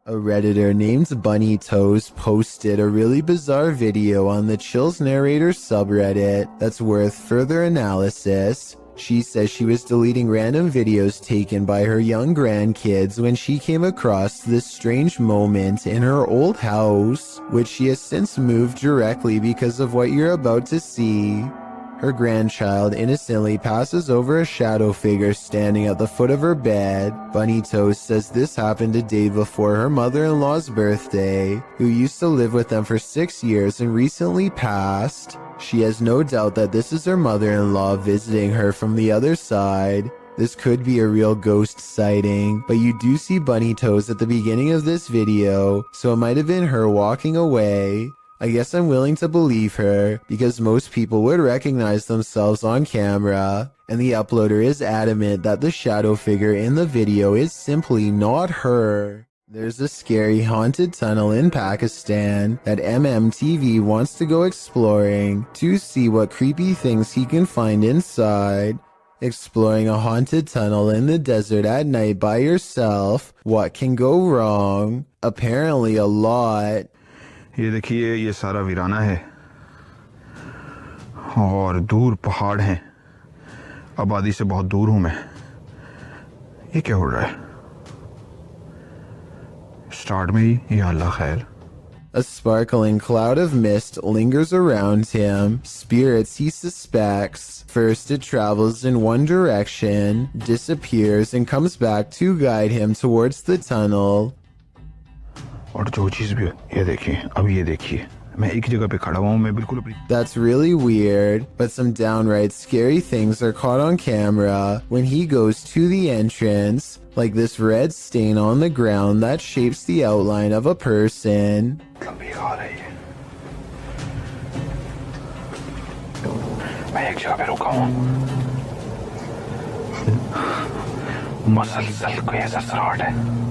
A Redditor named Bunny Toes posted a really bizarre video on the Chills Narrator subreddit that's worth further analysis. She says she was deleting random videos taken by her young grandkids when she came across this strange moment in her old house, which she has since moved directly because of what you're about to see. Her grandchild innocently passes over a shadow figure standing at the foot of her bed. Bunny Toast says this happened a day before her mother-in-law's birthday, who used to live with them for 6 years and recently passed. She has no doubt that this is her mother-in-law visiting her from the other side. This could be a real ghost sighting, but you do see Bunny Toes at the beginning of this video, so it might have been her walking away. I guess I'm willing to believe her, because most people would recognize themselves on camera, and the uploader is adamant that the shadow figure in the video is simply not her. There's a scary haunted tunnel in Pakistan that MMTV wants to go exploring to see what creepy things he can find inside. Exploring a haunted tunnel in the desert at night by yourself, what can go wrong? Apparently a lot. ये देखिए ये सारा वीराना है और दूर पहाड़ हैं आबादी से बहुत दूर हूं मैं ये क्या हो रहा है स्टार्ट में ही या अल्लाह खैर A sparkling cloud of mist lingers around him, spirits he suspects. First it travels in one direction, disappears and comes back to guide him towards the tunnel. और जो चीज भी ये देखिए अब ये देखिए मैं एक जगह पे खड़ा हुआ हूं मैं बिल्कुल अपनी That's really weird, but some downright scary things are caught on camera when he goes to the entrance, like this red stain on the ground that shapes the outline of a person. लंबी आ रही है मैं एक जगह पे रुका हूं मसलसल कोई ऐसा सराहट है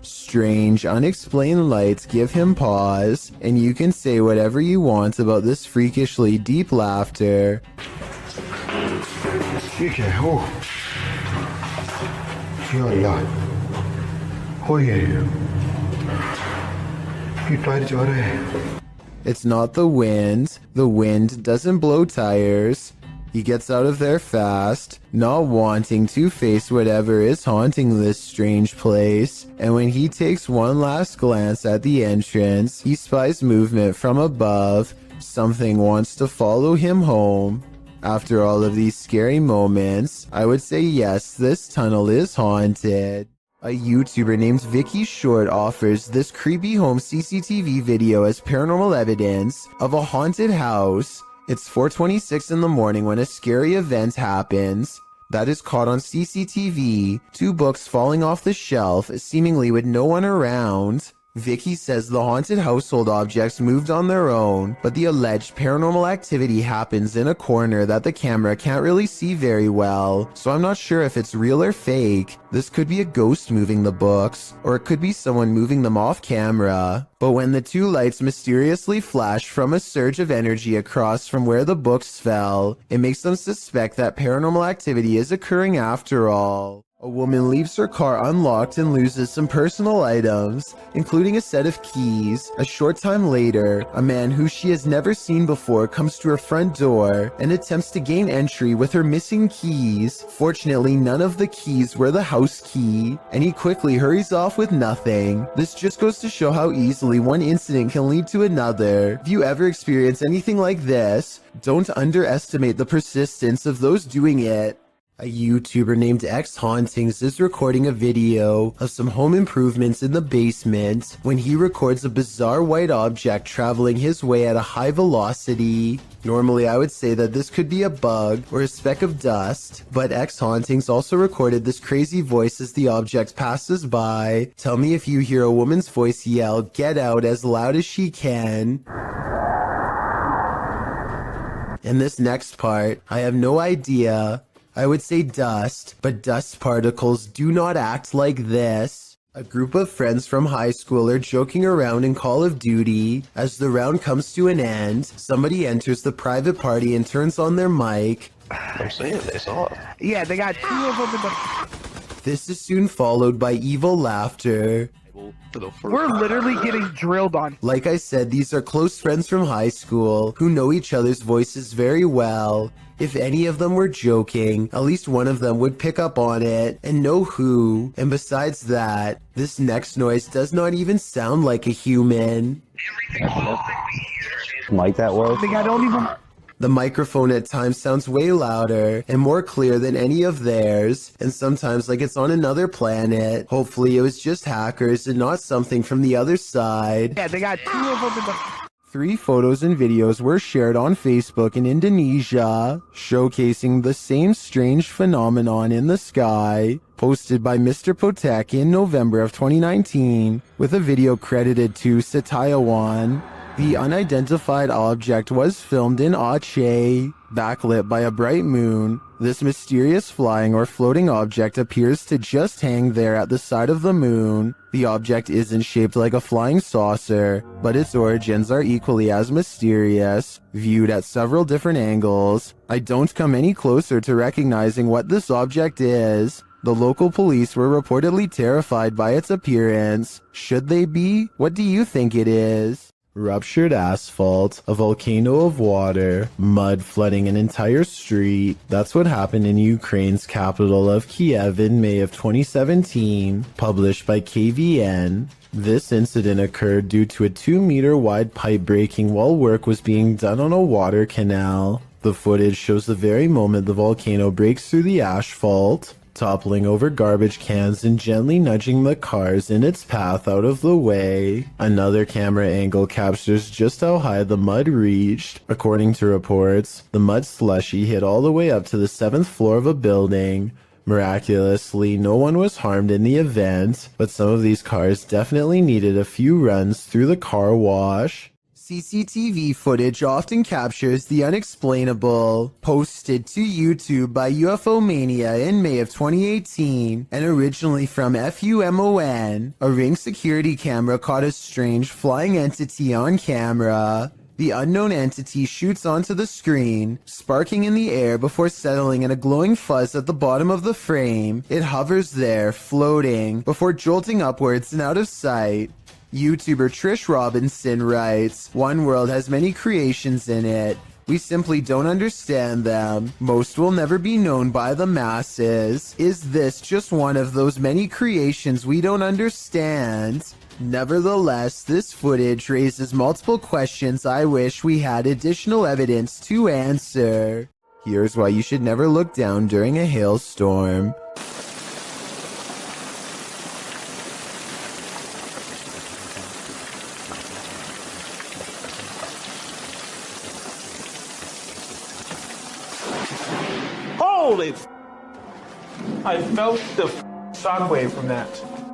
Strange, unexplained lights give him pause, and you can say whatever you want about this freakishly deep laughter. ये क्या है ओह या अल्लाह हो गया ये टायर जा रहा है It's not the wind doesn't blow tires. He gets out of there fast, not wanting to face whatever is haunting this strange place, and when he takes one last glance at the entrance, he spies movement from above. Something wants to follow him home. After all of these scary moments, I would say yes, this tunnel is haunted. A YouTuber named Vicky Short offers this creepy home CCTV video as paranormal evidence of a haunted house. It's 4:26 in the morning when a scary event happens that is caught on CCTV, 2 books falling off the shelf, seemingly with no one around. Vicky says the haunted household objects moved on their own, but the alleged paranormal activity happens in a corner that the camera can't really see very well, so I'm not sure if it's real or fake. This could be a ghost moving the books, or it could be someone moving them off camera. But when the 2 lights mysteriously flash from a surge of energy across from where the books fell, it makes them suspect that paranormal activity is occurring after all. A woman leaves her car unlocked and loses some personal items, including a set of keys. A short time later, a man who she has never seen before comes to her front door and attempts to gain entry with her missing keys. Fortunately, none of the keys were the house key, and he quickly hurries off with nothing. This just goes to show how easily one incident can lead to another. If you ever experience anything like this, don't underestimate the persistence of those doing it. A YouTuber named X Hauntings is recording a video of some home improvements in the basement when he records a bizarre white object traveling his way at a high velocity. Normally I would say that this could be a bug or a speck of dust, but X Hauntings also recorded this crazy voice as the object passes by. Tell me if you hear a woman's voice yell, "Get out," as loud as she can. In this next part, I have no idea. I would say dust, but dust particles do not act like this. A group of friends from high school are joking around in Call of Duty. As the round comes to an end, somebody enters the private party and turns on their mic. I'm saying this off. Yeah, they got 2 of them in the This is soon followed by evil laughter. We're literally getting drilled on. Like I said, these are close friends from high school who know each other's voices very well. If any of them were joking, at least one of them would pick up on it and know who. And besides that, this next noise does not even sound like a human. Like that was? I don't even. The microphone at times sounds way louder and more clear than any of theirs, and sometimes like it's on another planet. Hopefully it was just hackers and not something from the other side. Yeah, they got 2 of them in the. 3 photos and videos were shared on Facebook in Indonesia, showcasing the same strange phenomenon in the sky, posted by Mr. Potek in November of 2019, with a video credited to Setiawan. The unidentified object was filmed in Aceh, backlit by a bright moon. This mysterious flying or floating object appears to just hang there at the side of the moon. The object isn't shaped like a flying saucer, but its origins are equally as mysterious, viewed at several different angles. I don't come any closer to recognizing what this object is. The local police were reportedly terrified by its appearance. Should they be? What do you think it is? Ruptured asphalt, a volcano of water, mud flooding an entire street. That's what happened in Ukraine's capital of Kiev in May of 2017, published by KVN. This incident occurred due to a 2-meter wide pipe breaking while work was being done on a water canal. The footage shows the very moment the volcano breaks through the asphalt, toppling over garbage cans and gently nudging the cars in its path out of the way. Another camera angle captures just how high the mud reached. According to reports, the mud slushy hit all the way up to the 7th floor of a building. Miraculously, no one was harmed in the event, but some of these cars definitely needed a few runs through the car wash. CCTV footage often captures the unexplainable, posted to YouTube by UFO Mania in May of 2018, and originally from FUMON. A Ring security camera caught a strange flying entity on camera. The unknown entity shoots onto the screen, sparking in the air before settling in a glowing fuzz at the bottom of the frame. It hovers there, floating, before jolting upwards and out of sight. YouTuber Trish Robinson writes, "One world has many creations in it. We simply don't understand them. Most will never be known by the masses. Is this just one of those many creations we don't understand?" Nevertheless, this footage raises multiple questions I wish we had additional evidence to answer. Here's why you should never look down during a hailstorm. Holy I felt the shockwave from that.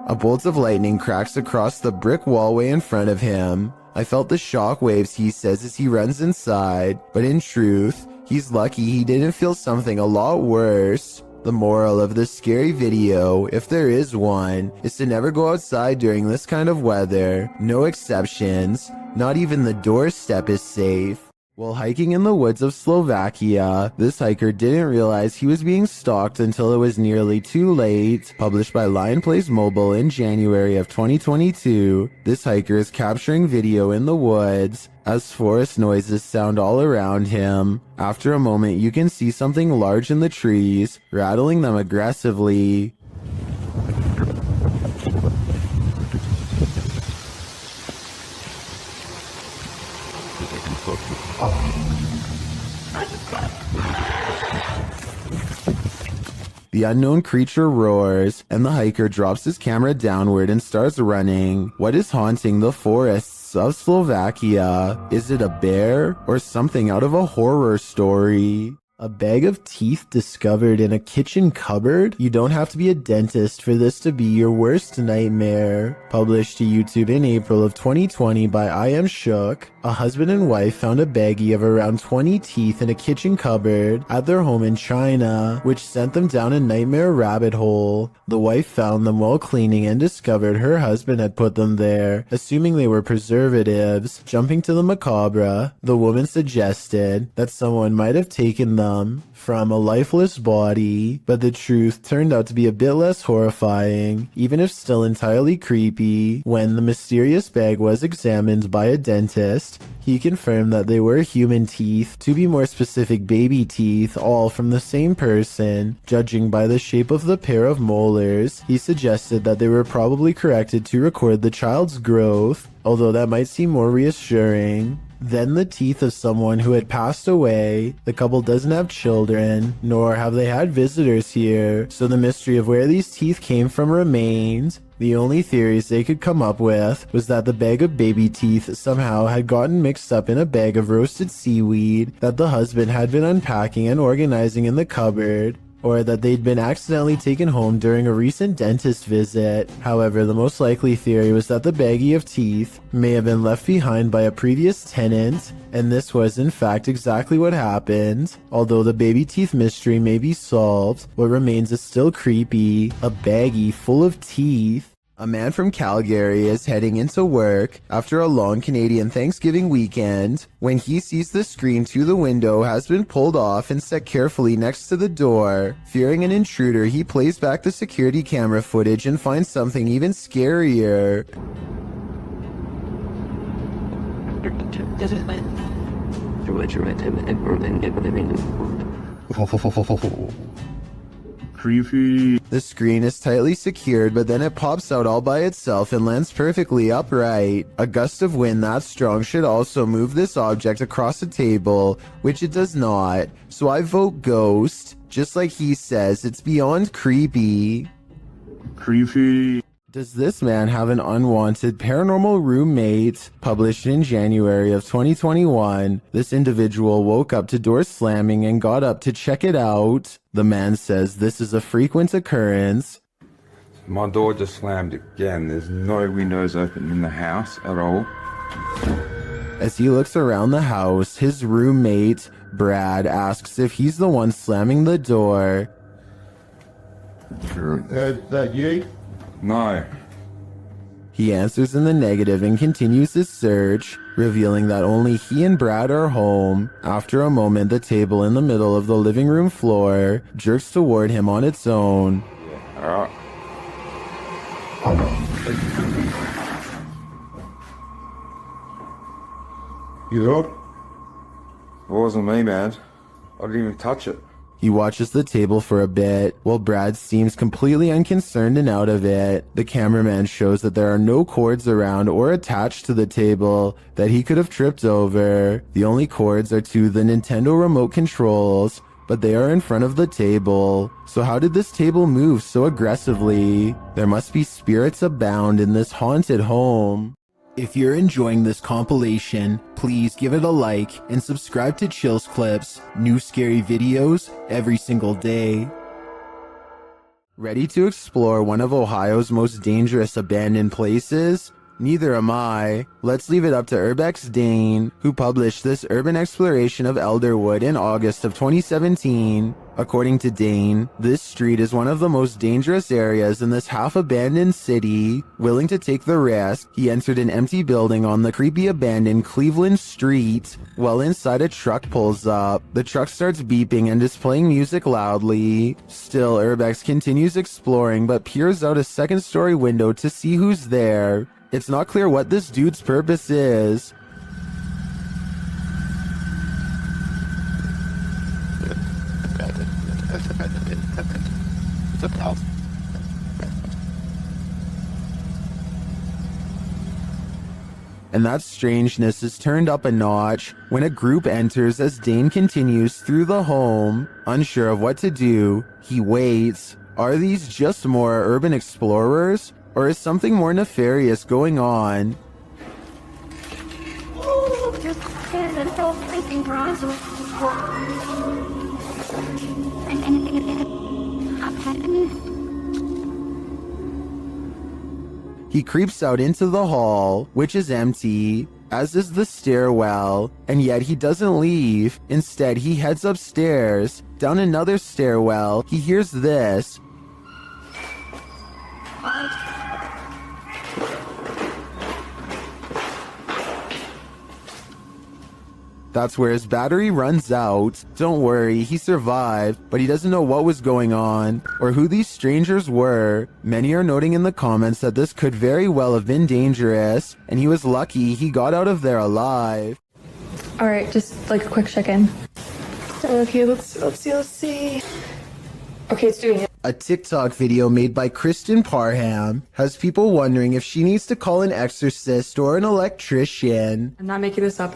A bolt of lightning cracks across the brick wallway in front of him. I felt the shock waves, he says as he runs inside, but in truth, he's lucky he didn't feel something a lot worse. The moral of this scary video, if there is one, is to never go outside during this kind of weather. No exceptions. Not even the doorstep is safe. While hiking in the woods of Slovakia, this hiker didn't realize he was being stalked until it was nearly too late. Published by Lion Plays Mobile in January of 2022, this hiker is capturing video in the woods as forest noises sound all around him. After a moment, you can see something large in the trees, rattling them aggressively. The unknown creature roars, and the hiker drops his camera downward and starts running. What is haunting the forests of Slovakia? Is it a bear or something out of a horror story? A bag of teeth discovered in a kitchen cupboard? You don't have to be a dentist for this to be your worst nightmare. Published to YouTube in April of 2020 by I Am Shook, a husband and wife found a baggie of around 20 teeth in a kitchen cupboard at their home in China, which sent them down a nightmare rabbit hole. The wife found them while cleaning and discovered her husband had put them there, assuming they were preservatives. Jumping to the macabre, the woman suggested that someone might have taken them them from a lifeless body, but the truth turned out to be a bit less horrifying, even if still entirely creepy. When the mysterious bag was examined by a dentist, he confirmed that they were human teeth, to be more specific baby teeth, all from the same person. Judging by the shape of the pair of molars, he suggested that they were probably corrected to record the child's growth, although that might seem more reassuring. Then the teeth of someone who had passed away. The couple doesn't have children, nor have they had visitors here, so the mystery of where these teeth came from remained. The only theories they could come up with was that the bag of baby teeth somehow had gotten mixed up in a bag of roasted seaweed that the husband had been unpacking and organizing in the cupboard, or that they'd been accidentally taken home during a recent dentist visit. However, the most likely theory was that the baggie of teeth may have been left behind by a previous tenant, and this was in fact exactly what happened. Although the baby teeth mystery may be solved, what remains is still creepy: a baggie full of teeth. A man from Calgary is heading into work after a long Canadian Thanksgiving weekend when he sees the screen to the window has been pulled off and set carefully next to the door. Fearing an intruder, he plays back the security camera footage and finds something even scarier. Creepy. The screen is tightly secured, but then it pops out all by itself and lands perfectly upright. A gust of wind that strong should also move this object across the table, which it does not. So I vote ghost. Just like he says, it's beyond creepy. Creepy. Does this man have an unwanted paranormal roommate? Published in January of 2021, this individual woke up to doors slamming and got up to check it out. The man says this is a frequent occurrence. My door just slammed again. There's no windows open in the house at all. As he looks around the house, his roommate, Brad, asks if he's the one slamming the door. That you? No. He answers in the negative and continues his search, revealing that only he and Brad are home. After a moment, the table in the middle of the living room floor jerks toward him on its own. Alright. You up? It wasn't me, man. I didn't even touch it. He watches the table for a bit, while Brad seems completely unconcerned and out of it. The cameraman shows that there are no cords around or attached to the table that he could have tripped over. The only cords are to the Nintendo remote controls, but they are in front of the table. So how did this table move so aggressively? There must be spirits abound in this haunted home. If you're enjoying this compilation, please give it a like and subscribe to Chills Clips, new scary videos every single day. Ready to explore one of Ohio's most dangerous abandoned places? Neither am I. Let's leave it up to Urbex Dane, who published this urban exploration of Elderwood in August of 2017. According to Dane, this street is one of the most dangerous areas in this half-abandoned city. Willing to take the risk, he entered an empty building on the creepy abandoned Cleveland Street. While inside, a truck pulls up. The truck starts beeping and is playing music loudly. Still, Urbex continues exploring but peers out a second-story window to see who's there. It's not clear what this dude's purpose is. And that strangeness is turned up a notch when a group enters as Dane continues through the home. Unsure of what to do, he waits. Are these just more urban explorers? Or is something more nefarious going on? He creeps out into the hall, which is empty, as is the stairwell, and yet he doesn't leave. Instead, he heads upstairs. Down another stairwell, he hears this. That's where his battery runs out. Don't worry, he survived, but he doesn't know what was going on or who these strangers were. Many are noting in the comments that this could very well have been dangerous, and he was lucky he got out of there alive. All right, just like a quick check-in. Okay, let's see. Okay, it's doing it. A TikTok video made by Kristen Parham has people wondering if she needs to call an exorcist or an electrician. I'm not making this up.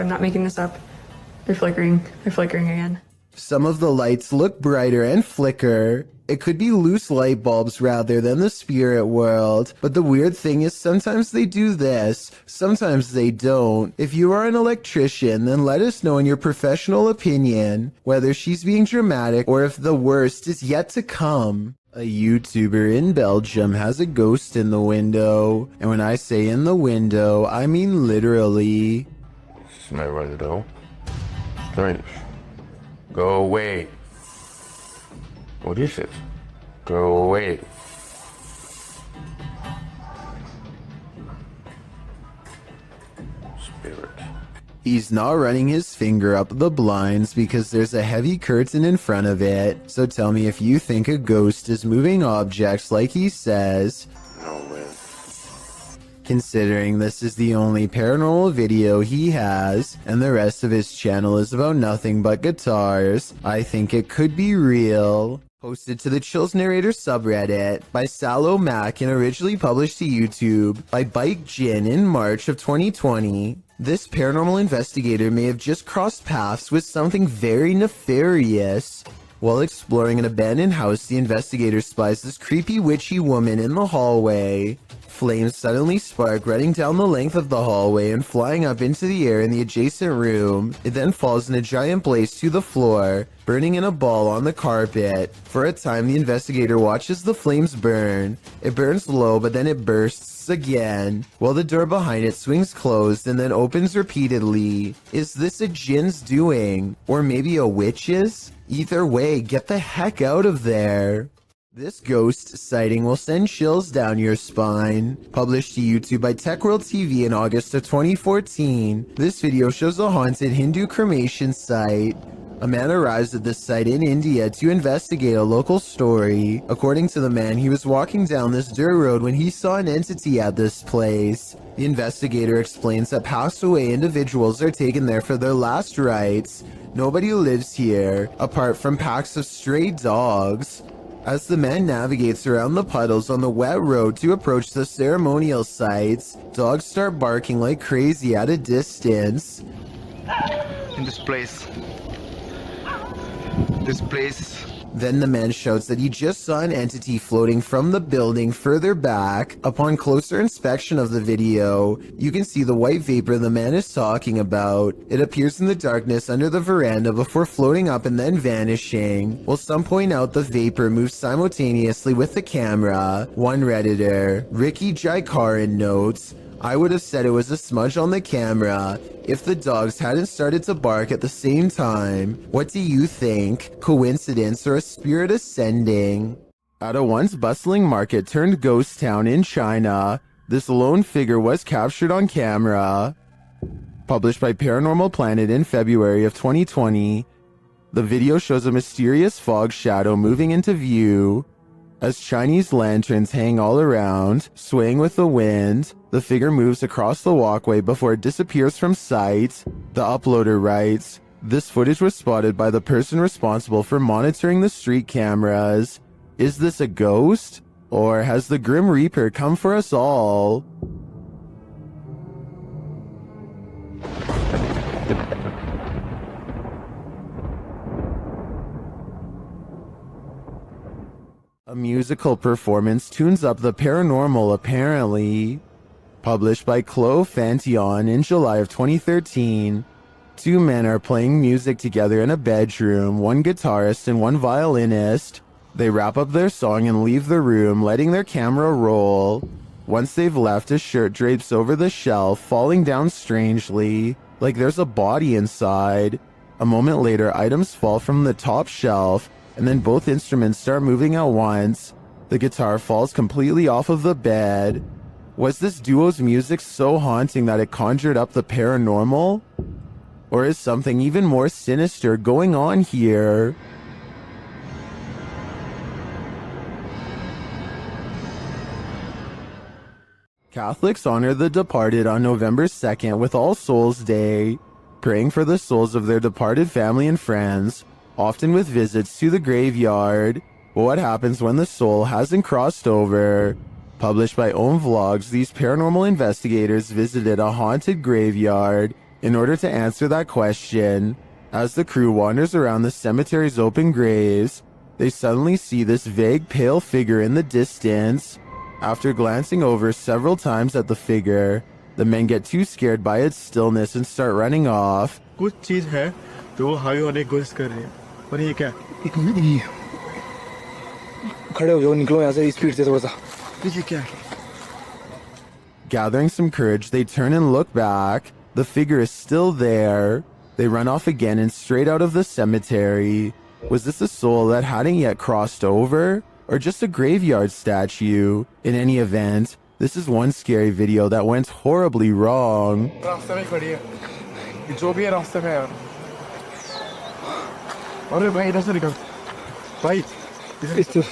They're flickering again. Some of the lights look brighter and flicker. It could be loose light bulbs rather than the spirit world. But the weird thing is sometimes they do this, sometimes they don't. If you are an electrician, then let us know in your professional opinion whether she's being dramatic or if the worst is yet to come. A YouTuber in Belgium has a ghost in the window. And when I say in the window, I mean literally. Smell right though. Strange. Go away. What is it? Go away. Spirit. He's not running his finger up the blinds because there's a heavy curtain in front of it. So tell me if you think a ghost is moving objects like he says. No way. Considering this is the only paranormal video he has, and the rest of his channel is about nothing but guitars, I think it could be real. Posted to the Chills Narrator subreddit by Sallow Mac and originally published to YouTube by Bike Jin in March of 2020. This paranormal investigator may have just crossed paths with something very nefarious. While exploring an abandoned house, the investigator spies this creepy witchy woman in the hallway. Flames suddenly spark, running down the length of the hallway and flying up into the air in the adjacent room. It then falls in a giant blaze to the floor, burning in a ball on the carpet. For a time, the investigator watches the flames burn. It burns low, but then it bursts again, while the door behind it swings closed and then opens repeatedly. Is this a jinn's doing? Or maybe a witch's? Either way, get the heck out of there. This ghost sighting will send chills down your spine. Published to YouTube by TechWorld TV in August of 2014, this video shows a haunted Hindu cremation site. A man arrives at this site in India to investigate a local story. According to the man, he was walking down this dirt road when he saw an entity at this place. The investigator explains that passed away individuals are taken there for their last rites. Nobody lives here, apart from packs of stray dogs. As the man navigates around the puddles on the wet road to approach the ceremonial sites, dogs start barking like crazy at a distance. In this place. Then the man shouts that he just saw an entity floating from the building further back. Upon closer inspection of the video, you can see the white vapor the man is talking about. It appears in the darkness under the veranda before floating up and then vanishing. While some point out the vapor moves simultaneously with the camera. One Redditor, Ricky Jaikaran, notes, I would have said it was a smudge on the camera if the dogs hadn't started to bark at the same time. What do you think? Coincidence or a spirit ascending? At a once bustling market turned ghost town in China, this lone figure was captured on camera. Published by Paranormal Planet in February of 2020, the video shows a mysterious fog shadow moving into view. As Chinese lanterns hang all around, swaying with the wind, the figure moves across the walkway before it disappears from sight. The uploader writes, this footage was spotted by the person responsible for monitoring the street cameras. Is this a ghost? Or has the Grim Reaper come for us all? A musical performance tunes up the paranormal apparently. Published by Chloe Fantion in July of 2013. Two men are playing music together in a bedroom, one guitarist and one violinist. They wrap up their song and leave the room, letting their camera roll. Once they've left, a shirt drapes over the shelf, falling down strangely, like there's a body inside. A moment later, items fall from the top shelf, and then both instruments start moving at once. The guitar falls completely off of the bed. Was this duo's music so haunting that it conjured up the paranormal? Or is something even more sinister going on here? Catholics honor the departed on November 2nd with All Souls Day, praying for the souls of their departed family and friends, often with visits to the graveyard. But what happens when the soul hasn't crossed over? Published by Own Vlogs, these paranormal investigators visited a haunted graveyard in order to answer that question. As the crew wanders around the cemetery's open graves, they suddenly see this vague pale figure in the distance. After glancing over several times at the figure, the men get too scared by its stillness and start running off. कुछ चीज है तो वो हावी होने की कोशिश कर रही है और ये क्या खड़े हो जाओ निकलो यहाँ से स्पीड से थोड़ा सा ये क्या है Gathering some courage, they turn and look back. The figure is still there. They run off again and straight out of the cemetery. Was this a soul that hadn't yet crossed over? Or just a graveyard statue? In any event, this is one scary video that went horribly wrong. रास्ते में खड़ी है ये जो भी है रास्ते में यार अरे भाई इधर से निकल भाई इधर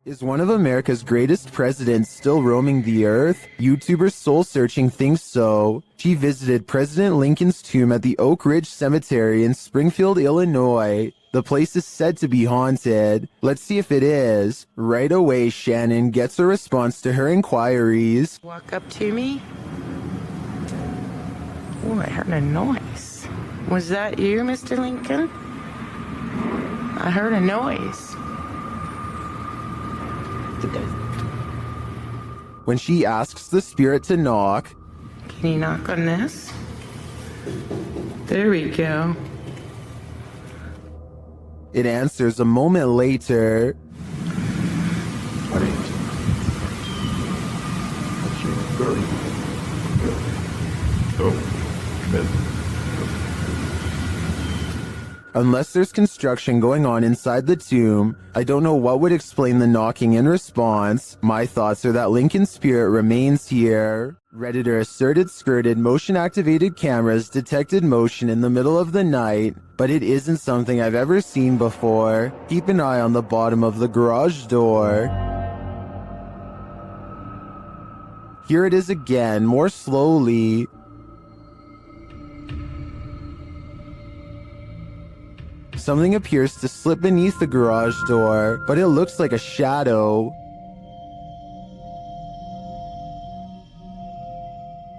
Is one of America's greatest presidents still roaming the earth? YouTuber Soul Searching thinks so. She visited President Lincoln's tomb at the Oak Ridge Cemetery in Springfield, Illinois. The place is said to be haunted. Let's see if it is. Right away, Shannon gets a response to her inquiries. Walk up to me. Oh, I heard a noise. Was that you, Mr. Lincoln? I heard a noise. When she asks the spirit to knock, Can you knock on this? There we go. it answers a moment later. Unless there's construction going on inside the tomb, I don't know what would explain the knocking in response. My thoughts are that Lincoln's spirit remains here. Redditor asserted skirted motion-activated cameras detected motion in the middle of the night, but it isn't something I've ever seen before. Keep an eye on the bottom of the garage door. Here it is again, more slowly. Something appears to slip beneath the garage door, but it looks like a shadow.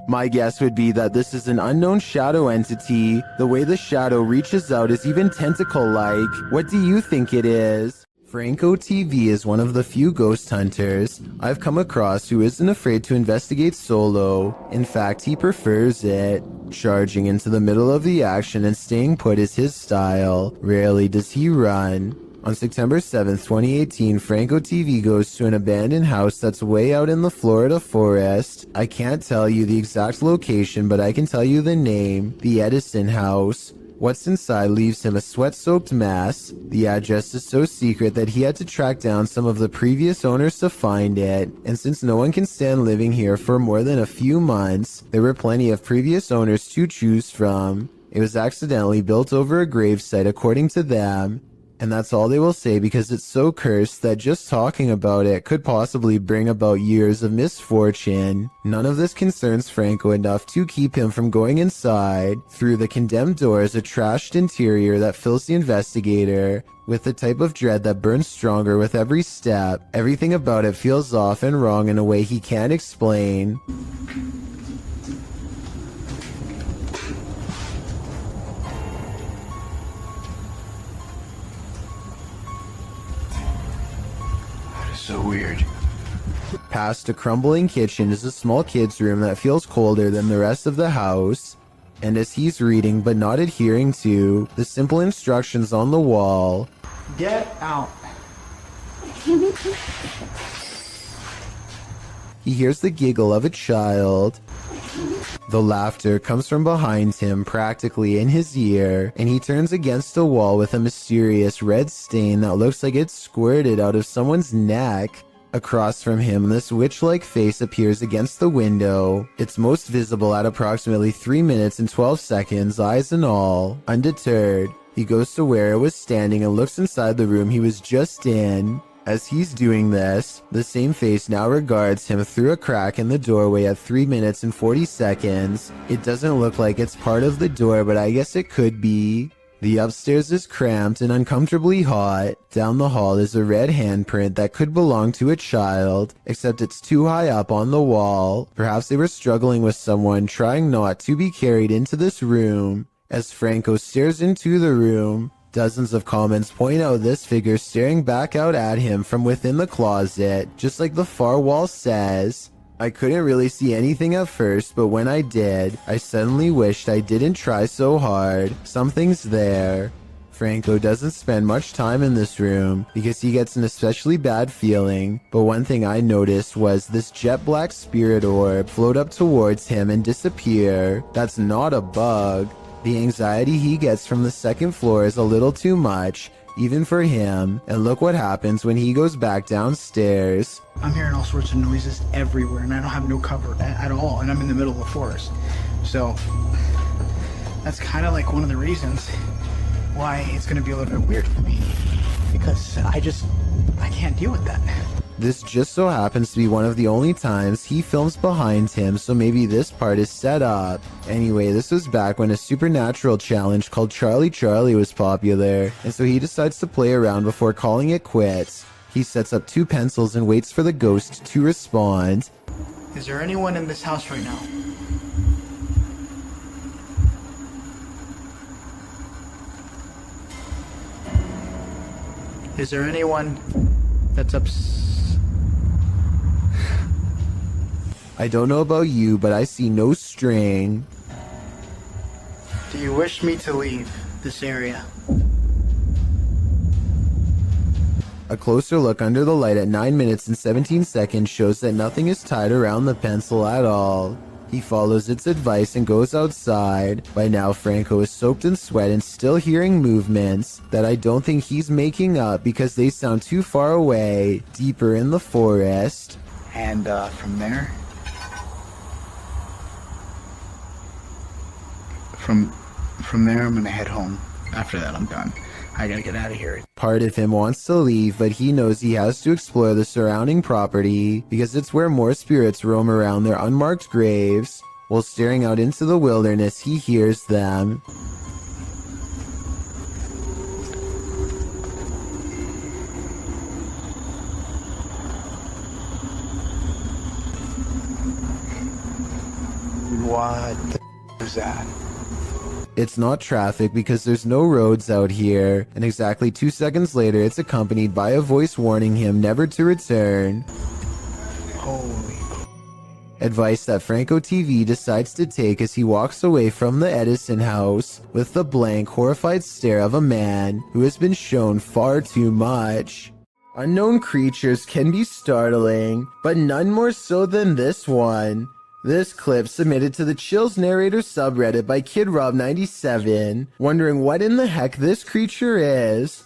My guess would be that this is an unknown shadow entity. The way the shadow reaches out is even tentacle-like. What do you think it is? Franco TV is one of the few ghost hunters I've come across who isn't afraid to investigate solo. In fact, he prefers it. Charging into the middle of the action and staying put is his style. Rarely does he run. On September 7th, 2018, Franco TV goes to an abandoned house that's way out in the Florida forest. I can't tell you the exact location, but I can tell you the name, the Edison House. What's inside leaves him a sweat-soaked mess. The address is so secret that he had to track down some of the previous owners to find it, and since no one can stand living here for more than a few months, there were plenty of previous owners to choose from. It was accidentally built over a gravesite according to them, and that's all they will say because it's so cursed that just talking about it could possibly bring about years of misfortune. None of this concerns Franco enough to keep him from going inside. Through the condemned door is a trashed interior that fills the investigator with the type of dread that burns stronger with every step. Everything about it feels off and wrong in a way he can't explain. So weird. Past a crumbling kitchen is a small kid's room that feels colder than the rest of the house. And as he's reading but not adhering to the simple instructions on the wall, Get out. he hears the giggle of a child. The laughter comes from behind him, practically in his ear, and he turns against a wall with a mysterious red stain that looks like it's squirted out of someone's neck. Across from him, this witch-like face appears against the window. It's most visible at approximately 3 minutes and 12 seconds, eyes and all. Undeterred, he goes to where it was standing and looks inside the room he was just in. As he's doing this, the same face now regards him through a crack in the doorway at 3 minutes and 40 seconds. It doesn't look like it's part of the door, but I guess it could be. The upstairs is cramped and uncomfortably hot. Down the hall is a red handprint that could belong to a child, except it's too high up on the wall. Perhaps they were struggling with someone, trying not to be carried into this room. As Franco stares into the room, dozens of comments point out this figure staring back out at him from within the closet, just like the far wall says. I couldn't really see anything at first, but when I did, I suddenly wished I didn't try so hard. Something's there. Franco doesn't spend much time in this room because he gets an especially bad feeling, but one thing I noticed was this jet black spirit orb float up towards him and disappear. That's not a bug. The anxiety he gets from the second floor is a little too much, even for him, and look what happens when he goes back downstairs. I'm hearing all sorts of noises everywhere, and I don't have no cover at all, and I'm in the middle of a forest. So that's kind of like one of the reasons why it's going to be a little bit weird for me, because I can't deal with that. This just so happens to be one of the only times he films behind him, so maybe this part is set up. Anyway, this was back when a supernatural challenge called Charlie Charlie was popular, and so he decides to play around before calling it quits. He sets up 2 pencils and waits for the ghost to respond. Is there anyone in this house right now? Is there anyone that's I don't know about you, but I see no string. Do you wish me to leave this area? A closer look under the light at 9 minutes and 17 seconds shows that nothing is tied around the pencil at all. He follows its advice and goes outside. By now, Franco is soaked in sweat and still hearing movements that I don't think he's making up because they sound too far away, deeper in the forest. And from there, from there, I'm gonna head home. After that, I'm done. I gotta get out of here. Part of him wants to leave, but he knows he has to explore the surrounding property because it's where more spirits roam around their unmarked graves. While staring out into the wilderness, he hears them. What the is that? It's not traffic because there's no roads out here, and exactly 2 seconds later it's accompanied by a voice warning him never to return. Holy. Advice that Franco TV decides to take as he walks away from the Edison house with the blank, horrified stare of a man who has been shown far too much. Unknown creatures can be startling, but none more so than this one. This clip submitted to the Chills Narrator subreddit by KidRob97, wondering what in the heck this creature is.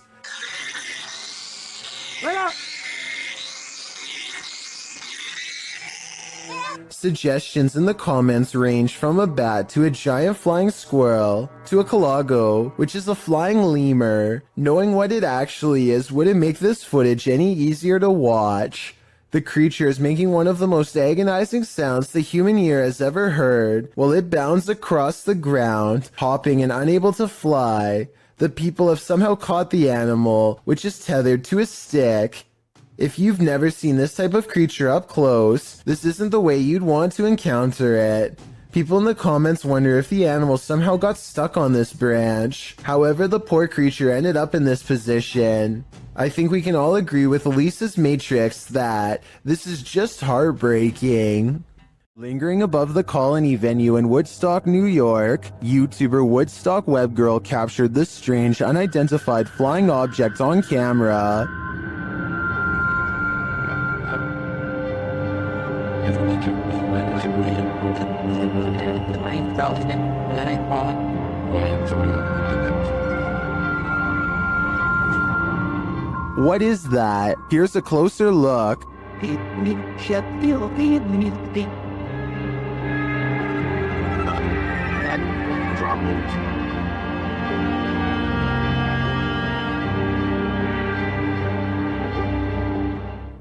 Suggestions in the comments range from a bat to a giant flying squirrel to a calago, which is a flying lemur. Knowing what it actually is wouldn't make this footage any easier to watch. The creature is making one of the most agonizing sounds the human ear has ever heard while it bounds across the ground, hopping and unable to fly. The people have somehow caught the animal, which is tethered to a stick. If you've never seen this type of creature up close, this isn't the way you'd want to encounter it. People in the comments wonder if the animal somehow got stuck on this branch. However, the poor creature ended up in this position. I think we can all agree with Lisa's Matrix that this is just heartbreaking. Lingering above the colony venue in Woodstock, New York, YouTuber Woodstock Webgirl captured this strange unidentified flying object on camera. I felt it, and I thought, What is that? Here's a closer look.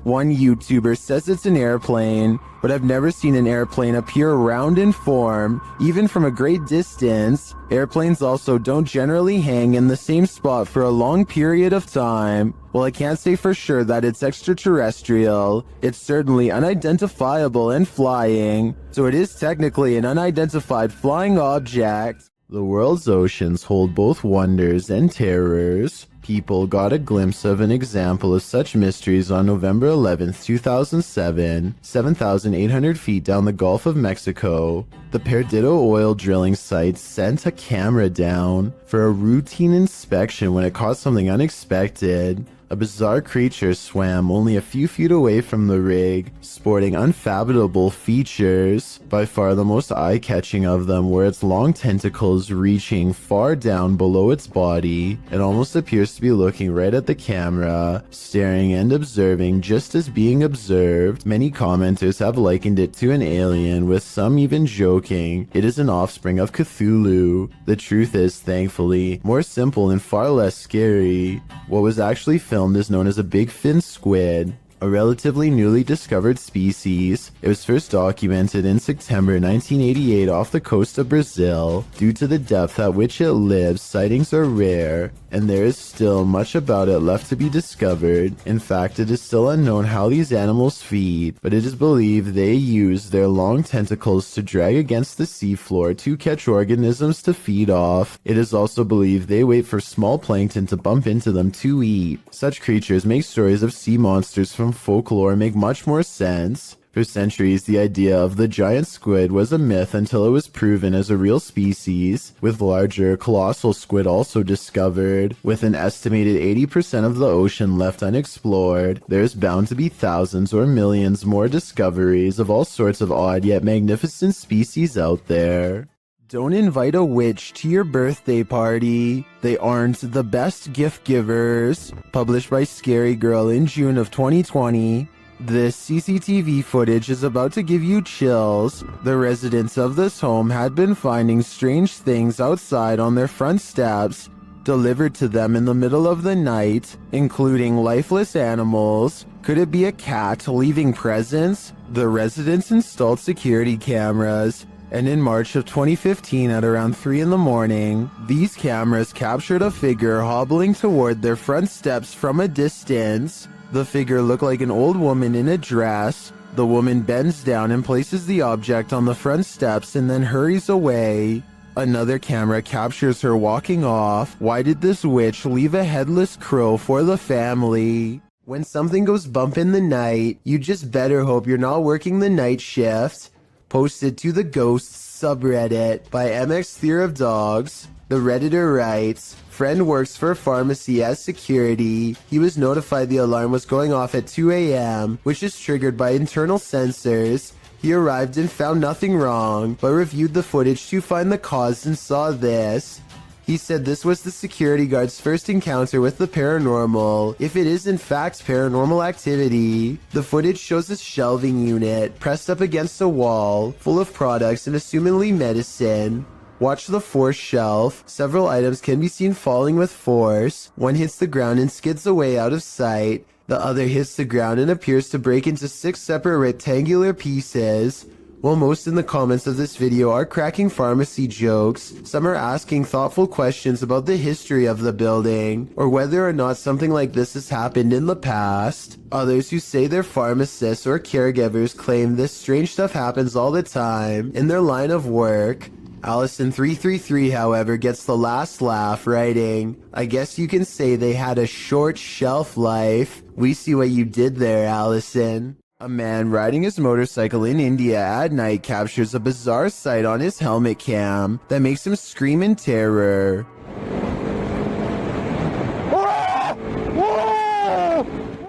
One YouTuber says it's an airplane, but I've never seen an airplane appear round in form, even from a great distance. Airplanes also don't generally hang in the same spot for a long period of time. While I can't say for sure that it's extraterrestrial, it's certainly unidentifiable and flying, so it is technically an unidentified flying object. The world's oceans hold both wonders and terrors. People got a glimpse of an example of such mysteries on November 11th, 2007, 7,800 feet down the Gulf of Mexico. The Perdido oil drilling site sent a camera down for a routine inspection when it caught something unexpected. A bizarre creature swam only a few feet away from the rig, sporting unfathomable features. By far the most eye-catching of them were its long tentacles reaching far down below its body. It almost appears to be looking right at the camera, staring and observing just as being observed. Many commenters have likened it to an alien, with some even joking it is an offspring of Cthulhu. The truth is, thankfully, more simple and far less scary. What was actually filmed is known as a big fin squid, a relatively newly discovered species. It was first documented in September 1988 off the coast of Brazil. Due to the depth at which it lives, sightings are rare, and there is still much about it left to be discovered. In fact, it is still unknown how these animals feed, but it is believed they use their long tentacles to drag against the seafloor to catch organisms to feed off. It is also believed they wait for small plankton to bump into them to eat. Such creatures make stories of sea monsters from folklore make much more sense. For centuries, the idea of the giant squid was a myth until it was proven as a real species, with larger, colossal squid also discovered. With an estimated 80% of the ocean left unexplored, there's bound to be thousands or millions more discoveries of all sorts of odd yet magnificent species out there. Don't invite a witch to your birthday party. They aren't the best gift givers. Published by Scary Girl in June of 2020. This CCTV footage is about to give you chills. The residents of this home had been finding strange things outside on their front steps, delivered to them in the middle of the night, including lifeless animals. Could it be a cat leaving presents? The residents installed security cameras, and in March of 2015 at around 3 in the morning, these cameras captured a figure hobbling toward their front steps from a distance. The figure looked like an old woman in a dress. The woman bends down and places the object on the front steps and then hurries away. Another camera captures her walking off. Why did this witch leave a headless crow for the family? When something goes bump in the night, you just better hope you're not working the night shift. Posted to the Ghosts subreddit by MX Fear of Dogs. The Redditor writes, friend works for a pharmacy as security. He was notified the alarm was going off at 2 a.m., which is triggered by internal sensors. He arrived and found nothing wrong, but reviewed the footage to find the cause and saw this. He said this was the security guard's first encounter with the paranormal, if it is in fact paranormal activity. The footage shows a shelving unit pressed up against a wall, full of products and assumedly medicine. Watch the fourth shelf. Several items can be seen falling with force. One hits the ground and skids away out of sight. The other hits the ground and appears to break into 6 separate rectangular pieces. While most in the comments of this video are cracking pharmacy jokes, some are asking thoughtful questions about the history of the building, or whether or not something like this has happened in the past. Others who say they're pharmacists or caregivers claim this strange stuff happens all the time in their line of work. Allison333, however, gets the last laugh, writing, I guess you can say they had a short shelf life. We see what you did there, Allison. A man riding his motorcycle in India at night captures a bizarre sight on his helmet cam that makes him scream in terror.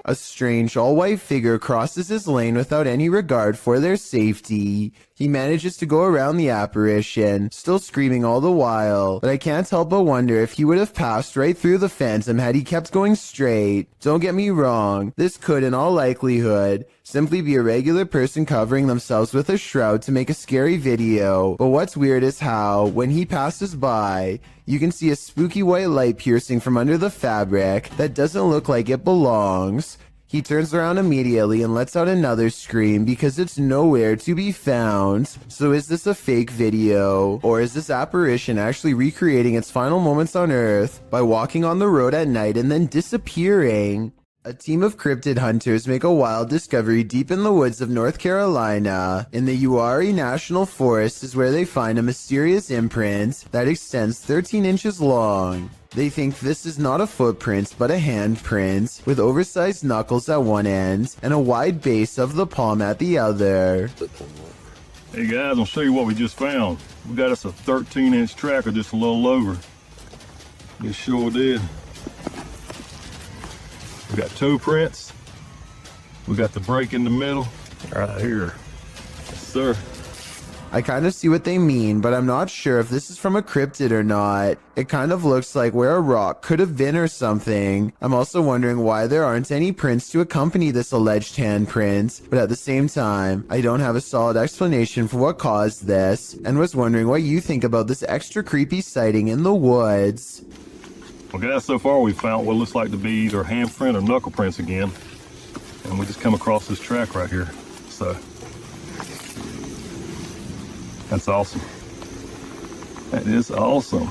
A strange all-white figure crosses his lane without any regard for their safety. He manages to go around the apparition, still screaming all the while, but I can't help but wonder if he would have passed right through the phantom had he kept going straight. Don't get me wrong, this could in all likelihood simply be a regular person covering themselves with a shroud to make a scary video. But what's weird is how, when he passes by, you can see a spooky white light piercing from under the fabric that doesn't look like it belongs. He turns around immediately and lets out another scream because it's nowhere to be found. So is this a fake video? Or is this apparition actually recreating its final moments on Earth by walking on the road at night and then disappearing? A team of cryptid hunters make a wild discovery deep in the woods of North Carolina. In the Uwharrie National Forest is where they find a mysterious imprint that extends 13 inches long. They think this is not a footprint but a handprint, with oversized knuckles at one end and a wide base of the palm at the other. Hey guys, I'll show you what we just found. We got us a 13-inch tracker just a little over. We sure did. We got toe prints. We got the break in the middle right here. Yes, sir. I kind of see what they mean, but I'm not sure if this is from a cryptid or not. It kind of looks like where a rock could have been or something. I'm also wondering why there aren't any prints to accompany this alleged handprint, but at the same time, I don't have a solid explanation for what caused this, and was wondering what you think about this extra creepy sighting in the woods. Well guys, so far we've found what looks like to be either handprint or knuckle prints again. And we just come across this track right here. So that's awesome. That is awesome.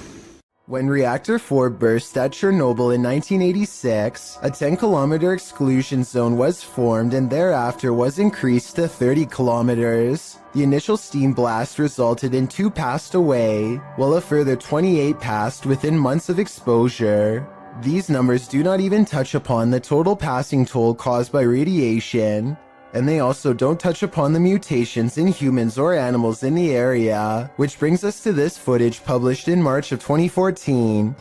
When Reactor 4 burst at Chernobyl in 1986, a 10-kilometer exclusion zone was formed and thereafter was increased to 30 kilometers. The initial steam blast resulted in 2 passed away, while a further 28 passed within months of exposure. These numbers do not even touch upon the total passing toll caused by radiation, and they also don't touch upon the mutations in humans or animals in the area, which brings us to this footage published in March of 2014.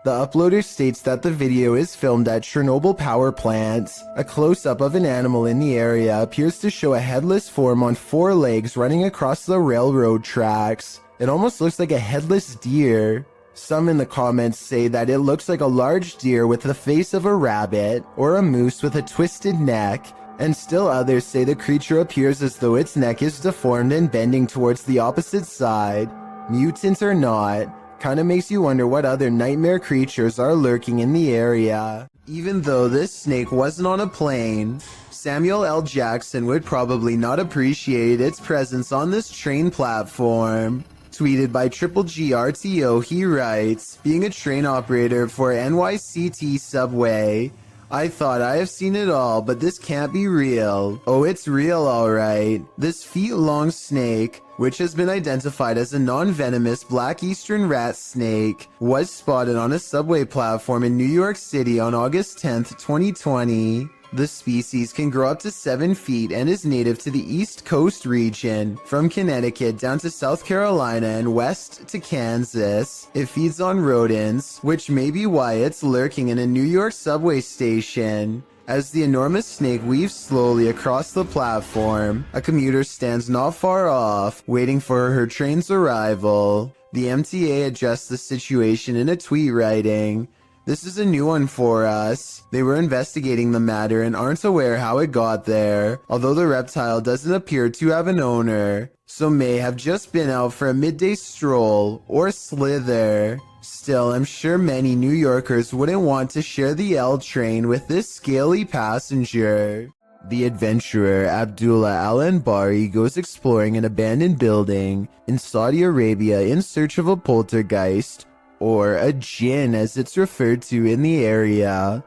The uploader states that the video is filmed at Chernobyl power plant. A close-up of an animal in the area appears to show a headless form on 4 legs running across the railroad tracks. It almost looks like a headless deer. Some in the comments say that it looks like a large deer with the face of a rabbit, or a moose with a twisted neck, and still others say the creature appears as though its neck is deformed and bending towards the opposite side. Mutant or not, kinda makes you wonder what other nightmare creatures are lurking in the area. Even though this snake wasn't on a plane, Samuel L. Jackson would probably not appreciate its presence on this train platform. Tweeted by Triple GRTO, he writes, "Being a train operator for NYCT subway, I thought I have seen it all, but this can't be real. Oh, it's real alright. This feet-long snake, which has been identified as a non-venomous black eastern rat snake, was spotted on a subway platform in New York City on August 10th, 2020. The species can grow up to 7 feet and is native to the East Coast region, from Connecticut down to South Carolina and west to Kansas. It feeds on rodents, which may be why it's lurking in a New York subway station. As the enormous snake weaves slowly across the platform, a commuter stands not far off, waiting for her train's arrival. The MTA addressed the situation in a tweet writing, "This is a new one for us. They were investigating the matter and aren't aware how it got there, although the reptile doesn't appear to have an owner, so may have just been out for a midday stroll or slither. Still, I'm sure many New Yorkers wouldn't want to share the L train with this scaly passenger." The adventurer Abdullah Al-Anbari goes exploring an abandoned building in Saudi Arabia in search of a poltergeist, or a jinn as it's referred to in the area.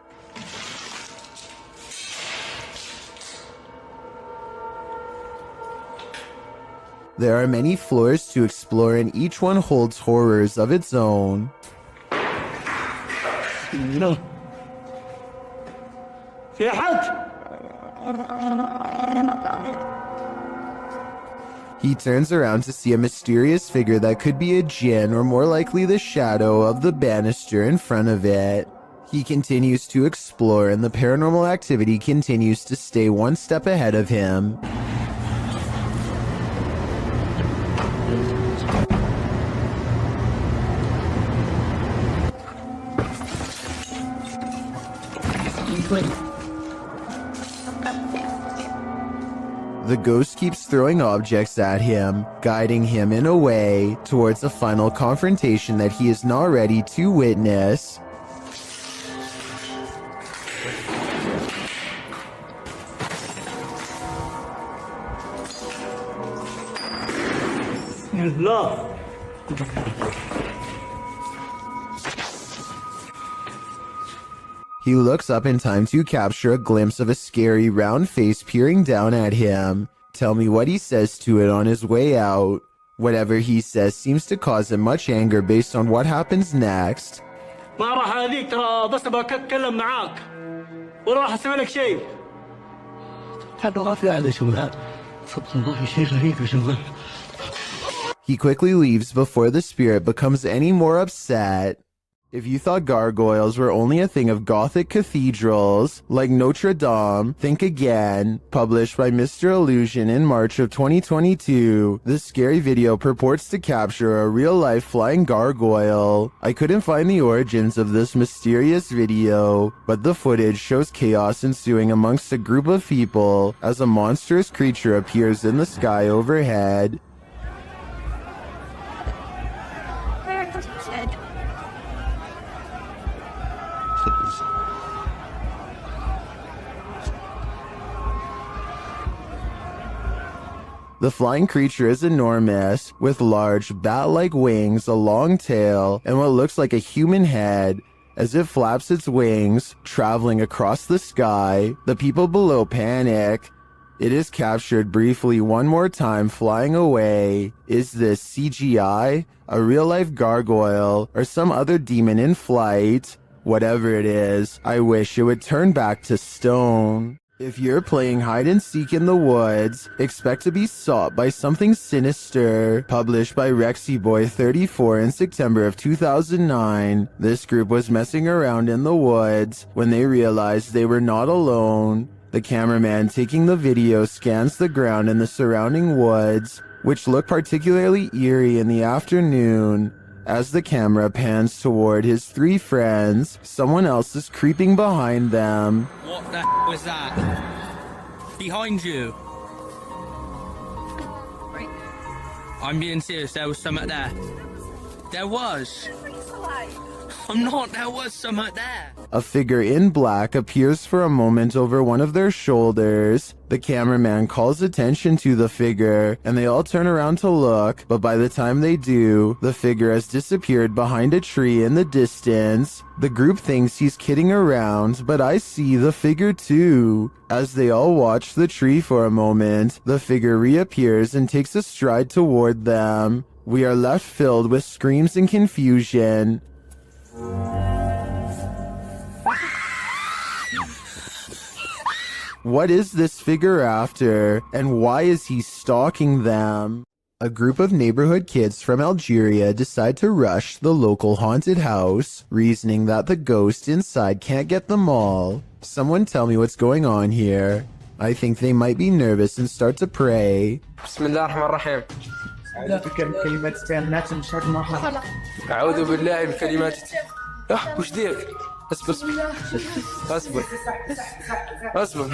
There are many floors to explore and each one holds horrors of its own. No. He turns around to see a mysterious figure that could be a jinn or more likely the shadow of the banister in front of it. He continues to explore and the paranormal activity continues to stay one step ahead of him. The ghost keeps throwing objects at him, guiding him in a way towards a final confrontation that he is not ready to witness. He looks up in time to capture a glimpse of a scary round face peering down at him. Tell me what he says to it on his way out. Whatever he says seems to cause him much anger based on what happens next. ما راح اذيك ترى بس بتكلم معاك وراح اسوي لك شيء. هذا ما في هذا شغل والله شيء غريب يا شغل. He quickly leaves before the spirit becomes any more upset. If you thought gargoyles were only a thing of Gothic cathedrals, like Notre Dame, think again. Published by Mr. Illusion in March of 2022, this scary video purports to capture a real-life flying gargoyle. I couldn't find the origins of this mysterious video, but the footage shows chaos ensuing amongst a group of people as a monstrous creature appears in the sky overhead. The flying creature is enormous, with large bat-like wings, a long tail, and what looks like a human head. As it flaps its wings, traveling across the sky, the people below panic. It is captured briefly one more time flying away. Is this CGI, a real-life gargoyle, or some other demon in flight? Whatever it is, I wish it would turn back to stone. If you're playing hide and seek in the woods, expect to be sought by something sinister. Published by RexyBoy34 in September of 2009, this group was messing around in the woods when they realized they were not alone. The cameraman taking the video scans the ground in the surrounding woods, which look particularly eerie in the afternoon. As the camera pans toward his three friends, someone else is creeping behind them. What the was that? Behind you. I'm being serious, there was something there. There was. There was something there. A figure in black appears for a moment over one of their shoulders. The cameraman calls attention to the figure, and they all turn around to look, but by the time they do, the figure has disappeared behind a tree in the distance. The group thinks he's kidding around, but I see the figure too. As they all watch the tree for a moment, the figure reappears and takes a stride toward them. We are left filled with screams and confusion. What is this figure after, and why is he stalking them? A group of neighborhood kids from Algeria decide to rush the local haunted house, reasoning that the ghost inside can't get them all. Someone tell me what's going on here. I think they might be nervous and start to pray. Bismillahirrahmanirrahim. أعوذ بالله من كلمات وش ديك اصبر اصبر اصبر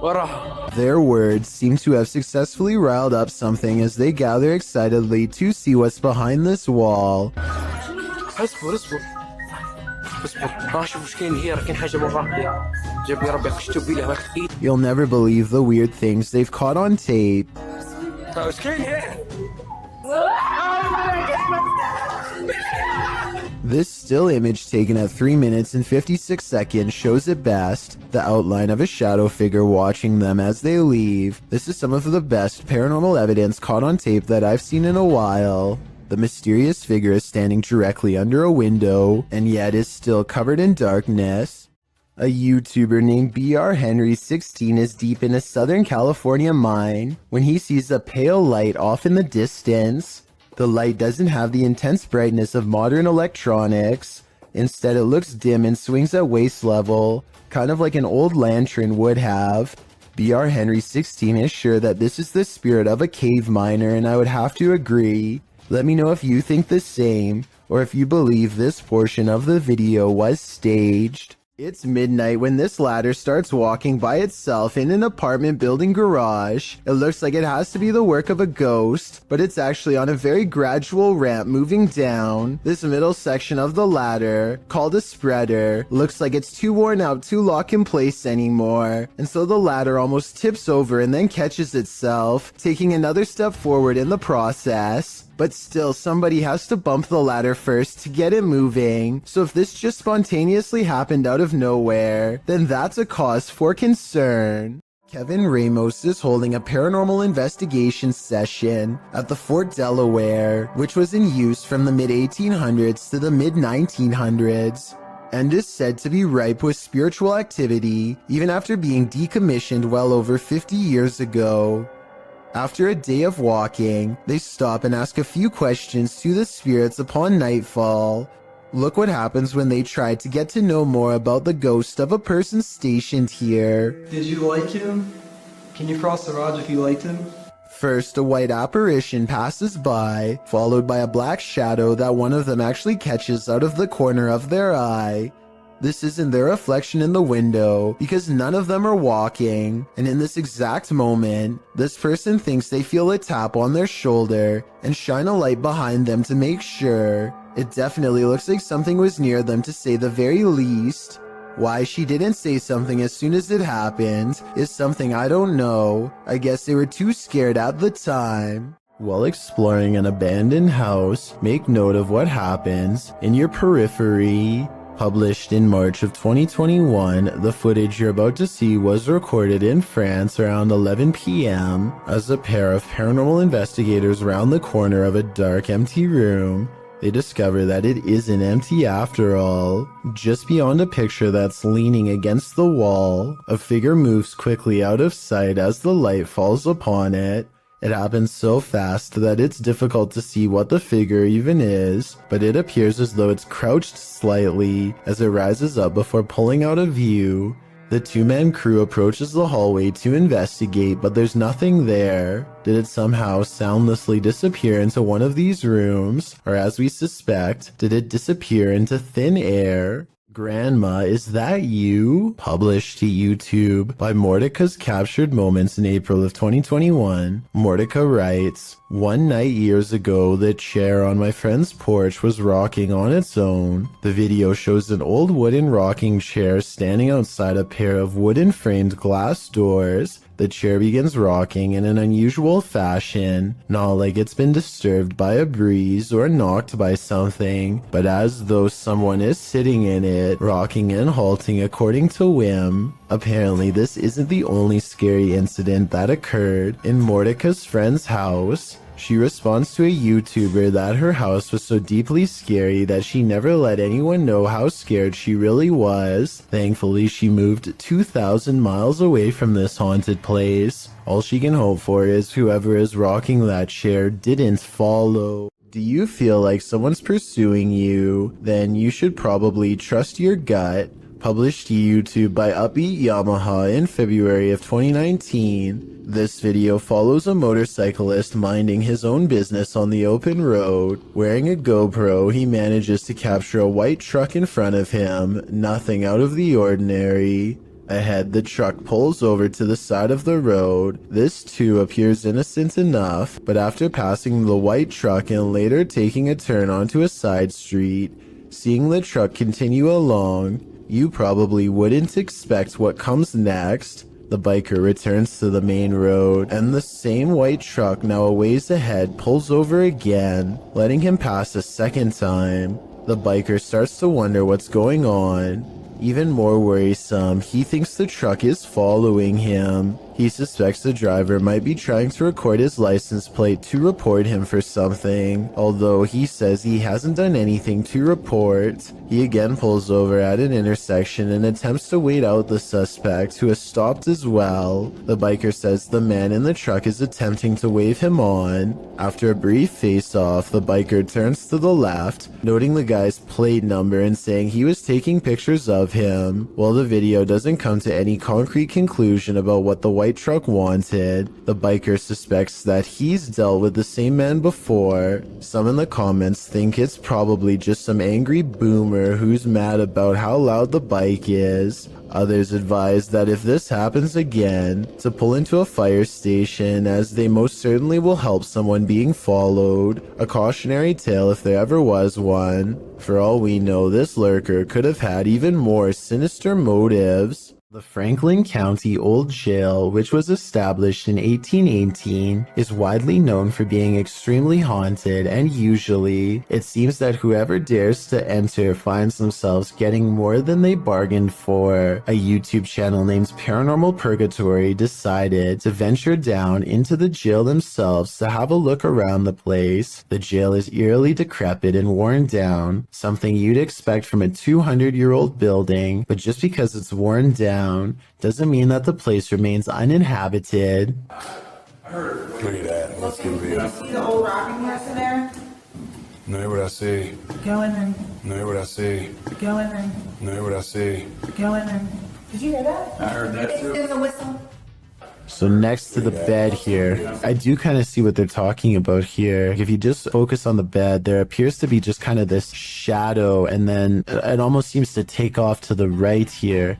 وراها. Their words seem to have successfully riled up something as they gather excitedly to see what's behind this wall. اصبر اصبر اصبر راح اشوف وش كاين هي راه كاين حاجه من راه جاب لي ربي قشتو بيه هاك. You'll never believe the weird things they've caught on tape. وش كاين هي. This still image taken at 3 minutes and 56 seconds shows it best, the outline of a shadow figure watching them as they leave. This is some of the best paranormal evidence caught on tape that I've seen in a while. The mysterious figure is standing directly under a window, and yet is still covered in darkness. A YouTuber named BRHenry16 is deep in a Southern California mine when he sees a pale light off in the distance. The light doesn't have the intense brightness of modern electronics. Instead, it looks dim and swings at waist level, kind of like an old lantern would have. BRHenry16 is sure that this is the spirit of a cave miner, and I would have to agree. Let me know if you think the same, or if you believe this portion of the video was staged. It's midnight when this ladder starts walking by itself in an apartment building garage. It looks like it has to be the work of a ghost, but it's actually on a very gradual ramp moving down. This middle section of the ladder, called a spreader, looks like it's too worn out to lock in place anymore, and so the ladder almost tips over and then catches itself, taking another step forward in the process. But still, somebody has to bump the ladder first to get it moving. So if this just spontaneously happened out of nowhere, then that's a cause for concern. Kevin Ramos is holding a paranormal investigation session at the Fort Delaware, which was in use from the mid-1800s to the mid-1900s, and is said to be ripe with spiritual activity even after being decommissioned well over 50 years ago. After a day of walking, they stop and ask a few questions to the spirits upon nightfall. Look what happens when they try to get to know more about the ghost of a person stationed here. Did you like him? Can you cross the rod if you liked him? First, a white apparition passes by, followed by a black shadow that one of them actually catches out of the corner of their eye. This isn't their reflection in the window because none of them are walking, and in this exact moment, this person thinks they feel a tap on their shoulder and shine a light behind them to make sure. It definitely looks like something was near them to say the very least. Why she didn't say something as soon as it happened is something I don't know. I guess they were too scared at the time. While exploring an abandoned house, make note of what happens in your periphery. Published in March of 2021, the footage you're about to see was recorded in France around 11 p.m. as a pair of paranormal investigators round the corner of a dark, empty room. They discover that it isn't empty after all. Just beyond a picture that's leaning against the wall, a figure moves quickly out of sight as the light falls upon it. It happens so fast that it's difficult to see what the figure even is, but it appears as though it's crouched slightly as it rises up before pulling out of view. The two-man crew approaches the hallway to investigate, but there's nothing there. Did it somehow soundlessly disappear into one of these rooms? Or as we suspect, did it disappear into thin air? Grandma, is that you? Published to YouTube by Mordecai's Captured Moments in April of 2021. Mordecai writes, "One night years ago, the chair on my friend's porch was rocking on its own. The video shows an old wooden rocking chair standing outside a pair of wooden framed glass doors. The chair begins rocking in an unusual fashion, not like it's been disturbed by a breeze or knocked by something, but as though someone is sitting in it, rocking and halting according to whim. Apparently, this isn't the only scary incident that occurred in Mordecai's friend's house. She responds to a YouTuber that her house was so deeply scary that she never let anyone know how scared she really was. Thankfully, she moved 2,000 miles away from this haunted place. All she can hope for is whoever is rocking that chair didn't follow." Do you feel like someone's pursuing you? Then you should probably trust your gut. Published to YouTube by Upbeat Yamaha in February of 2019. This video follows a motorcyclist minding his own business on the open road. Wearing a GoPro, he manages to capture a white truck in front of him, nothing out of the ordinary. Ahead, the truck pulls over to the side of the road. This too appears innocent enough, but after passing the white truck and later taking a turn onto a side street, seeing the truck continue along, you probably wouldn't expect what comes next. The biker returns to the main road, and the same white truck now a ways ahead pulls over again, letting him pass a second time. The biker starts to wonder what's going on. Even more worrisome, he thinks the truck is following him. He suspects the driver might be trying to record his license plate to report him for something, although he says he hasn't done anything to report. He again pulls over at an intersection and attempts to wait out the suspect, who has stopped as well. The biker says the man in the truck is attempting to wave him on. After a brief face-off, the biker turns to the left, noting the guy's plate number and saying he was taking pictures of him. While the video doesn't come to any concrete conclusion about what the white truck wanted. The biker suspects that he's dealt with the same man before. Some in the comments think it's probably just some angry boomer who's mad about how loud the bike is. Others advise that if this happens again, to pull into a fire station, as they most certainly will help someone being followed. A cautionary tale if there ever was one. For all we know, this lurker could have had even more sinister motives. The Franklin County Old Jail, which was established in 1818, is widely known for being extremely haunted, and usually, it seems that whoever dares to enter finds themselves getting more than they bargained for. A YouTube channel named Paranormal Purgatory decided to venture down into the jail themselves to have a look around the place. The jail is eerily decrepit and worn down, something you'd expect from a 200-year-old building, but just because it's worn down doesn't mean that the place remains uninhabited. Look at that. Let's get a video. See the old rocking horse in there? Know what I see. Go in there. Know what I see. Go in there. Know what I see. Go in there. Did you hear that? I heard that too. There's a whistle. So next to the bed here, I do kind of see what they're talking about here. If you just focus on the bed, there appears to be just kind of this shadow, and then it almost seems to take off to the right here.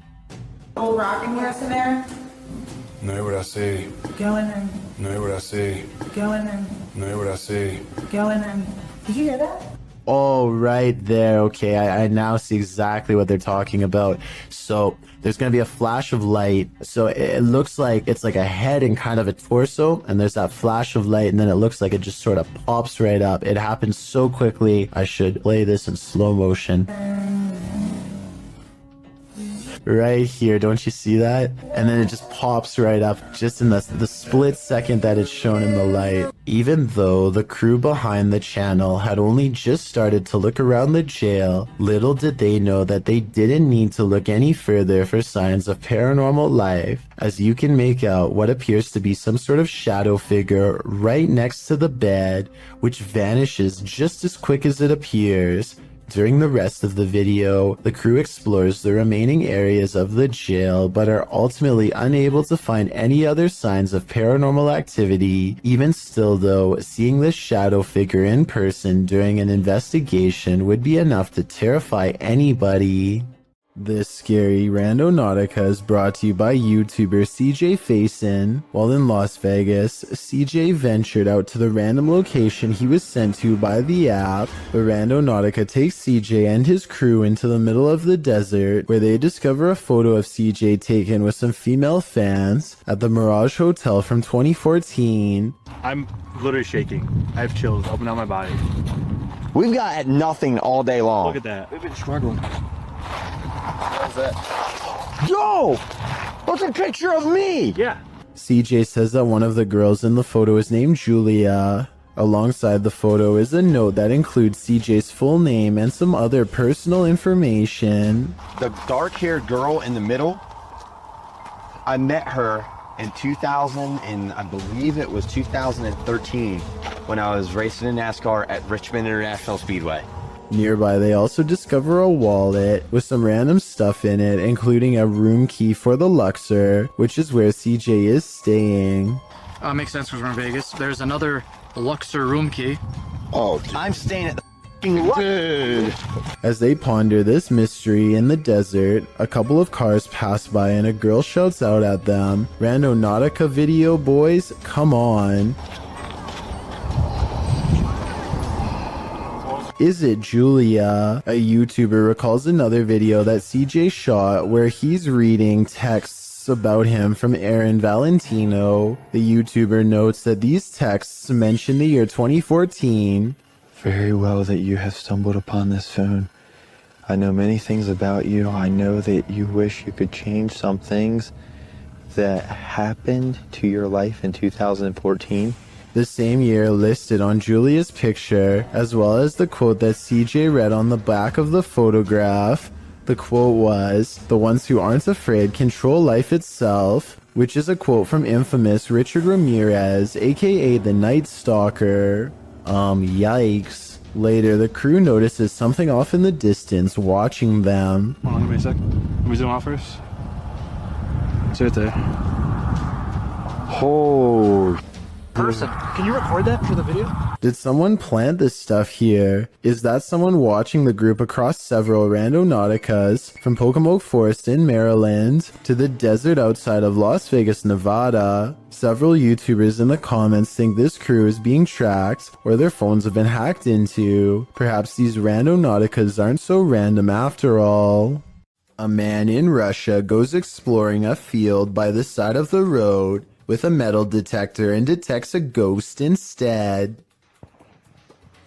Old rocking horse in there? Know what I see. Go in there. Know what I see. Go in there. Know what I see. Go in there. Did you hear that? Oh, right there. Okay, I now see exactly what they're talking about. So there's going to be a flash of light. So it looks like it's like a head and kind of a torso. And there's that flash of light. And then it looks like it just sort of pops right up. It happens so quickly. I should play this in slow motion. Right here, don't you see that? And then it just pops right up just in the split second that it's shown in the light. Even though the crew behind the channel had only just started to look around the jail, little did they know that they didn't need to look any further for signs of paranormal life, as you can make out what appears to be some sort of shadow figure right next to the bed, which vanishes just as quick as it appears. During the rest of the video, the crew explores the remaining areas of the jail, but are ultimately unable to find any other signs of paranormal activity. Even still though, seeing this shadow figure in person during an investigation would be enough to terrify anybody. This scary Randonautica is brought to you by YouTuber CJ Faison. While in Las Vegas, CJ ventured out to the random location he was sent to by the app. The Randonautica takes CJ and his crew into the middle of the desert, where they discover a photo of CJ taken with some female fans at the Mirage Hotel from 2014. I'm literally shaking. I have chills up and down my body. We've got nothing all day long. Look at that. We've been struggling. What's that? Yo! What's a picture of me? Yeah. CJ says that one of the girls in the photo is named Julia. Alongside the photo is a note that includes CJ's full name and some other personal information. The dark-haired girl in the middle, I met her in 2000, and I believe it was 2013, when I was racing in NASCAR at Richmond International Speedway. Nearby, they also discover a wallet with some random stuff in it, including a room key for the Luxor, which is where CJ is staying. Makes sense because we're in Vegas. There's another Luxor room key. Oh, I'm staying at the f***ing Luxor. As they ponder this mystery in the desert, a couple of cars pass by and a girl shouts out at them, "Randonautica video, boys, come on." Is it Julia? A YouTuber recalls another video that CJ shot where he's reading texts about him from Aaron Valentino. The YouTuber notes that these texts mention the year 2014. Very well that you have stumbled upon this phone. I know many things about you. I know that you wish you could change some things that happened to your life in 2014. The same year listed on Julia's picture, as well as the quote that CJ read on the back of the photograph. The quote was, "The ones who aren't afraid control life itself," which is a quote from infamous Richard Ramirez, aka the Night Stalker. Yikes. Later, the crew notices something off in the distance watching them. Hold on, give me a sec. Let me zoom out first. See it there. Oh. Person, can you record that for the video? Did someone plant this stuff here? Is that someone watching the group across several randonauticas from Pocomoke Forest in Maryland to the desert outside of Las Vegas, Nevada? Several YouTubers in the comments think this crew is being tracked or their phones have been hacked into. Perhaps these randonauticas aren't so random after all. A man in Russia goes exploring a field by the side of the road with a metal detector and detects a ghost instead.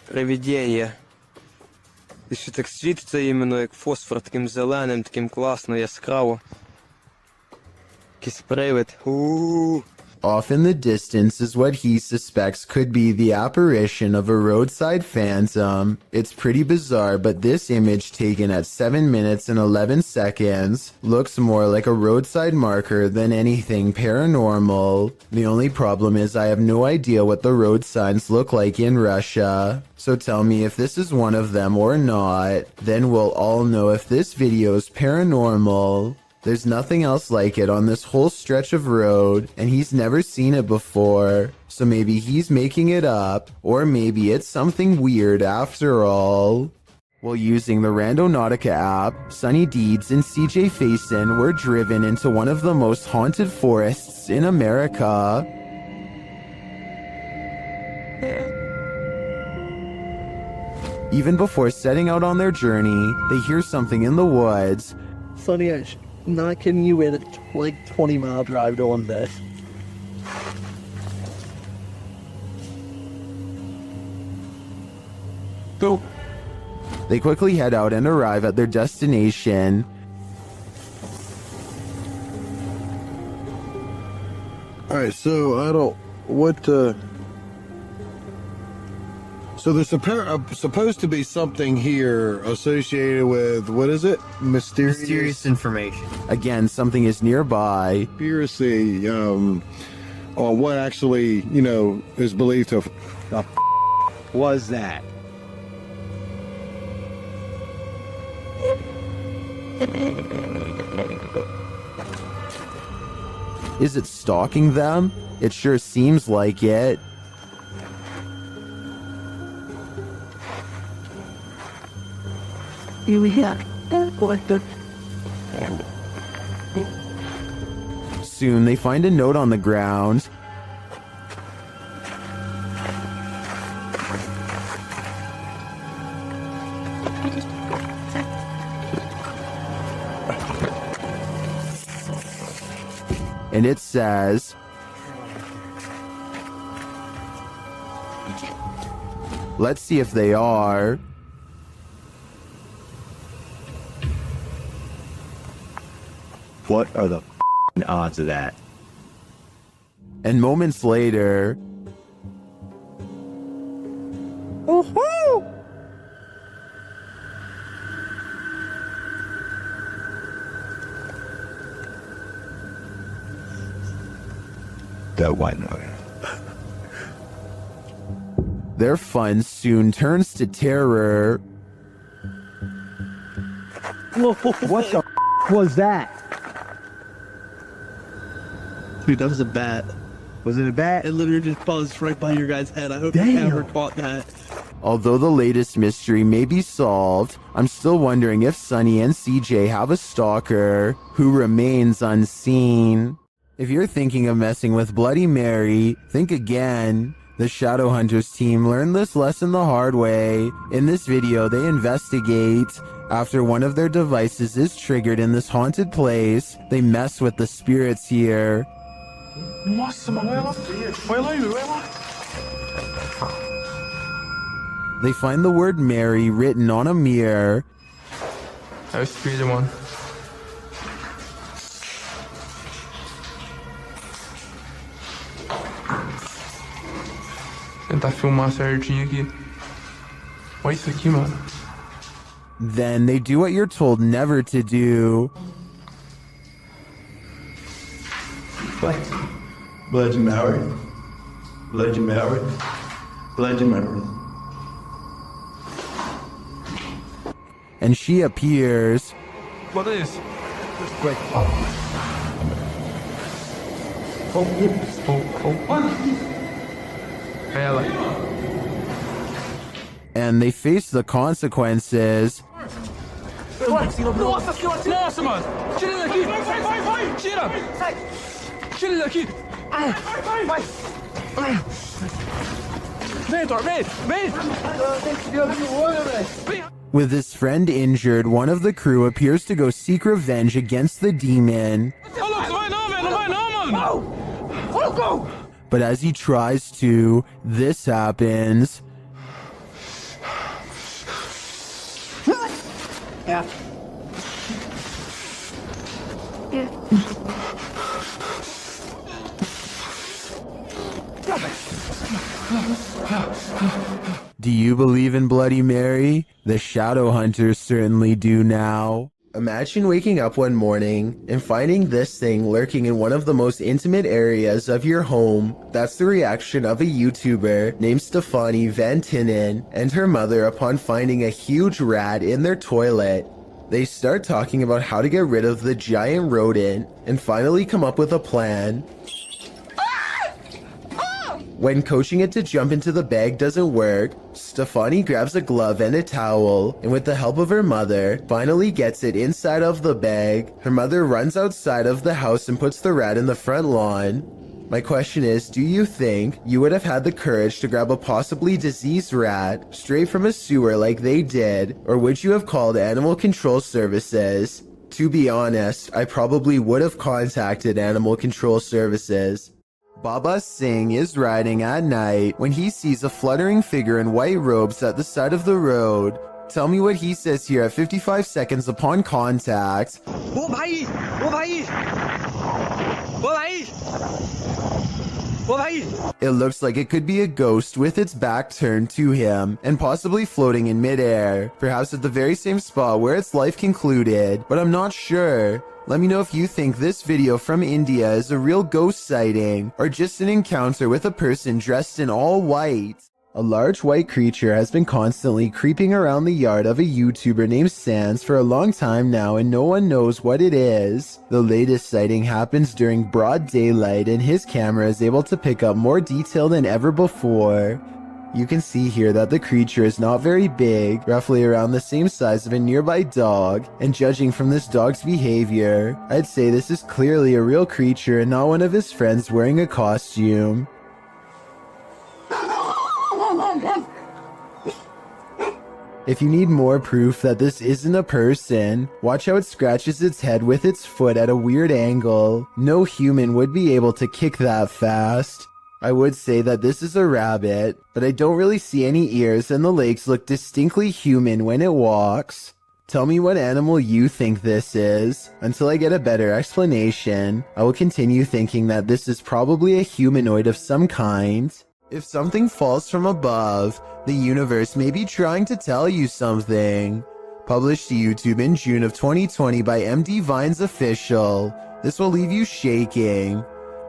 Привидение. І ще так світиться іменно як фосфор, таким зеленим, таким класно, яскраво. Якийсь привид. Off in the distance is what he suspects could be the apparition of a roadside phantom. It's pretty bizarre, but this image taken at 7 minutes and 11 seconds looks more like a roadside marker than anything paranormal. The only problem is I have no idea what the road signs look like in Russia. So tell me if this is one of them or not, then we'll all know if this video is paranormal. There's nothing else like it on this whole stretch of road, and he's never seen it before. So maybe he's making it up, or maybe it's something weird after all. While using the Randonautica app, Sunny Deeds and CJ Faison were driven into one of the most haunted forests in America. Even before setting out on their journey, they hear something in the woods. Sonny, I'm not kidding you, we had a like 20-mile drive to on this. Go. They quickly head out and arrive at their destination. Alright, so so there's supposed to be something here associated with, what is it? Mysterious information. Again, something is nearby. Conspiracy, on what actually, is believed to have... was that? Is it stalking them? It sure seems like it. Soon they find a note on the ground. And it says, let's see if they are. What are the odds of that? And moments later, That white noise. their fun soon turns to terror. What the was that? Dude, that was a bat. Was it a bat? It literally just buzzed right by your guy's head. I hope you never caught that. Although the latest mystery may be solved, I'm still wondering if Sunny and CJ have a stalker who remains unseen. If you're thinking of messing with Bloody Mary, think again. The Shadowhunters team learned this lesson the hard way. In this video, they investigate. After one of their devices is triggered in this haunted place, they mess with the spirits here. They find the word Mary written on a mirror. Tentar filmar certinho aqui. Olha isso aqui, mano. Then they do what you're told never to do. What? Bloody Mary. Bloody Mary. Bloody Mary. And she appears. What is? Wait. And they face the consequences. With his friend injured, one of the crew appears to go seek revenge against the demon. But as he tries to, this happens. Yeah. Do you believe in Bloody Mary? The shadow hunters certainly do now. Imagine waking up one morning and finding this thing lurking in one of the most intimate areas of your home. That's the reaction of a YouTuber named Stefani Van Tinnen and her mother upon finding a huge rat in their toilet. They start talking about how to get rid of the giant rodent and finally come up with a plan. When coaching it to jump into the bag doesn't work, Stefani grabs a glove and a towel, and with the help of her mother, finally gets it inside of the bag. Her mother runs outside of the house and puts the rat in the front lawn. My question is, do you think you would have had the courage to grab a possibly diseased rat straight from a sewer like they did, or would you have called Animal Control Services? To be honest, I probably would have contacted Animal Control Services. Baba Singh is riding at night when he sees a fluttering figure in white robes at the side of the road. Tell me what he says here at 55 seconds upon contact. It looks like it could be a ghost with its back turned to him and possibly floating in midair, perhaps at the very same spot where its life concluded, but I'm not sure. Let me know if you think this video from India is a real ghost sighting or just an encounter with a person dressed in all white. A large white creature has been constantly creeping around the yard of a YouTuber named Sans for a long time now, and no one knows what it is. The latest sighting happens during broad daylight and his camera is able to pick up more detail than ever before. You can see here that the creature is not very big, roughly around the same size of a nearby dog, and judging from this dog's behavior, I'd say this is clearly a real creature and not one of his friends wearing a costume. If you need more proof that this isn't a person, watch how it scratches its head with its foot at a weird angle. No human would be able to kick that fast. I would say that this is a rabbit, but I don't really see any ears and the legs look distinctly human when it walks. Tell me what animal you think this is. Until I get a better explanation, I will continue thinking that this is probably a humanoid of some kind. If something falls from above, the universe may be trying to tell you something. Published to YouTube in June of 2020 by MD Vine's Official. This will leave you shaking.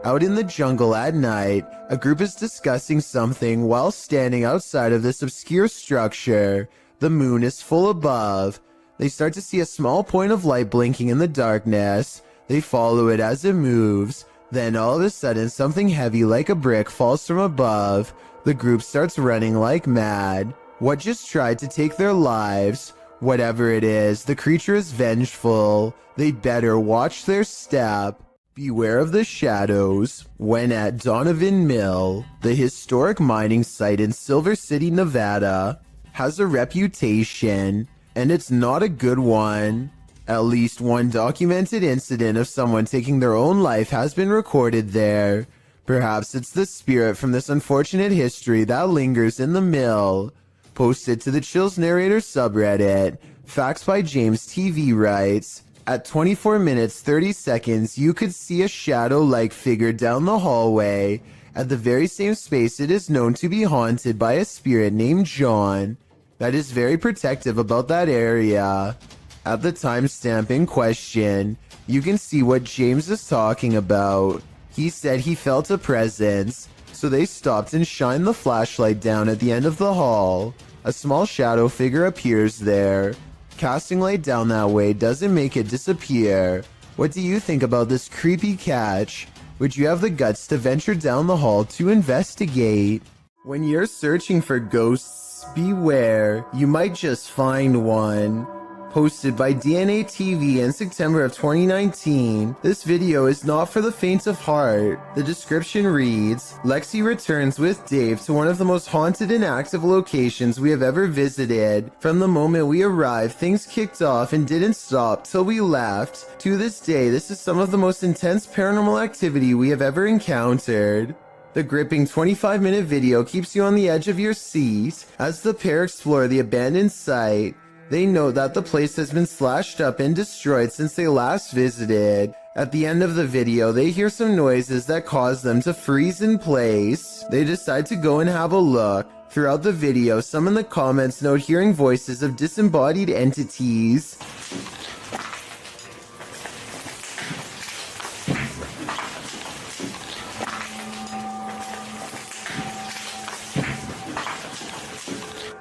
Out in the jungle at night, a group is discussing something while standing outside of this obscure structure. The moon is full above. They start to see a small point of light blinking in the darkness. They follow it as it moves. Then all of a sudden, something heavy like a brick falls from above. The group starts running like mad. What just tried to take their lives? Whatever it is, the creature is vengeful. They better watch their step. Beware of the shadows. When at Donovan Mill, the historic mining site in Silver City, Nevada, has a reputation, and it's not a good one. At least one documented incident of someone taking their own life has been recorded there. Perhaps it's the spirit from this unfortunate history that lingers in the mill. Posted to the Chills Narrator subreddit, Facts by James TV writes, at 24 minutes 30 seconds, you could see a shadow-like figure down the hallway. At the very same space, it is known to be haunted by a spirit named John that is very protective about that area. At the timestamp in question, you can see what James is talking about. He said he felt a presence, so they stopped and shined the flashlight down at the end of the hall. A small shadow figure appears there. Casting light down that way doesn't make it disappear. What do you think about this creepy catch? Would you have the guts to venture down the hall to investigate? When you're searching for ghosts, beware, you might just find one. Posted by DNA TV in September of 2019, this video is not for the faint of heart. The description reads, Lexi returns with Dave to one of the most haunted and active locations we have ever visited. From the moment we arrived, things kicked off and didn't stop till we left. To this day, this is some of the most intense paranormal activity we have ever encountered. The gripping 25-minute video keeps you on the edge of your seat as the pair explore the abandoned site. They note that the place has been slashed up and destroyed since they last visited. At the end of the video, they hear some noises that cause them to freeze in place. They decide to go and have a look. Throughout the video, some in the comments note hearing voices of disembodied entities.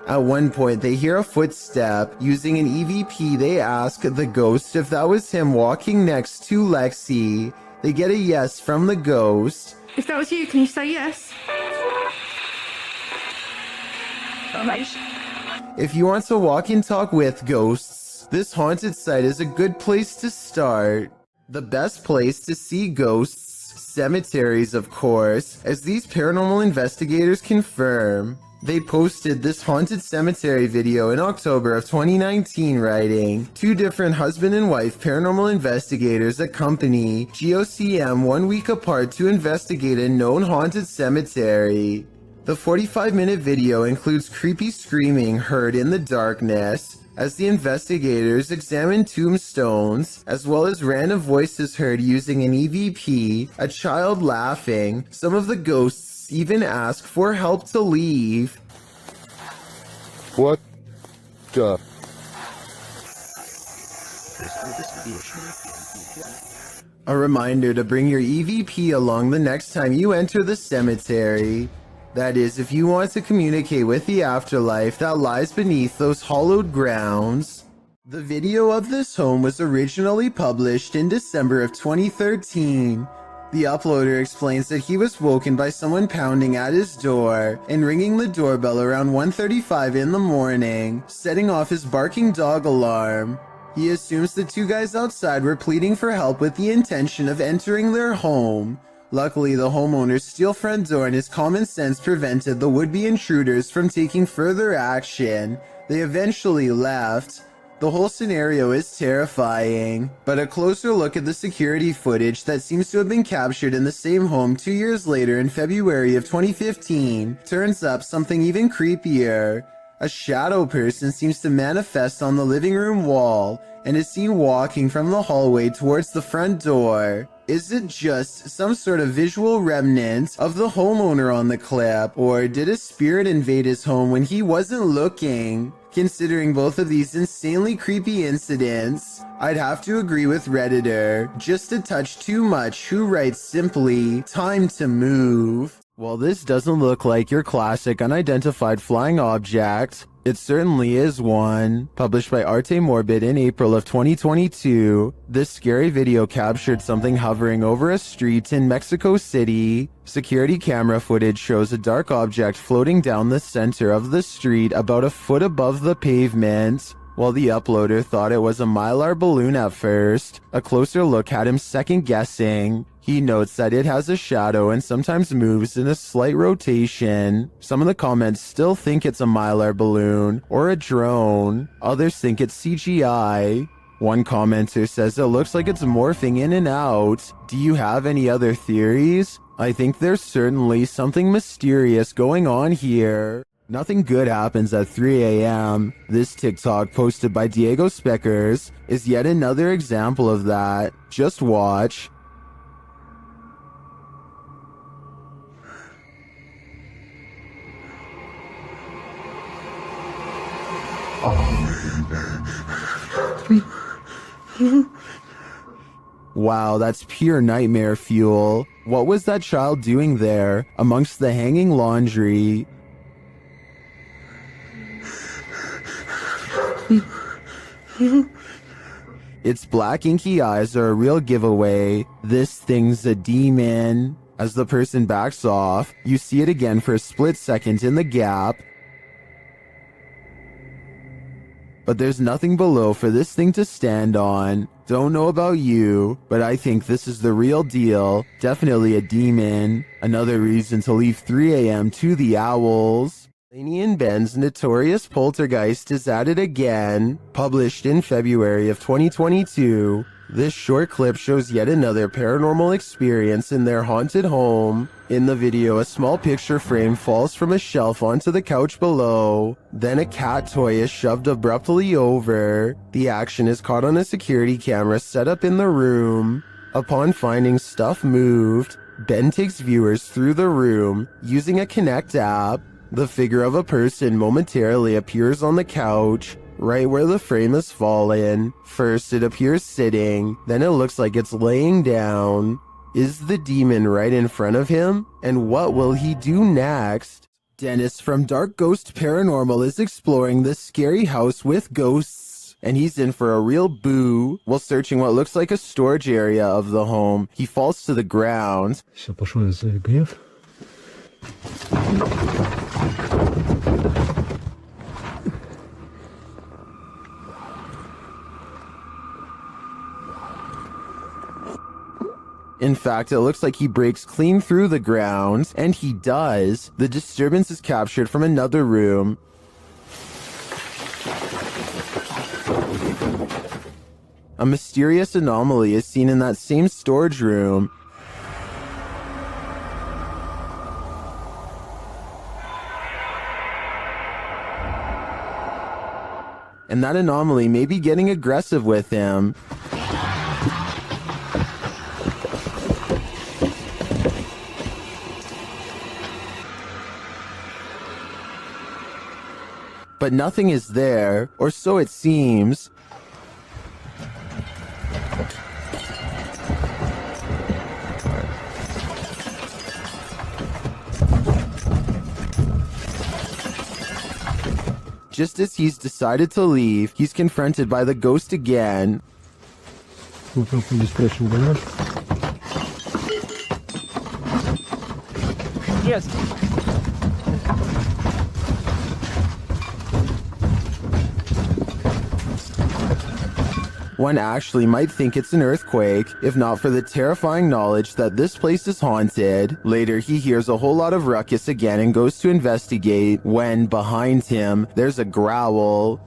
At one point, they hear a footstep. Using an EVP, they ask the ghost if that was him walking next to Lexi. They get a yes from the ghost. If that was you, can you say yes? If you want to walk and talk with ghosts, this haunted site is a good place to start. The best place to see ghosts, cemeteries of course, as these paranormal investigators confirm. They posted this haunted cemetery video in October of 2019, writing, 2 different husband and wife paranormal investigators accompany GOCM 1 week apart to investigate a known haunted cemetery. The 45-minute video includes creepy screaming heard in the darkness as the investigators examine tombstones, as well as random voices heard using an EVP, a child laughing. Some of the ghosts even ask for help to leave. What the? A reminder to bring your EVP along the next time you enter the cemetery. That is, if you want to communicate with the afterlife that lies beneath those hollowed grounds. The video of this home was originally published in December of 2013. The uploader explains that he was woken by someone pounding at his door and ringing the doorbell around 1:35 in the morning, setting off his barking dog alarm. He assumes the 2 guys outside were pleading for help with the intention of entering their home. Luckily, the homeowner's steel front door and his common sense prevented the would-be intruders from taking further action. They eventually left. The whole scenario is terrifying, but a closer look at the security footage that seems to have been captured in the same home 2 years later in February of 2015 turns up something even creepier. A shadow person seems to manifest on the living room wall and is seen walking from the hallway towards the front door. Is it just some sort of visual remnant of the homeowner on the clip, or did a spirit invade his home when he wasn't looking? Considering both of these insanely creepy incidents, I'd have to agree with Redditor, just a touch too much, who writes simply, time to move. While this doesn't look like your classic unidentified flying object, it certainly is one. Published by Arte Morbid in April of 2022, this scary video captured something hovering over a street in Mexico City. Security camera footage shows a dark object floating down the center of the street about a foot above the pavement. While the uploader thought it was a Mylar balloon at first, a closer look had him second-guessing. He notes that it has a shadow and sometimes moves in a slight rotation. Some of the comments still think it's a Mylar balloon or a drone. Others think it's CGI. One commenter says it looks like it's morphing in and out. Do you have any other theories? I think there's certainly something mysterious going on here. Nothing good happens at 3 a.m. This TikTok posted by Diego Speckers is yet another example of that. Just watch. Wow, that's pure nightmare fuel. What was that child doing there amongst the hanging laundry? Its black inky eyes are a real giveaway. This thing's a demon. As the person backs off, you see it again for a split second in the gap. But there's nothing below for this thing to stand on. Don't know about you, but I think this is the real deal. Definitely a demon. Another reason to leave 3 a.m. to the owls. Laney and Ben's Notorious Poltergeist is at it again. Published in February of 2022. This short clip shows yet another paranormal experience in their haunted home. In the video, a small picture frame falls from a shelf onto the couch below. Then a cat toy is shoved abruptly over. The action is caught on a security camera set up in the room. Upon finding stuff moved, Ben takes viewers through the room using a Kinect app. The figure of a person momentarily appears on the couch, right where the frame has fallen. First it appears sitting, then it looks like it's laying down. Is the demon right in front of him? And what will he do next? Dennis from Dark Ghost Paranormal is exploring this scary house with ghosts, and he's in for a real boo. While searching what looks like a storage area of the home, he falls to the ground. In fact, it looks like he breaks clean through the ground, and he does. The disturbance is captured from another room. A mysterious anomaly is seen in that same storage room. And that anomaly may be getting aggressive with him. But nothing is there, or so it seems. Just as he's decided to leave, he's confronted by the ghost again. Yes. One actually might think it's an earthquake, if not for the terrifying knowledge that this place is haunted. Later, he hears a whole lot of ruckus again and goes to investigate, when, behind him, there's a growl.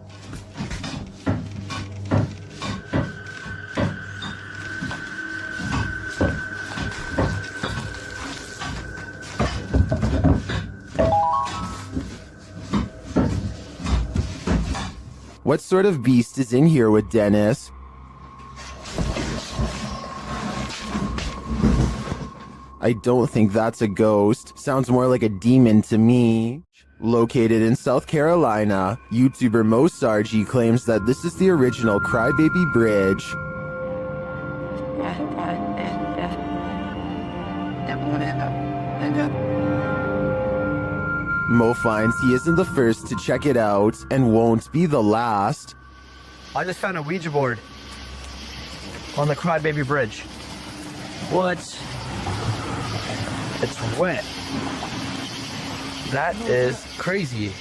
What sort of beast is in here with Dennis? I don't think that's a ghost. Sounds more like a demon to me. Located in South Carolina, YouTuber Mo Sargi claims that this is the original Crybaby Bridge. Mo finds he isn't the first to check it out, and won't be the last. I just found a Ouija board on the Crybaby Bridge. What? It's wet. That is crazy.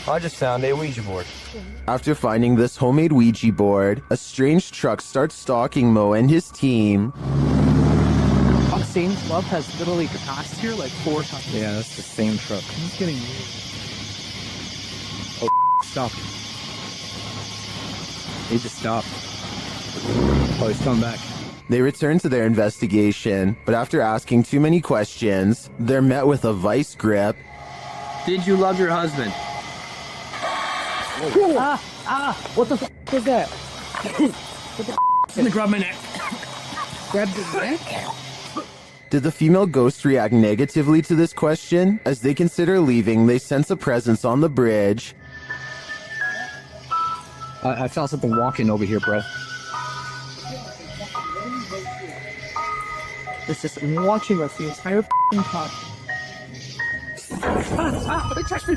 I just found a Ouija board. After finding this homemade Ouija board, a strange truck starts stalking Mo and his team. Unseen Love has literally passed here like 4 times. Yeah, that's the same truck. He's getting weird. Oh, stop. He just stopped. Oh, he's coming back. They return to their investigation, but after asking too many questions, they're met with a vice grip. Did you love your husband? What the f was that? What the f? Gonna grab my neck. Grab the neck? Did the female ghost react negatively to this question? As they consider leaving, they sense a presence on the bridge. I felt something walking over here, bro. It's just watching us the entire f***ing time. They touched me.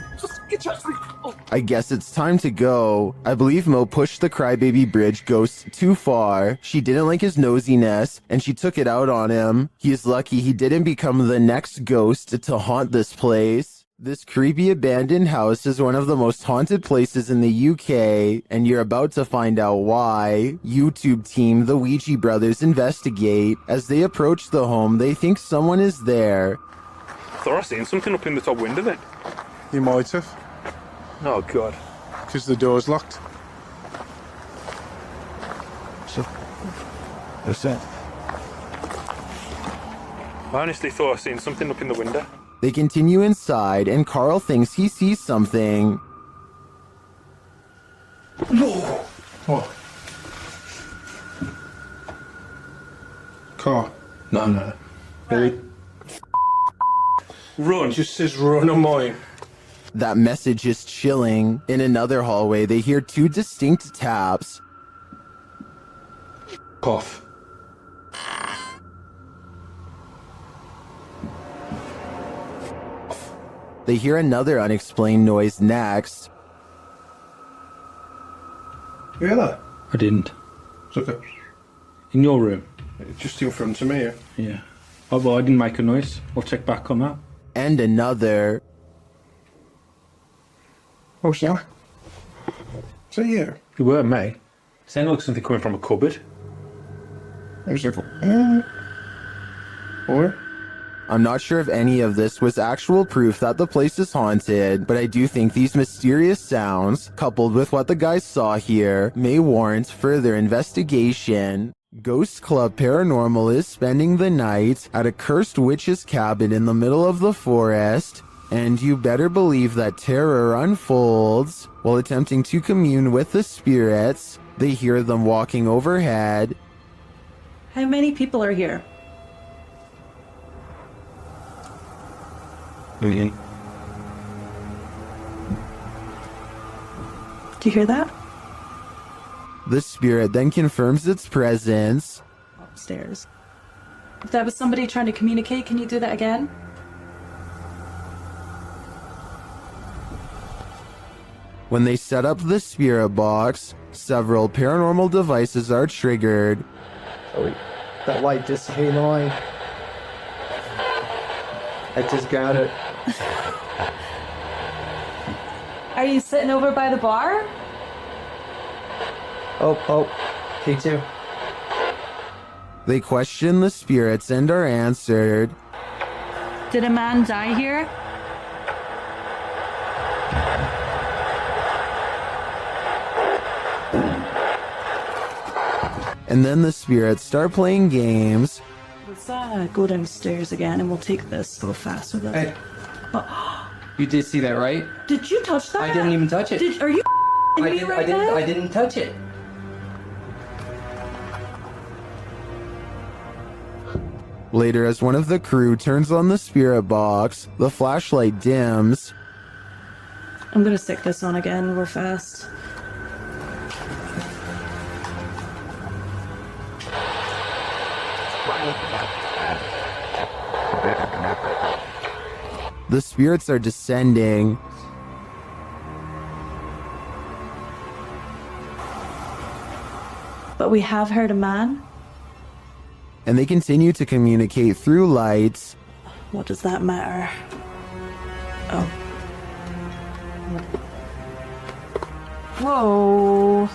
I guess it's time to go. I believe Mo pushed the crybaby bridge ghost too far. She didn't like his nosiness, and she took it out on him. He is lucky he didn't become the next ghost to haunt this place. This creepy abandoned house is one of the most haunted places in the UK, and you're about to find out why. YouTube team The Ouija Brothers investigate. As they approach the home, they think someone is there. Thought I seen something up in the top window then. You might have. Oh, God. Because the door's locked. So, that's it. I honestly thought I seen something up in the window. They continue inside, and Carl thinks he sees something. What? Car. No. Really? Run. It just says run on mine. That message is chilling. In another hallway, they hear two distinct taps. Cough. They hear another unexplained noise next. You hear that? I didn't. It's okay. In your room? It's just in front of me, yeah. Yeah. Oh, well, I didn't make a noise. I'll check back on that. And another. Oh, sorry. Is that you? You were, mate. Sounded like something coming from a cupboard. I was like, or? I'm not sure if any of this was actual proof that the place is haunted, but I do think these mysterious sounds, coupled with what the guys saw here, may warrant further investigation. Ghost Club Paranormal is spending the night at a cursed witch's cabin in the middle of the forest, and you better believe that terror unfolds. While attempting to commune with the spirits, they hear them walking overhead. How many people are here? Do you hear that? The spirit then confirms its presence. Upstairs. If that was somebody trying to communicate, can you do that again? When they set up the spirit box, several paranormal devices are triggered. Oh, wait. That light just came on. I just got it. Are you sitting over by the bar? Oh, K2. They question the spirits and are answered. Did a man die here? And then the spirits start playing games. Let's go downstairs again and we'll take this a little faster then. Hey. You did see that, right? Did you touch that? I didn't even touch it. Are you me right now? I didn't touch it. Later, as one of the crew turns on the spirit box, the flashlight dims. I'm gonna stick this on again real fast. The spirits are descending. But we have heard a man. And they continue to communicate through lights. What does that matter? Oh. Whoa.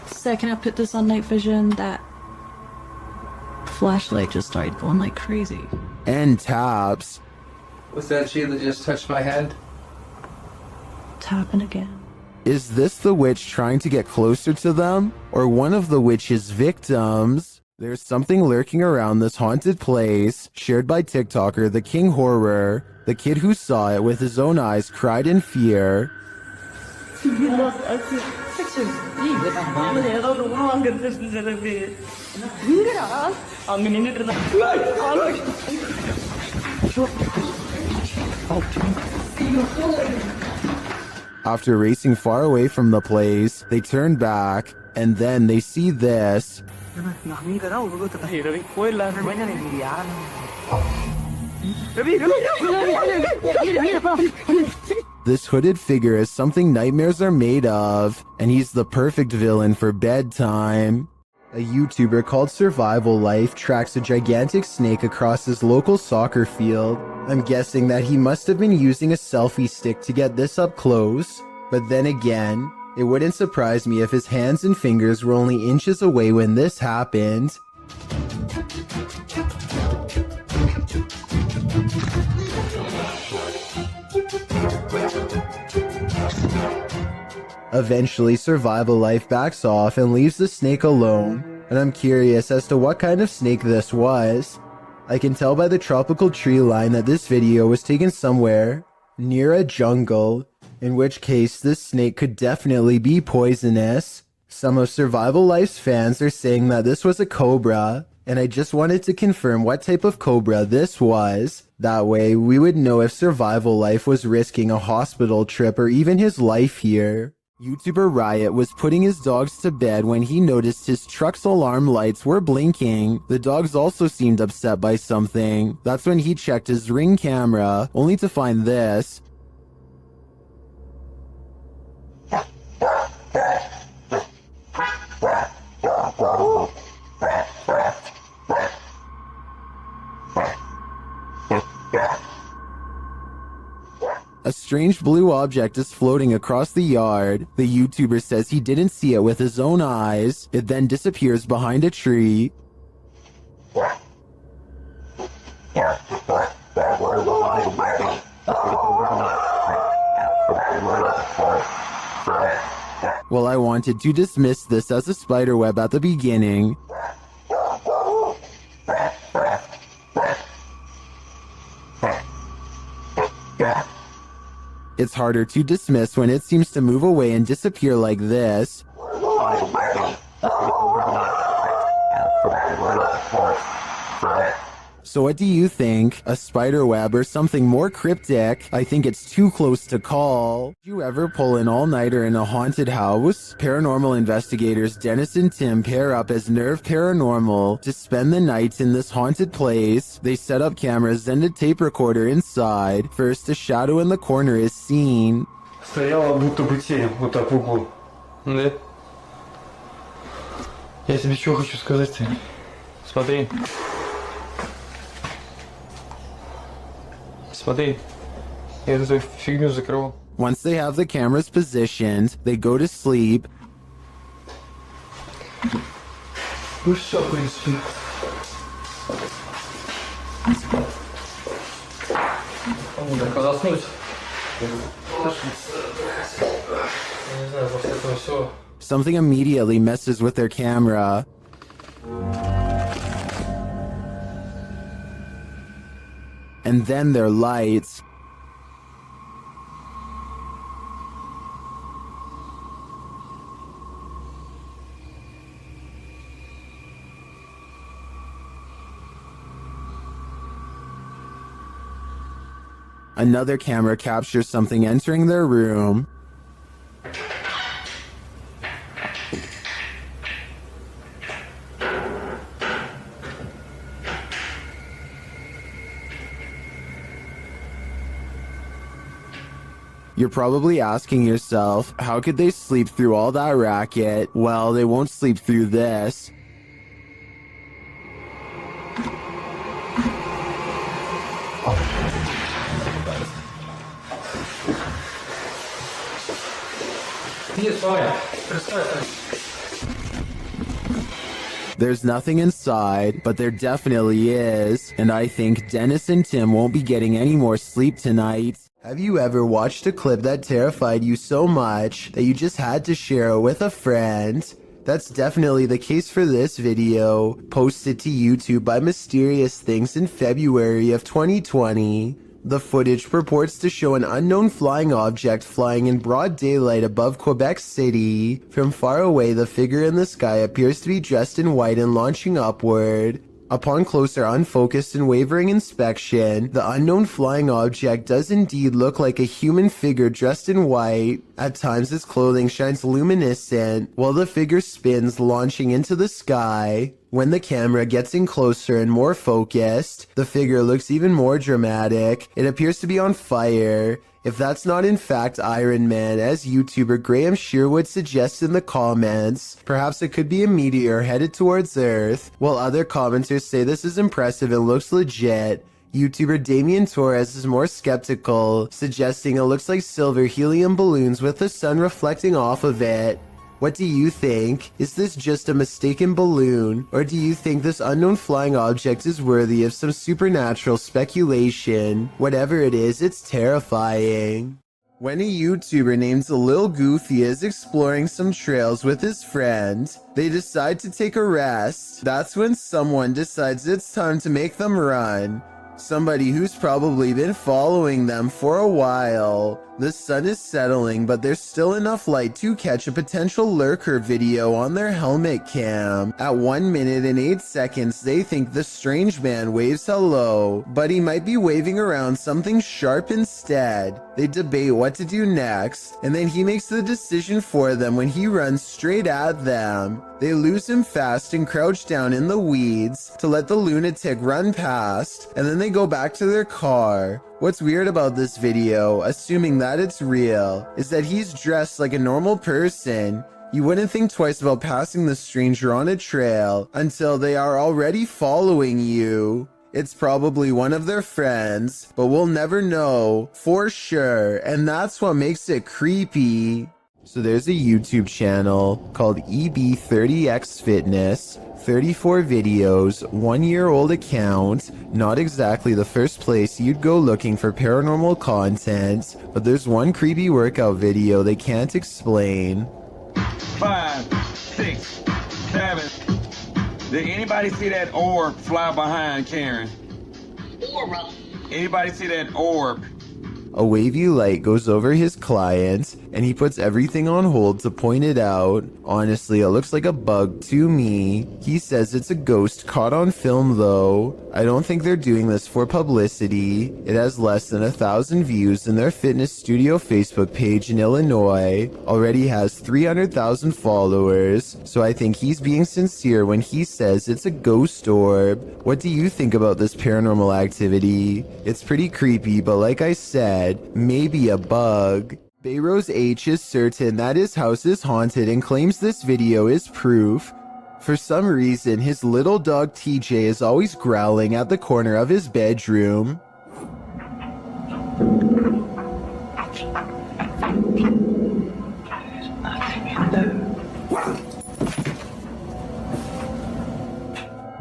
Second I put this on night vision, that flashlight just started going like crazy. And taps. Was that she that just touched my head? Tapping again. Is this the witch trying to get closer to them? Or one of the witch's victims? There's something lurking around this haunted place, shared by TikToker The King Horror. The kid who saw it with his own eyes cried in fear. After racing far away from the place, they turn back, and then they see this. This hooded figure is something nightmares are made of, and he's the perfect villain for bedtime. A YouTuber called Survival Life tracks a gigantic snake across his local soccer field. I'm guessing that he must have been using a selfie stick to get this up close, but then again, it wouldn't surprise me if his hands and fingers were only inches away when this happened. Eventually, Survival Life backs off and leaves the snake alone, and I'm curious as to what kind of snake this was. I can tell by the tropical tree line that this video was taken somewhere near a jungle, in which case this snake could definitely be poisonous. Some of Survival Life's fans are saying that this was a cobra, and I just wanted to confirm what type of cobra this was. That way, we would know if Survival Life was risking a hospital trip or even his life here. YouTuber Riot was putting his dogs to bed when he noticed his truck's alarm lights were blinking. The dogs also seemed upset by something. That's when he checked his Ring camera, only to find this. A strange blue object is floating across the yard. The YouTuber says he didn't see it with his own eyes. It then disappears behind a tree. Well, I wanted to dismiss this as a spiderweb at the beginning. It's harder to dismiss when it seems to move away and disappear like this. So what do you think? A spider web or something more cryptic? I think it's too close to call. Did you ever pull an all-nighter in a haunted house? Paranormal investigators Dennis and Tim pair up as Nerve Paranormal to spend the night in this haunted place. They set up cameras and a tape recorder inside. First, a shadow in the corner is seen. Стояла будто бы тень, вот так в углу. Да? Я тебе что хочу сказать-то? Смотри. Смотри. Я эту фигню закрыл. Once they have the cameras positioned, they go to sleep. Ну все, в принципе. Так, заснуть. Не знаю, после этого все. Something immediately messes with their camera. And then their lights. Another camera captures something entering their room. You're probably asking yourself, how could they sleep through all that racket? Well, they won't sleep through this. There's nothing inside, but there definitely is, and I think Dennis and Tim won't be getting any more sleep tonight. Have you ever watched a clip that terrified you so much that you just had to share it with a friend? That's definitely the case for this video, posted to YouTube by Mysterious Things in February of 2020. The footage purports to show an unknown flying object flying in broad daylight above Quebec City. From far away, the figure in the sky appears to be dressed in white and launching upward. Upon closer, unfocused and wavering inspection, the unknown flying object does indeed look like a human figure dressed in white. At times, its clothing shines luminescent, while the figure spins, launching into the sky. When the camera gets in closer and more focused, the figure looks even more dramatic. It appears to be on fire. If that's not in fact Iron Man, as YouTuber Graham Sherwood suggests in the comments, perhaps it could be a meteor headed towards Earth, while other commenters say this is impressive and looks legit. YouTuber Damien Torres is more skeptical, suggesting it looks like silver helium balloons with the sun reflecting off of it. What do you think? Is this just a mistaken balloon, or do you think this unknown flying object is worthy of some supernatural speculation? Whatever it is, it's terrifying. When a YouTuber named Lil Goofy is exploring some trails with his friend, they decide to take a rest. That's when someone decides it's time to make them run. Somebody who's probably been following them for a while. The sun is settling, but there's still enough light to catch a potential lurker video on their helmet cam. At 1 minute and 8 seconds, they think the strange man waves hello, but he might be waving around something sharp instead. They debate what to do next, and then he makes the decision for them when he runs straight at them. They lose him fast and crouch down in the weeds to let the lunatic run past, and then they go back to their car. What's weird about this video, assuming that it's real, is that he's dressed like a normal person. You wouldn't think twice about passing the stranger on a trail until they are already following you. It's probably one of their friends, but we'll never know for sure, and that's what makes it creepy. So there's a YouTube channel called EB30X Fitness, 34 videos, 1-year-old account, not exactly the first place you'd go looking for paranormal content, but there's one creepy workout video they can't explain. 5, 6, 7. Did anybody see that orb fly behind Karen? Orb. Anybody see that orb? A wavy light goes over his client, and he puts everything on hold to point it out. Honestly, it looks like a bug to me. He says it's a ghost caught on film though. I don't think they're doing this for publicity. It has less than 1,000 views, and their fitness studio Facebook page in Illinois already has 300,000 followers, so I think he's being sincere when he says it's a ghost orb. What do you think about this paranormal activity? It's pretty creepy, but like I said, maybe a bug. Bayrose H is certain that his house is haunted and claims this video is proof. For some reason, his little dog TJ is always growling at the corner of his bedroom.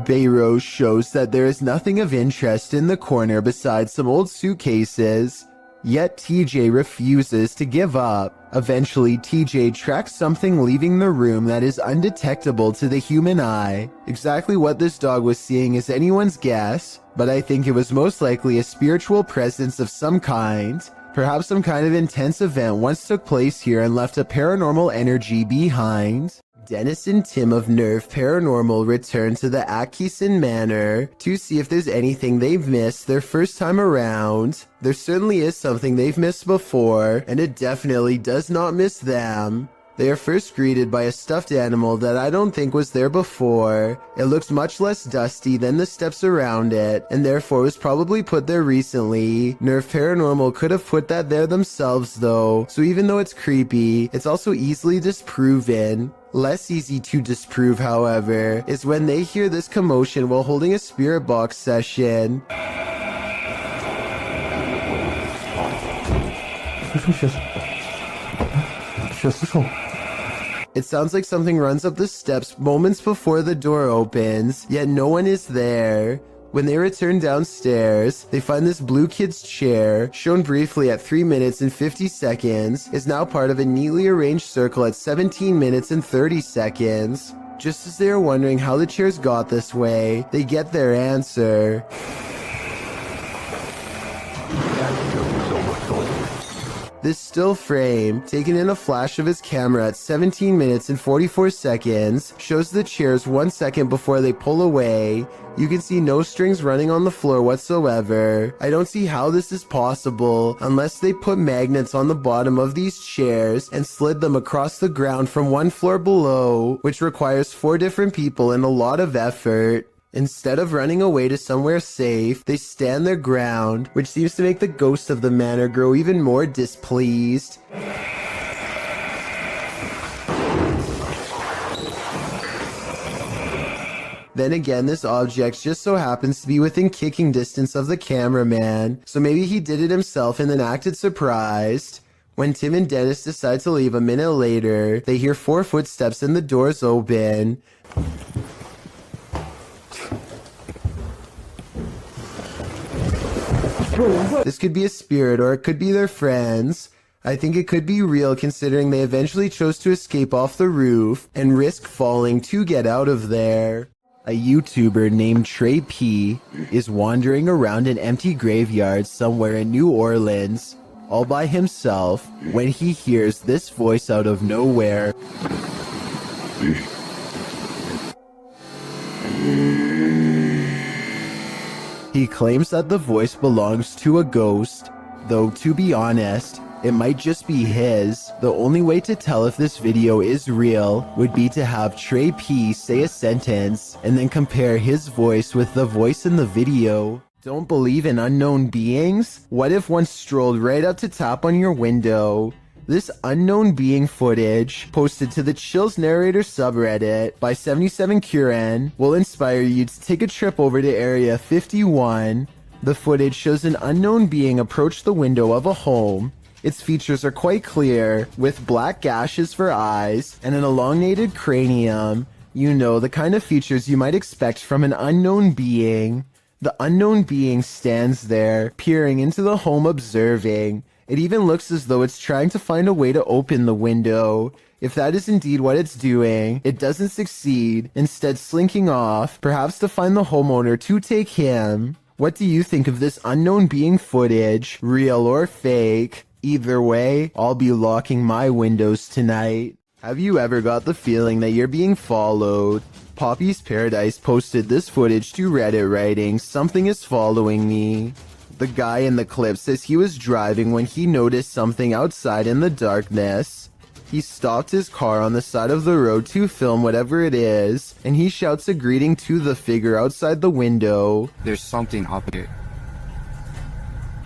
Bayrose shows that there is nothing of interest in the corner besides some old suitcases. Yet TJ refuses to give up. Eventually, TJ tracks something leaving the room that is undetectable to the human eye. Exactly what this dog was seeing is anyone's guess, but I think it was most likely a spiritual presence of some kind. Perhaps some kind of intense event once took place here and left a paranormal energy behind. Dennis and Tim of Nerve Paranormal return to the Atkinson Manor to see if there's anything they've missed their first time around. There certainly is something they've missed before, and it definitely does not miss them. They are first greeted by a stuffed animal that I don't think was there before. It looks much less dusty than the steps around it, and therefore was probably put there recently. Nerve Paranormal could have put that there themselves though, so even though it's creepy, it's also easily disproven. Less easy to disprove, however, is when they hear this commotion while holding a spirit box session. It sounds like something runs up the steps moments before the door opens, yet no one is there. When they return downstairs, they find this blue kid's chair, shown briefly at 3 minutes and 50 seconds, is now part of a neatly arranged circle at 17 minutes and 30 seconds. Just as they are wondering how the chairs got this way, they get their answer. This still frame, taken in a flash of his camera at 17 minutes and 44 seconds, shows the chairs 1 second before they pull away. You can see no strings running on the floor whatsoever. I don't see how this is possible unless they put magnets on the bottom of these chairs and slid them across the ground from one floor below, which requires 4 different people and a lot of effort. Instead of running away to somewhere safe, they stand their ground, which seems to make the ghost of the manor grow even more displeased. Then again, this object just so happens to be within kicking distance of the cameraman, so maybe he did it himself and then acted surprised. When Tim and Dennis decide to leave a minute later, they hear 4 footsteps and the doors open. This could be a spirit or it could be their friends. I think it could be real considering they eventually chose to escape off the roof and risk falling to get out of there. A YouTuber named Trey P is wandering around an empty graveyard somewhere in New Orleans, all by himself, when he hears this voice out of nowhere. He claims that the voice belongs to a ghost, though to be honest, it might just be his. The only way to tell if this video is real would be to have Trey P say a sentence and then compare his voice with the voice in the video. Don't believe in unknown beings? What if one strolled right up to tap on your window? This unknown being footage, posted to the Chills Narrator subreddit by 77Curen, will inspire you to take a trip over to Area 51. The footage shows an unknown being approach the window of a home. Its features are quite clear, with black gashes for eyes and an elongated cranium. You know, the kind of features you might expect from an unknown being. The unknown being stands there, peering into the home, observing. It even looks as though it's trying to find a way to open the window. If that is indeed what it's doing, it doesn't succeed, instead slinking off, perhaps to find the homeowner to take him. What do you think of this unknown being footage, real or fake? Either way, I'll be locking my windows tonight. Have you ever got the feeling that you're being followed? Poppy's Paradise posted this footage to Reddit writing, "Something is following me." The guy in the clip says he was driving when he noticed something outside in the darkness. He stopped his car on the side of the road to film whatever it is, and he shouts a greeting to the figure outside the window. There's something up here.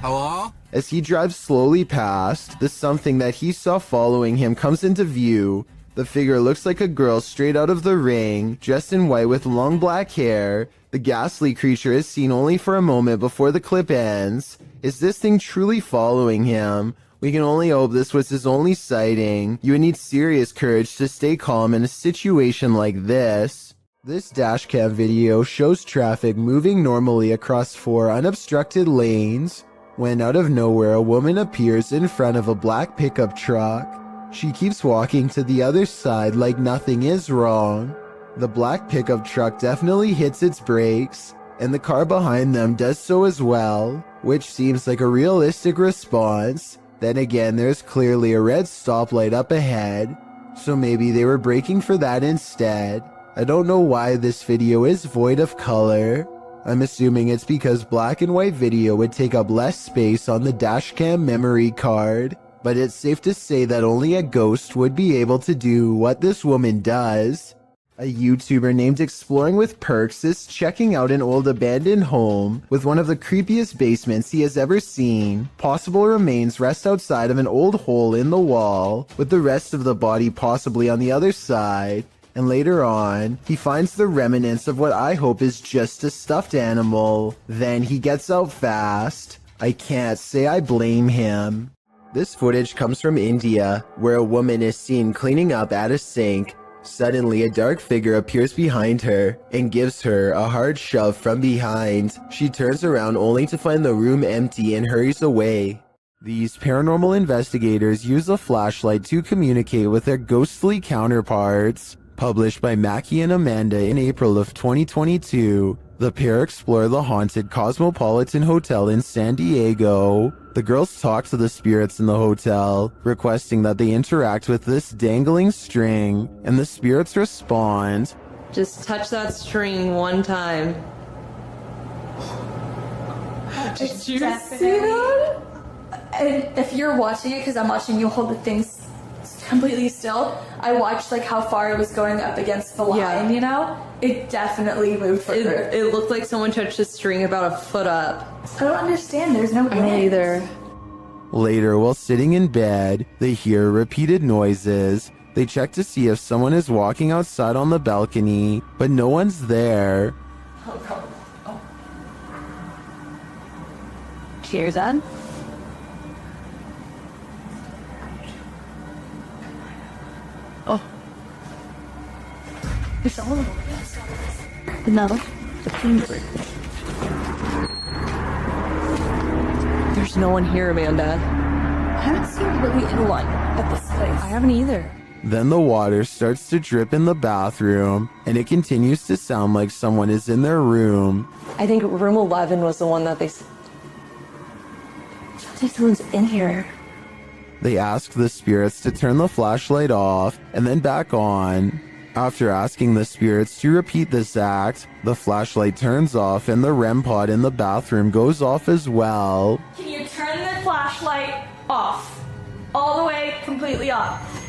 Hello? As he drives slowly past, the something that he saw following him comes into view. The figure looks like a girl straight out of The Ring, dressed in white with long black hair. The ghastly creature is seen only for a moment before the clip ends. Is this thing truly following him? We can only hope this was his only sighting. You would need serious courage to stay calm in a situation like this. This dashcam video shows traffic moving normally across 4 unobstructed lanes, when out of nowhere a woman appears in front of a black pickup truck. She keeps walking to the other side like nothing is wrong. The black pickup truck definitely hits its brakes, and the car behind them does so as well, which seems like a realistic response. Then again, there's clearly a red stoplight up ahead, so maybe they were braking for that instead. I don't know why this video is void of color. I'm assuming it's because black and white video would take up less space on the dashcam memory card, but it's safe to say that only a ghost would be able to do what this woman does. A YouTuber named Exploring with Perks is checking out an old abandoned home with one of the creepiest basements he has ever seen. Possible remains rest outside of an old hole in the wall, with the rest of the body possibly on the other side. And later on, he finds the remnants of what I hope is just a stuffed animal. Then he gets out fast. I can't say I blame him. This footage comes from India, where a woman is seen cleaning up at a sink. Suddenly, a dark figure appears behind her and gives her a hard shove from behind. She turns around only to find the room empty and hurries away. These paranormal investigators use a flashlight to communicate with their ghostly counterparts. Published by Mackie and Amanda in April of 2022, the pair explore the haunted Cosmopolitan Hotel in San Diego. The girls talk to the spirits in the hotel, requesting that they interact with this dangling string, and the spirits respond. Just touch that string one time. Did you see that? And if you're watching it, because I'm watching you hold the things completely still. I watched like how far it was going up against the line, you know? It definitely moved further. It looked like someone touched a string about a foot up. I don't understand. There's no wind. I don't either. Later, while sitting in bed, they hear repeated noises. They check to see if someone is walking outside on the balcony, but no one's there. Cheers, Ed. Oh. There's someone. No. There's no one here, Amanda. I haven't seen really anyone at this place. I haven't either. Then the water starts to drip in the bathroom, and it continues to sound like someone is in their room. I think room 11 was the one that they... Someone's in here. They ask the spirits to turn the flashlight off and then back on. After asking the spirits to repeat this act, the flashlight turns off and the REM pod in the bathroom goes off as well. Can you turn the flashlight off? All the way, completely off.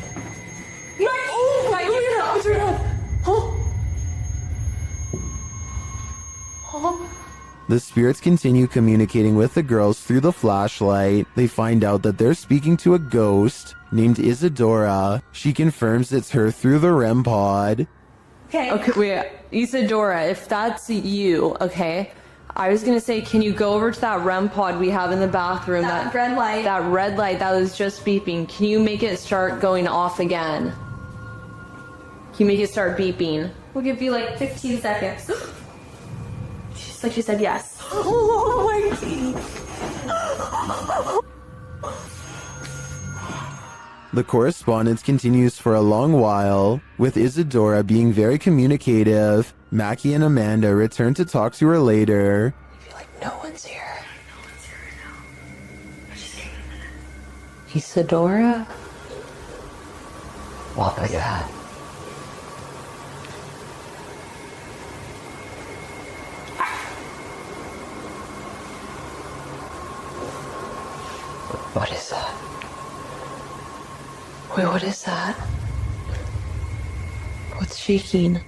The spirits continue communicating with the girls through the flashlight. They find out that they're speaking to a ghost named Isadora. She confirms it's her through the REM pod. Okay, wait. Isadora, if that's you, okay? I was gonna say, can you go over to that REM pod we have in the bathroom? That red light. That red light that was just beeping. Can you make it start going off again? Can you make it start beeping? We'll give you like 15 seconds. Just like she said yes. Oh my God. The correspondence continues for a long while, with Isadora being very communicative. Mackie and Amanda return to talk to her later. No one's here. Isadora? What was that? What is that? Wait, what is that? What's shaking?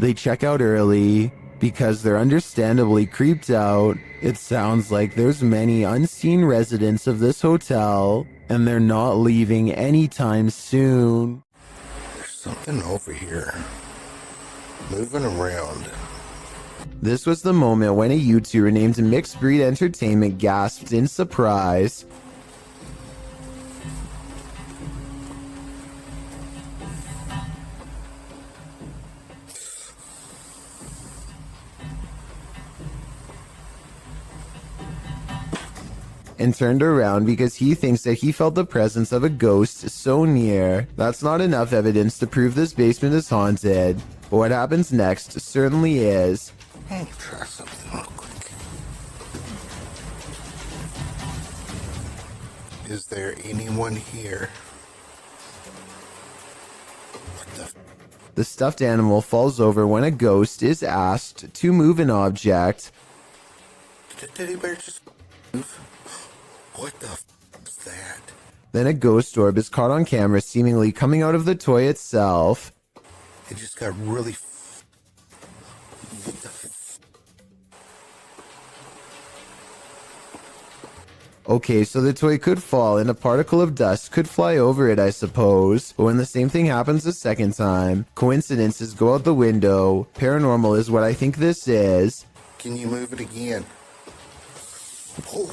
They check out early because they're understandably creeped out. It sounds like there's many unseen residents of this hotel, and they're not leaving anytime soon. There's something over here. Moving around. This was the moment when a YouTuber named Mixed Breed Entertainment gasped in surprise. And turned around because he thinks that he felt the presence of a ghost so near. That's not enough evidence to prove this basement is haunted, but what happens next certainly is. Let me try something real quick. Is there anyone here? The stuffed animal falls over when a ghost is asked to move an object. Did the teddy bear just move? What the f is that? Then a ghost orb is caught on camera seemingly coming out of the toy itself. It just got really Okay, so the toy could fall and a particle of dust could fly over it, I suppose. But when the same thing happens a second time, coincidences go out the window. Paranormal is what I think this is. Can you move it again? Oh.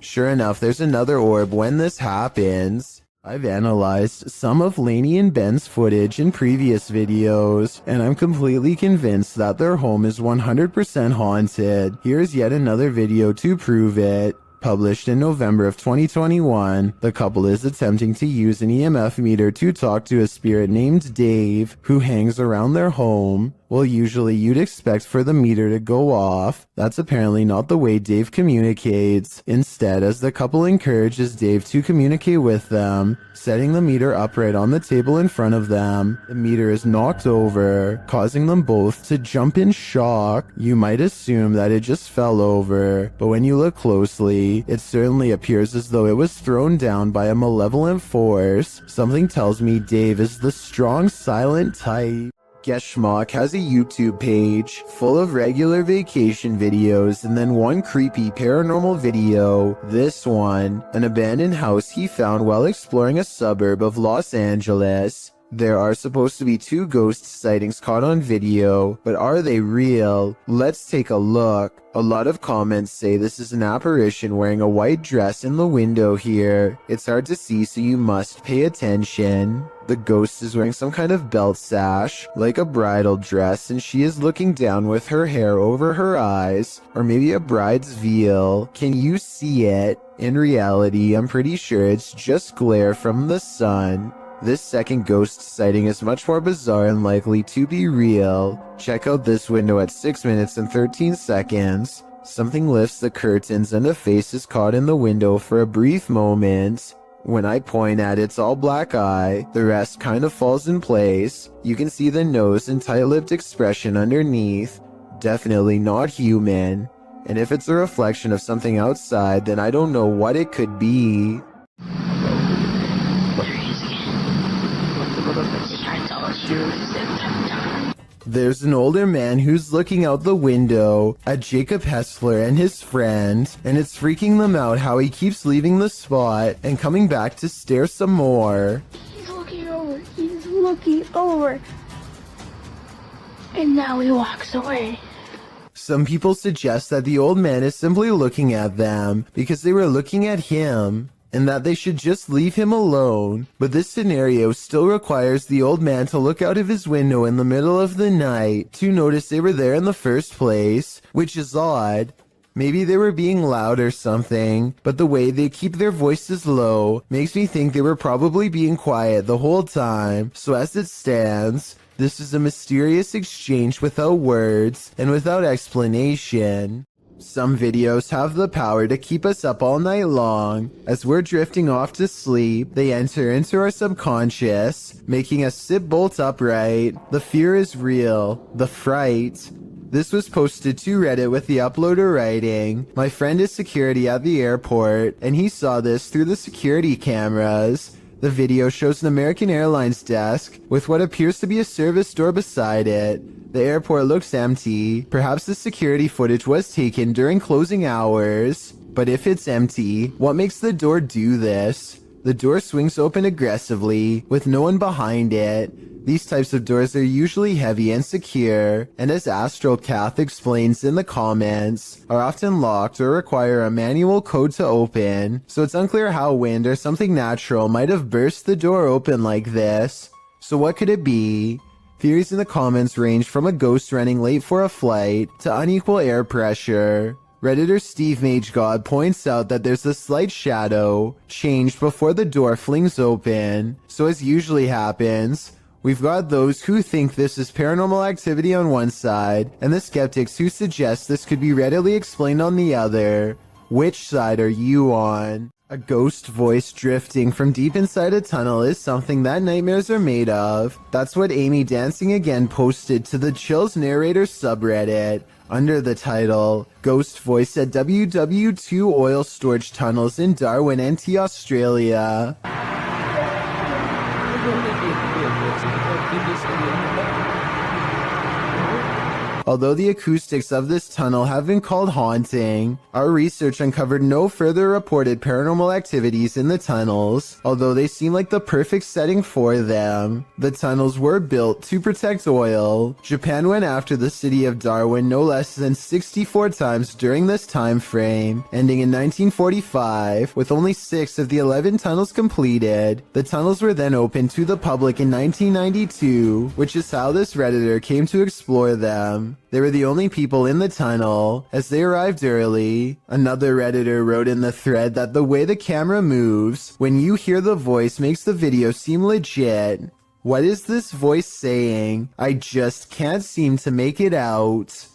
Sure enough, there's another orb when this happens. I've analyzed some of Lainey and Ben's footage in previous videos, and I'm completely convinced that their home is 100% haunted. Here's yet another video to prove it. Published in November of 2021, the couple is attempting to use an EMF meter to talk to a spirit named Dave, who hangs around their home. Well, usually you'd expect for the meter to go off. That's apparently not the way Dave communicates. Instead, as the couple encourages Dave to communicate with them, setting the meter upright on the table in front of them, the meter is knocked over, causing them both to jump in shock. You might assume that it just fell over, but when you look closely, it certainly appears as though it was thrown down by a malevolent force. Something tells me Dave is the strong, silent type. Geschmack has a YouTube page full of regular vacation videos and then one creepy paranormal video. This one, an abandoned house he found while exploring a suburb of Los Angeles. There are supposed to be 2 ghost sightings caught on video, but are they real? Let's take a look. A lot of comments say this is an apparition wearing a white dress in the window here. It's hard to see, so you must pay attention. The ghost is wearing some kind of belt sash, like a bridal dress, and she is looking down with her hair over her eyes, or maybe a bride's veil. Can you see it? In reality, I'm pretty sure it's just glare from the sun. This second ghost sighting is much more bizarre and likely to be real. Check out this window at 6 minutes and 13 seconds. Something lifts the curtains and a face is caught in the window for a brief moment. When I point at its all black eye, the rest kind of falls in place. You can see the nose and tight-lipped expression underneath. Definitely not human. And if it's a reflection of something outside, then I don't know what it could be. There's an older man who's looking out the window at Jacob Hessler and his friend, and it's freaking them out how he keeps leaving the spot and coming back to stare some more. He's looking over. He's looking over. And now he walks away. Some people suggest that the old man is simply looking at them because they were looking at him, and that they should just leave him alone. But this scenario still requires the old man to look out of his window in the middle of the night to notice they were there in the first place, which is odd. Maybe they were being loud or something, but the way they keep their voices low makes me think they were probably being quiet the whole time. So as it stands, this is a mysterious exchange without words and without explanation. Some videos have the power to keep us up all night long. As we're drifting off to sleep, they enter into our subconscious, making us sit bolt upright. The fear is real. The fright. This was posted to Reddit with the uploader writing, "My friend is security at the airport, and he saw this through the security cameras." The video shows an American Airlines desk with what appears to be a service door beside it. The airport looks empty. Perhaps the security footage was taken during closing hours. But if it's empty, what makes the door do this? The door swings open aggressively, with no one behind it. These types of doors are usually heavy and secure, and as AstroCath explains in the comments, are often locked or require a manual code to open, so it's unclear how wind or something natural might have burst the door open like this. So what could it be? Theories in the comments range from a ghost running late for a flight to unequal air pressure. Redditor Steve MageGod points out that there's a slight shadow changed before the door flings open. So as usually happens, we've got those who think this is paranormal activity on one side, and the skeptics who suggest this could be readily explained on the other. Which side are you on? A ghost voice drifting from deep inside a tunnel is something that nightmares are made of. That's what Amy Dancing Again posted to the Chills Narrator subreddit under the title, "Ghost Voice at WW2 Oil Storage Tunnels in Darwin, NT, Australia." Although the acoustics of this tunnel have been called haunting, our research uncovered no further reported paranormal activities in the tunnels, although they seem like the perfect setting for them. The tunnels were built to protect oil. Japan went after the city of Darwin no less than 64 times during this time frame, ending in 1945, with only 6 of the 11 tunnels completed. The tunnels were then opened to the public in 1992, which is how this Redditor came to explore them. They were the only people in the tunnel, as they arrived early. Another Redditor wrote in the thread that the way the camera moves when you hear the voice makes the video seem legit. What is this voice saying? I just can't seem to make it out.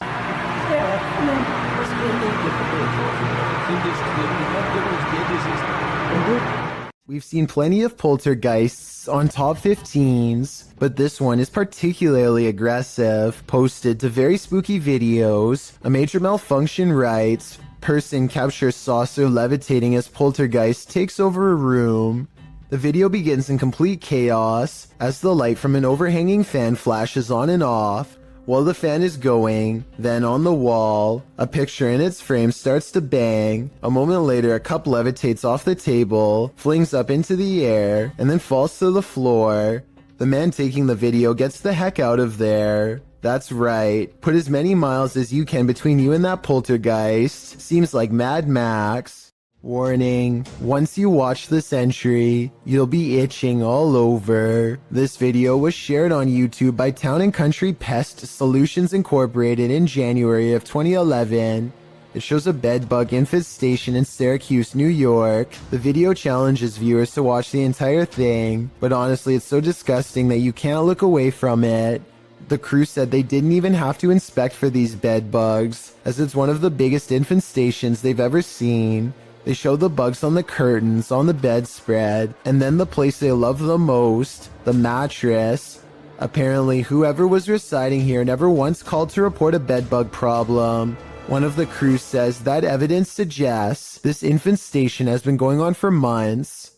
We've seen plenty of poltergeists on top 15s, but this one is particularly aggressive. Posted to very spooky videos. A major malfunction writes, person captures saucer levitating as poltergeist takes over a room. The video begins in complete chaos as the light from an overhanging fan flashes on and off. While the fan is going, then on the wall, a picture in its frame starts to bang. A moment later, a cup levitates off the table, flings up into the air, and then falls to the floor. The man taking the video gets the heck out of there. That's right, put as many miles as you can between you and that poltergeist. Seems like Mad Max. Warning, once you watch this entry, you'll be itching all over. This video was shared on YouTube by Town and Country Pest Solutions Incorporated in January of 2011. It shows a bedbug infestation in Syracuse, New York. The video challenges viewers to watch the entire thing, but honestly it's so disgusting that you can't look away from it. The crew said they didn't even have to inspect for these bedbugs, as it's one of the biggest infestations they've ever seen. They show the bugs on the curtains, on the bedspread, and then the place they love the most, the mattress. Apparently, whoever was residing here never once called to report a bedbug problem. One of the crew says that evidence suggests this infestation has been going on for months.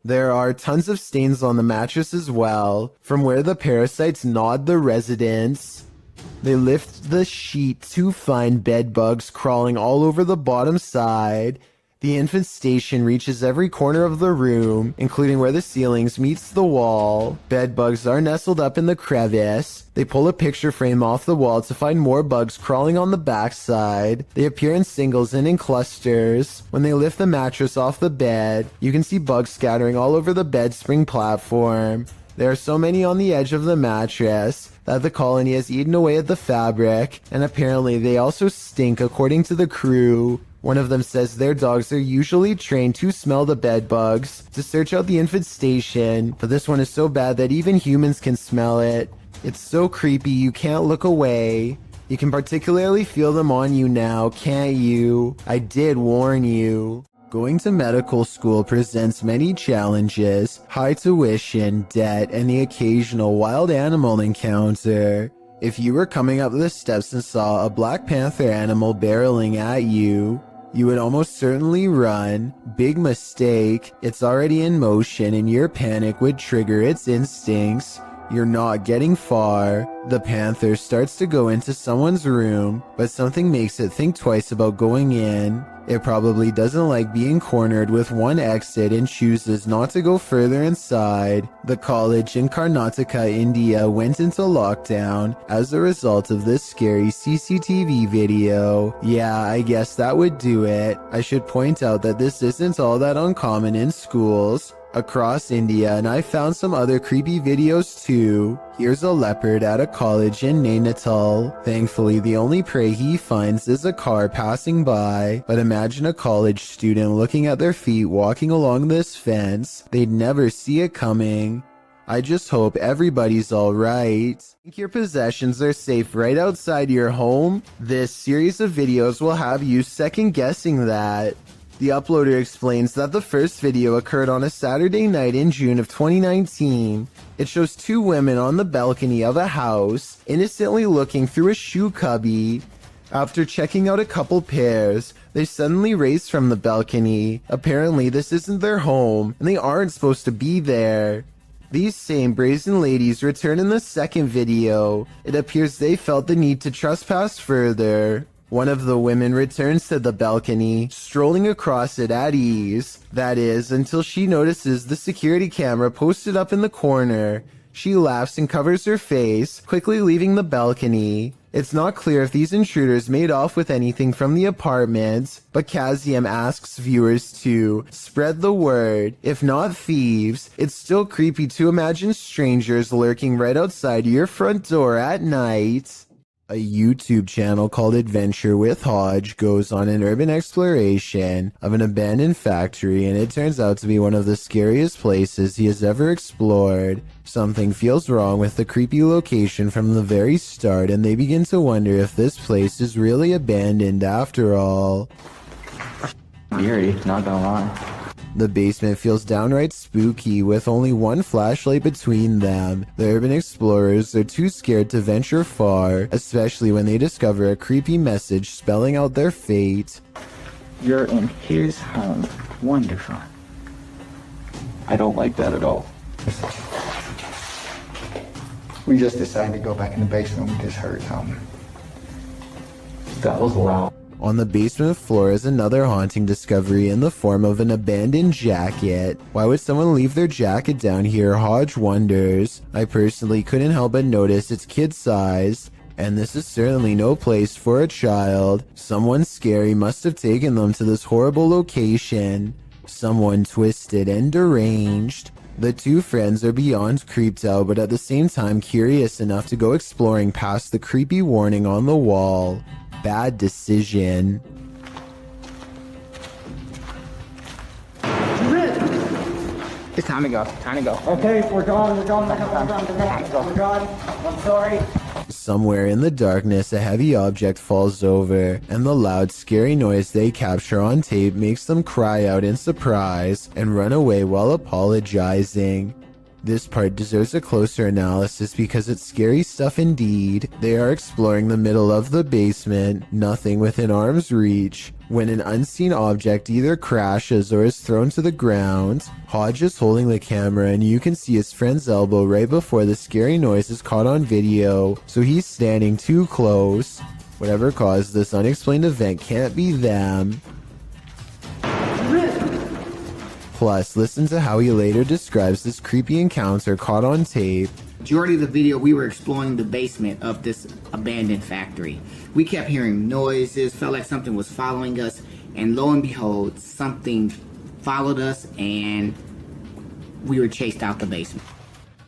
There are tons of stains on the mattress as well, from where the parasites gnawed the residents. They lift the sheet to find bedbugs crawling all over the bottom side. The infestation reaches every corner of the room, including where the ceilings meets the wall. Bedbugs are nestled up in the crevice. They pull a picture frame off the wall to find more bugs crawling on the backside. They appear in singles and in clusters. When they lift the mattress off the bed, you can see bugs scattering all over the bed spring platform. There are so many on the edge of the mattress that the colony has eaten away at the fabric, and apparently they also stink according to the crew. One of them says their dogs are usually trained to smell the bed bugs, to search out the infestation, but this one is so bad that even humans can smell it. It's so creepy you can't look away. You can particularly feel them on you now, can't you? I did warn you. Going to medical school presents many challenges, high tuition, debt, and the occasional wild animal encounter. If you were coming up the steps and saw a Black Panther animal barreling at you, you would almost certainly run. Big mistake. It's already in motion and your panic would trigger its instincts. You're not getting far. The panther starts to go into someone's room, but something makes it think twice about going in. It probably doesn't like being cornered with one exit and chooses not to go further inside. The college in Karnataka, India went into lockdown as a result of this scary CCTV video. Yeah, I guess that would do it. I should point out that this isn't all that uncommon in schools across India, and I found some other creepy videos too. Here's a leopard at a college in Nainital. Thankfully, the only prey he finds is a car passing by, but imagine a college student looking at their feet walking along this fence. They'd never see it coming. I just hope everybody's alright. Think your possessions are safe right outside your home? This series of videos will have you second guessing that. The uploader explains that the first video occurred on a Saturday night in June of 2019. It shows two women on the balcony of a house, innocently looking through a shoe cubby. After checking out a couple pairs, they suddenly race from the balcony. Apparently this isn't their home, and they aren't supposed to be there. These same brazen ladies return in the second video. It appears they felt the need to trespass further. One of the women returns to the balcony, strolling across it at ease. That is, until she notices the security camera posted up in the corner. She laughs and covers her face, quickly leaving the balcony. It's not clear if these intruders made off with anything from the apartment, but Kaziam asks viewers to spread the word. If not thieves, it's still creepy to imagine strangers lurking right outside your front door at night. A YouTube channel called Adventure with Hodge goes on an urban exploration of an abandoned factory, and it turns out to be one of the scariest places he has ever explored. Something feels wrong with the creepy location from the very start, and they begin to wonder if this place is really abandoned after all. Eerie, not gonna lie. The basement feels downright spooky with only one flashlight between them. The urban explorers are too scared to venture far, especially when they discover a creepy message spelling out their fate. You're in his home. Wonderful. I don't like that at all. We just decided to go back in the basement. We just heard something. That was loud. On the basement floor is another haunting discovery in the form of an abandoned jacket. Why would someone leave their jacket down here? Hodge wonders. I personally couldn't help but notice it's kid-sized, and this is certainly no place for a child. Someone scary must have taken them to this horrible location. Someone twisted and deranged. The two friends are beyond creeped out, but at the same time curious enough to go exploring past the creepy warning on the wall. Bad decision. It's time to go. Time to go. Okay, we're gone. We're gone. We're gone. I'm sorry. Somewhere in the darkness, a heavy object falls over, and the loud, scary noise they capture on tape makes them cry out in surprise and run away while apologizing. This part deserves a closer analysis because it's scary stuff indeed. They are exploring the middle of the basement, nothing within arm's reach, when an unseen object either crashes or is thrown to the ground. Hodge is holding the camera, and you can see his friend's elbow right before the scary noise is caught on video, so he's standing too close. Whatever caused this unexplained event can't be them. Plus, listen to how he later describes this creepy encounter caught on tape. Majority of the video, we were exploring the basement of this abandoned factory. We kept hearing noises, felt like something was following us, and lo and behold, something followed us and we were chased out the basement.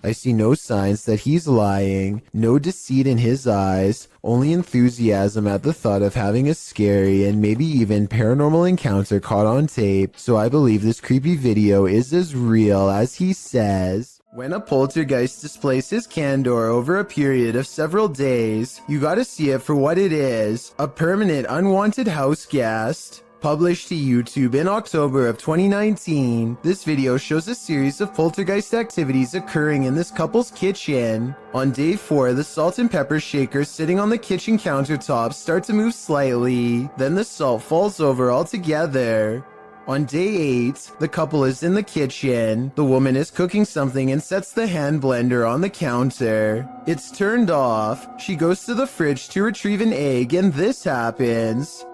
I see no signs that he's lying, no deceit in his eyes, only enthusiasm at the thought of having a scary and maybe even paranormal encounter caught on tape, so I believe this creepy video is as real as he says. When a poltergeist displays his candor over a period of several days, you gotta see it for what it is, a permanent unwanted house guest. Published to YouTube in October of 2019, this video shows a series of poltergeist activities occurring in this couple's kitchen. On day 4, the salt and pepper shakers sitting on the kitchen countertop start to move slightly, then the salt falls over altogether. On day 8, the couple is in the kitchen. The woman is cooking something and sets the hand blender on the counter. It's turned off. She goes to the fridge to retrieve an egg, and this happens.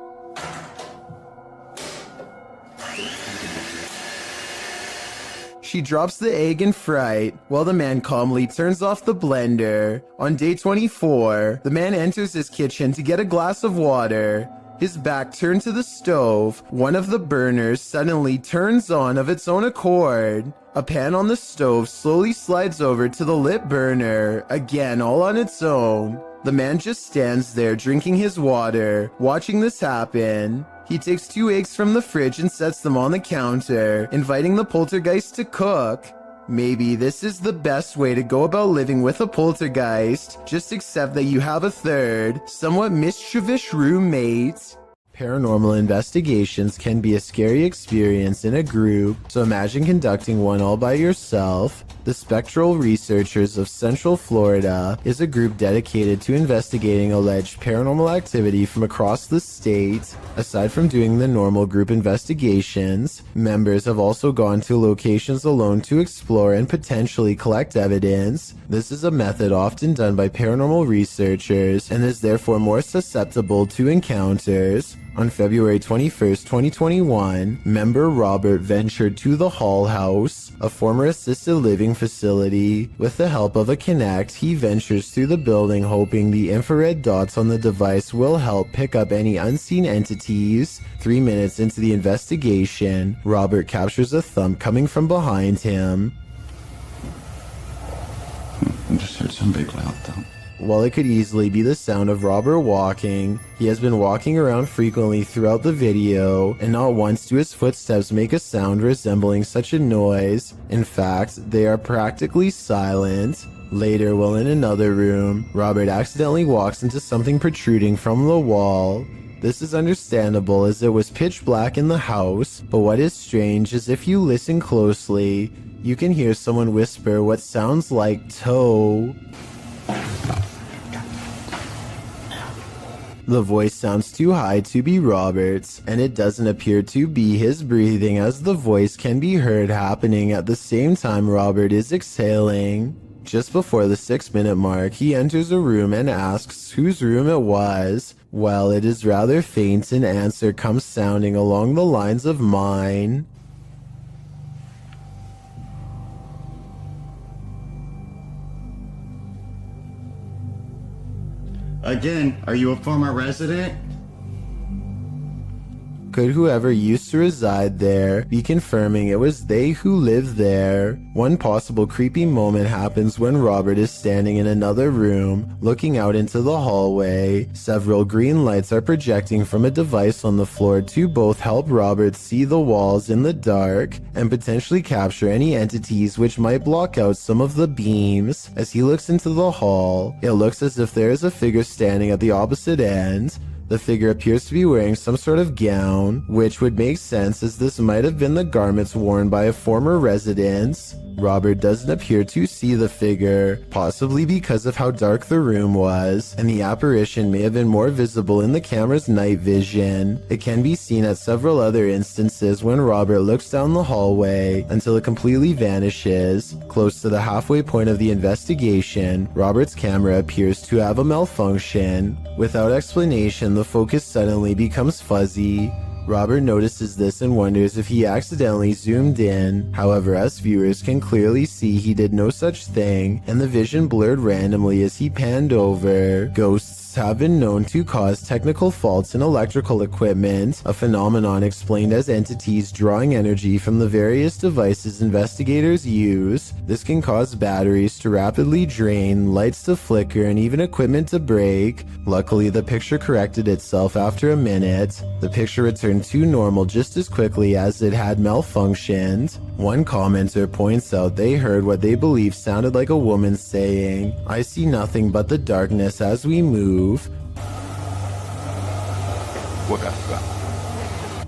She drops the egg in fright, while the man calmly turns off the blender. On day 24, the man enters his kitchen to get a glass of water. His back turned to the stove. One of the burners suddenly turns on of its own accord. A pan on the stove slowly slides over to the lit burner, again all on its own. The man just stands there drinking his water, watching this happen. He takes 2 eggs from the fridge and sets them on the counter, inviting the poltergeist to cook. Maybe this is the best way to go about living with a poltergeist. Just accept that you have a third, somewhat mischievous roommate. Paranormal investigations can be a scary experience in a group, so imagine conducting one all by yourself. The Spectral Researchers of Central Florida is a group dedicated to investigating alleged paranormal activity from across the state. Aside from doing the normal group investigations, members have also gone to locations alone to explore and potentially collect evidence. This is a method often done by paranormal researchers and is therefore more susceptible to encounters. On February 21st, 2021, member Robert ventured to the Hall House, a former assisted living facility. With the help of a Kinect, he ventures through the building hoping the infrared dots on the device will help pick up any unseen entities. 3 minutes into the investigation, Robert captures a thump coming from behind him. I just heard some big loud thump. While it could easily be the sound of Robert walking, he has been walking around frequently throughout the video, and not once do his footsteps make a sound resembling such a noise. In fact, they are practically silent. Later, while in another room, Robert accidentally walks into something protruding from the wall. This is understandable as it was pitch black in the house, but what is strange is if you listen closely, you can hear someone whisper what sounds like toe. The voice sounds too high to be Robert's, and it doesn't appear to be his breathing, as the voice can be heard happening at the same time Robert is exhaling. Just before the 6-minute mark, he enters a room and asks whose room it was. Well, it is rather faint, an answer comes sounding along the lines of mine. Again, are you a former resident? Could whoever used to reside there be confirming it was they who lived there? One possible creepy moment happens when Robert is standing in another room, looking out into the hallway. Several green lights are projecting from a device on the floor to both help Robert see the walls in the dark and potentially capture any entities which might block out some of the beams. As he looks into the hall, it looks as if there is a figure standing at the opposite end. The figure appears to be wearing some sort of gown, which would make sense as this might have been the garments worn by a former resident. Robert doesn't appear to see the figure, possibly because of how dark the room was, and the apparition may have been more visible in the camera's night vision. It can be seen at several other instances when Robert looks down the hallway until it completely vanishes. Close to the halfway point of the investigation, Robert's camera appears to have a malfunction. Without explanation, the focus suddenly becomes fuzzy. Robert notices this and wonders if he accidentally zoomed in. However, us viewers can clearly see he did no such thing, and the vision blurred randomly as he panned over. Ghosts have been known to cause technical faults in electrical equipment, a phenomenon explained as entities drawing energy from the various devices investigators use. This can cause batteries to rapidly drain, lights to flicker, and even equipment to break. Luckily, the picture corrected itself after a minute. The picture returned to normal just as quickly as it had malfunctioned. One commenter points out they heard what they believe sounded like a woman saying, "I see nothing but the darkness as we move."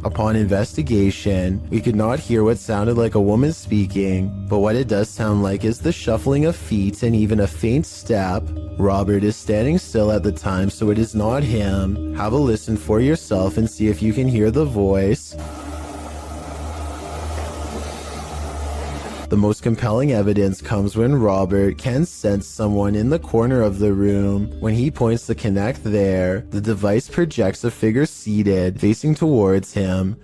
Upon investigation, we could not hear what sounded like a woman speaking, but what it does sound like is the shuffling of feet and even a faint step. Robert is standing still at the time, so it is not him. Have a listen for yourself and see if you can hear the voice. The most compelling evidence comes when Robert can sense someone in the corner of the room. When he points the Kinect there, the device projects a figure seated, facing towards him.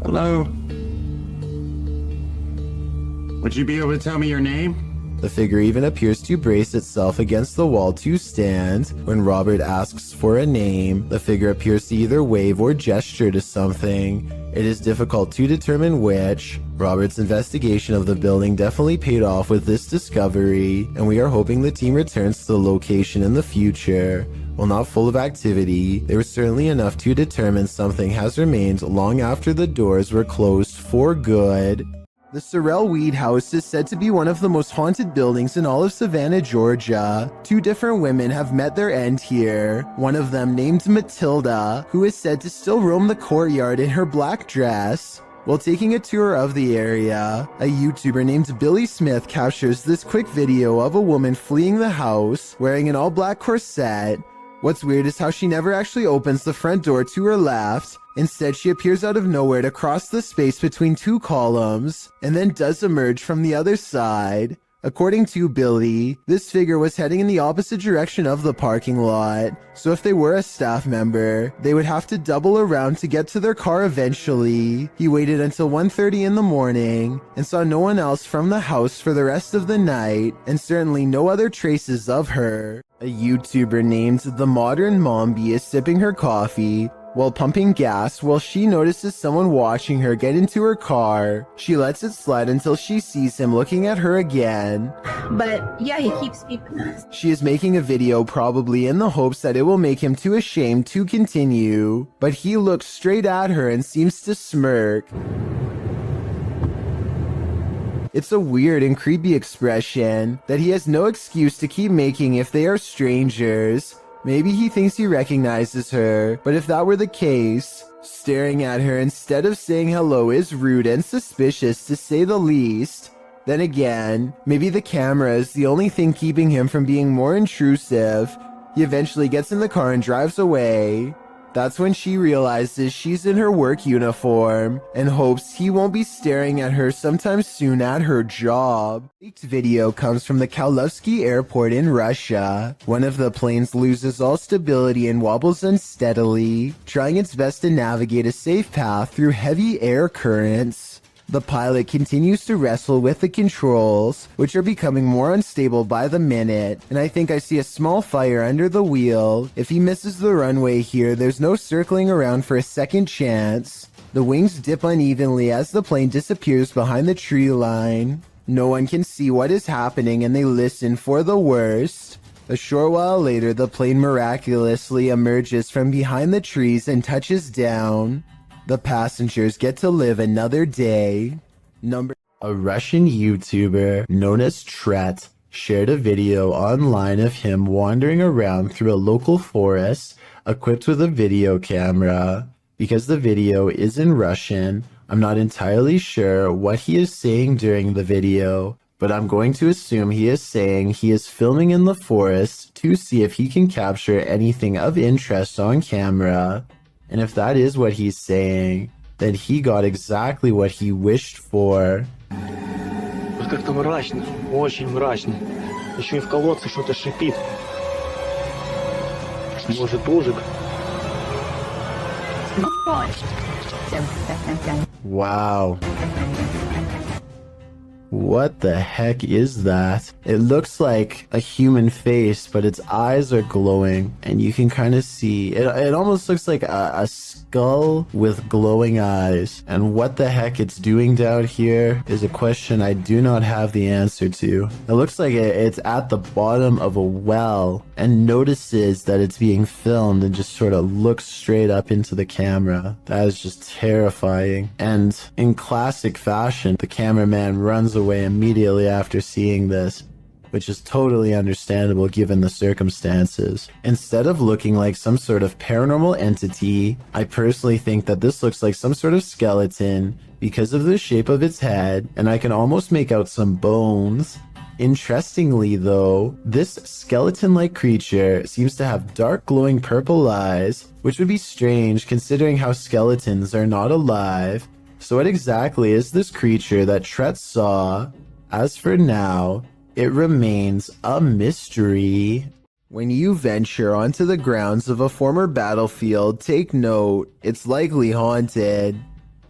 Hello? Would you be able to tell me your name? The figure even appears to brace itself against the wall to stand. When Robert asks for a name, the figure appears to either wave or gesture to something. It is difficult to determine which. Robert's investigation of the building definitely paid off with this discovery, and we are hoping the team returns to the location in the future. While not full of activity, there was certainly enough to determine something has remained long after the doors were closed for good. The Sorrel Weed House is said to be one of the most haunted buildings in all of Savannah, Georgia. 2 different women have met their end here. One of them, named Matilda, who is said to still roam the courtyard in her black dress. While taking a tour of the area, a YouTuber named Billy Smith captures this quick video of a woman fleeing the house, wearing an all-black corset. What's weird is how she never actually opens the front door to her left. Instead, she appears out of nowhere to cross the space between 2 columns, and then does emerge from the other side. According to Billy, this figure was heading in the opposite direction of the parking lot, so if they were a staff member, they would have to double around to get to their car eventually. He waited until 1:30 in the morning and saw no one else from the house for the rest of the night, and certainly no other traces of her. A YouTuber named The Modern Mombi is sipping her coffee While pumping gas, she notices someone watching her get into her car. She lets it slide until she sees him looking at her again. But yeah, he keeps peeping us. She is making a video probably in the hopes that it will make him too ashamed to continue, but he looks straight at her and seems to smirk. It's a weird and creepy expression that he has no excuse to keep making if they are strangers. Maybe he thinks he recognizes her, but if that were the case, staring at her instead of saying hello is rude and suspicious to say the least. Then again, maybe the camera is the only thing keeping him from being more intrusive. He eventually gets in the car and drives away. That's when she realizes she's in her work uniform and hopes he won't be staring at her sometime soon at her job. The leaked video comes from the Kaluzhsky airport in Russia. One of the planes loses all stability and wobbles unsteadily, trying its best to navigate a safe path through heavy air currents. The pilot continues to wrestle with the controls, which are becoming more unstable by the minute, and I think I see a small fire under the wheel. If he misses the runway here, there's no circling around for a second chance. The wings dip unevenly as the plane disappears behind the tree line. No one can see what is happening and they listen for the worst. A short while later, the plane miraculously emerges from behind the trees and touches down. The passengers get to live another day. A Russian YouTuber known as Tret shared a video online of him wandering around through a local forest equipped with a video camera. Because the video is in Russian, I'm not entirely sure what he is saying during the video, but I'm going to assume he is saying he is filming in the forest to see if he can capture anything of interest on camera. And if that is what he's saying, then he got exactly what he wished for. Как-то мрачно, очень мрачно. Еще и в колодце что-то шипит. Может, ужик? Wow. What the heck is that? It looks like a human face, but its eyes are glowing, and you can kind of see it almost looks like a skull with glowing eyes. And what the heck it's doing down here is a question I do not have the answer to. It looks like it's at the bottom of a well and notices that it's being filmed and just sort of looks straight up into the camera. That is just terrifying. And in classic fashion, the cameraman runs away immediately after seeing this, which is totally understandable given the circumstances. Instead of looking like some sort of paranormal entity, I personally think that this looks like some sort of skeleton because of the shape of its head, and I can almost make out some bones. Interestingly though, this skeleton-like creature seems to have dark glowing purple eyes, which would be strange considering how skeletons are not alive. So what exactly is this creature that Tret saw? As for now, it remains a mystery. When you venture onto the grounds of a former battlefield, take note, it's likely haunted.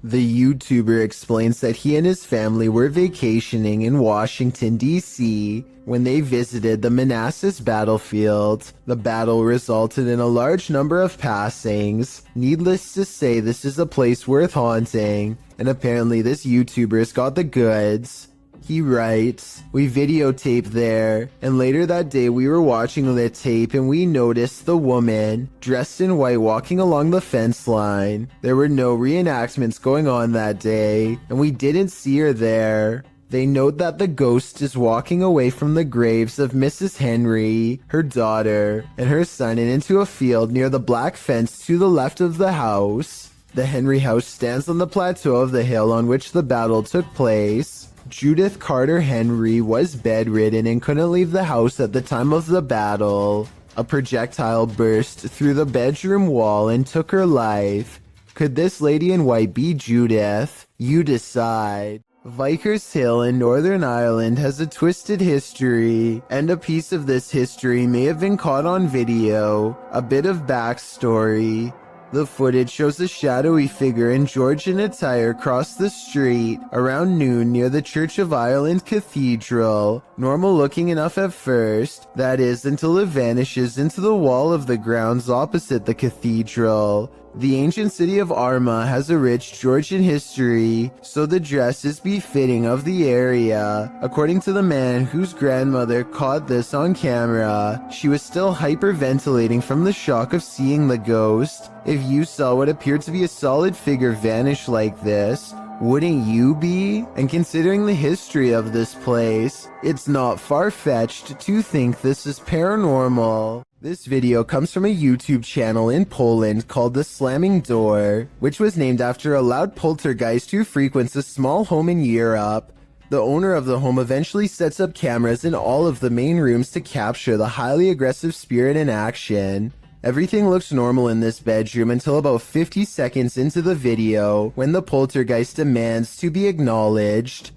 The YouTuber explains that he and his family were vacationing in Washington, D.C. when they visited the Manassas battlefield. The battle resulted in a large number of passings. Needless to say, this is a place worth haunting, and apparently this YouTuber's got the goods. He writes, "We videotaped there, and later that day we were watching the tape and we noticed the woman, dressed in white, walking along the fence line. There were no reenactments going on that day, and we didn't see her there." They note that the ghost is walking away from the graves of Mrs. Henry, her daughter, and her son and into a field near the black fence to the left of the house. The Henry house stands on the plateau of the hill on which the battle took place. Judith Carter Henry was bedridden and couldn't leave the house at the time of the battle. A projectile burst through the bedroom wall and took her life. Could this lady in white be Judith? You decide. Vickers Hill in Northern Ireland has a twisted history, and a piece of this history may have been caught on video. A bit of backstory. The footage shows a shadowy figure in Georgian attire cross the street around noon near the Church of Ireland Cathedral. Normal looking enough at first, that is, until it vanishes into the wall of the grounds opposite the cathedral. The ancient city of Arma has a rich Georgian history, so the dress is befitting of the area. According to the man whose grandmother caught this on camera, she was still hyperventilating from the shock of seeing the ghost. If you saw what appeared to be a solid figure vanish like this, wouldn't you be? And considering the history of this place, it's not far-fetched to think this is paranormal. This video comes from a YouTube channel in Poland called The Slamming Door, which was named after a loud poltergeist who frequents a small home in Europe. The owner of the home eventually sets up cameras in all of the main rooms to capture the highly aggressive spirit in action. Everything looks normal in this bedroom until about 50 seconds into the video, when the poltergeist demands to be acknowledged.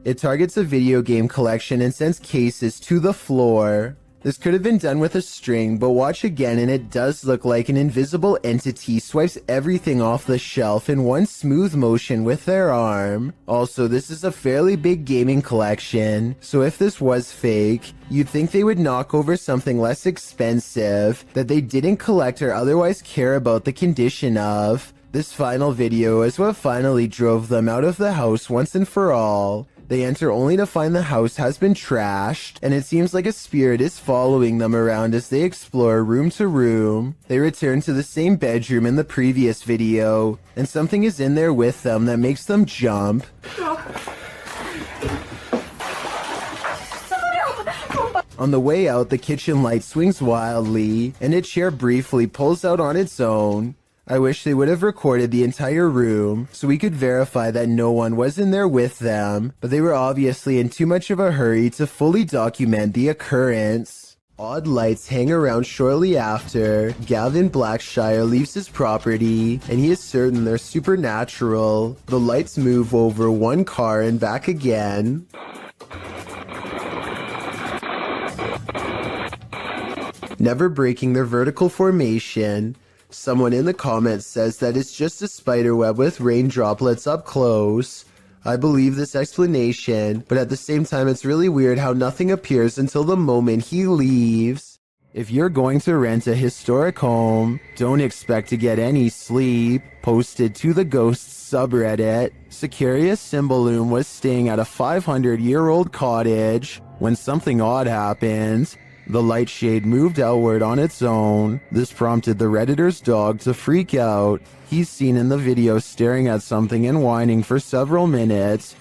It targets a video game collection and sends cases to the floor. This could have been done with a string, but watch again and it does look like an invisible entity swipes everything off the shelf in one smooth motion with their arm. Also, this is a fairly big gaming collection, so if this was fake, you'd think they would knock over something less expensive that they didn't collect or otherwise care about the condition of. This final video is what finally drove them out of the house once and for all. They enter only to find the house has been trashed, and it seems like a spirit is following them around as they explore room to room. They return to the same bedroom in the previous video, and something is in there with them that makes them jump. On the way out, the kitchen light swings wildly, and a chair briefly pulls out on its own. I wish they would have recorded the entire room so we could verify that no one was in there with them, but they were obviously in too much of a hurry to fully document the occurrence. Odd lights hang around shortly after. Gavin Blackshire leaves his property, and he is certain they're supernatural. The lights move over one car and back again. Never breaking their vertical formation. Someone in the comments says that it's just a spider web with rain droplets up close. I believe this explanation, but at the same time it's really weird how nothing appears until the moment he leaves. If you're going to rent a historic home, don't expect to get any sleep. Posted to the Ghosts subreddit, Sicarius Cymbalum was staying at a 500-year-old cottage when something odd happened. The light shade moved outward on its own. This prompted the Redditor's dog to freak out. He's seen in the video staring at something and whining for several minutes.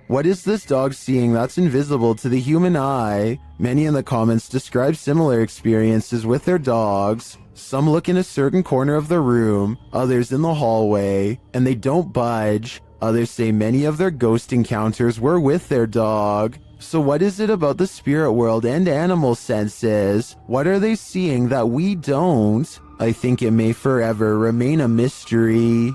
What is this dog seeing that's invisible to the human eye? Many in the comments describe similar experiences with their dogs. Some look in a certain corner of the room, others in the hallway, and they don't budge. Others say many of their ghost encounters were with their dog. So what is it about the spirit world and animal senses? What are they seeing that we don't? I think it may forever remain a mystery.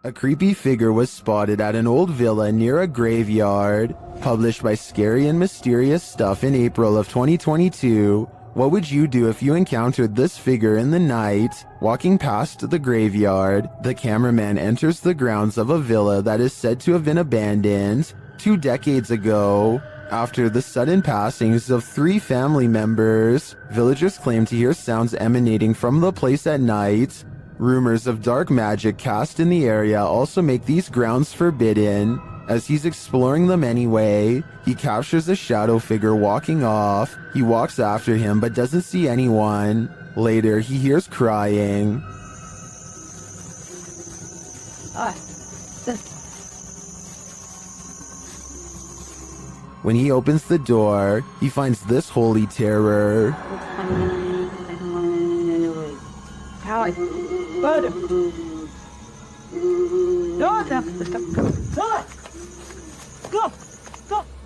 A creepy figure was spotted at an old villa near a graveyard. Published by Scary and Mysterious Stuff in April of 2022. What would you do if you encountered this figure in the night? Walking past the graveyard, the cameraman enters the grounds of a villa that is said to have been abandoned 2 decades ago. After the sudden passings of 3 family members, villagers claim to hear sounds emanating from the place at night. Rumors of dark magic cast in the area also make these grounds forbidden. As he's exploring them anyway, he captures a shadow figure walking off. He walks after him but doesn't see anyone. Later, he hears crying. When he opens the door, he finds this holy terror.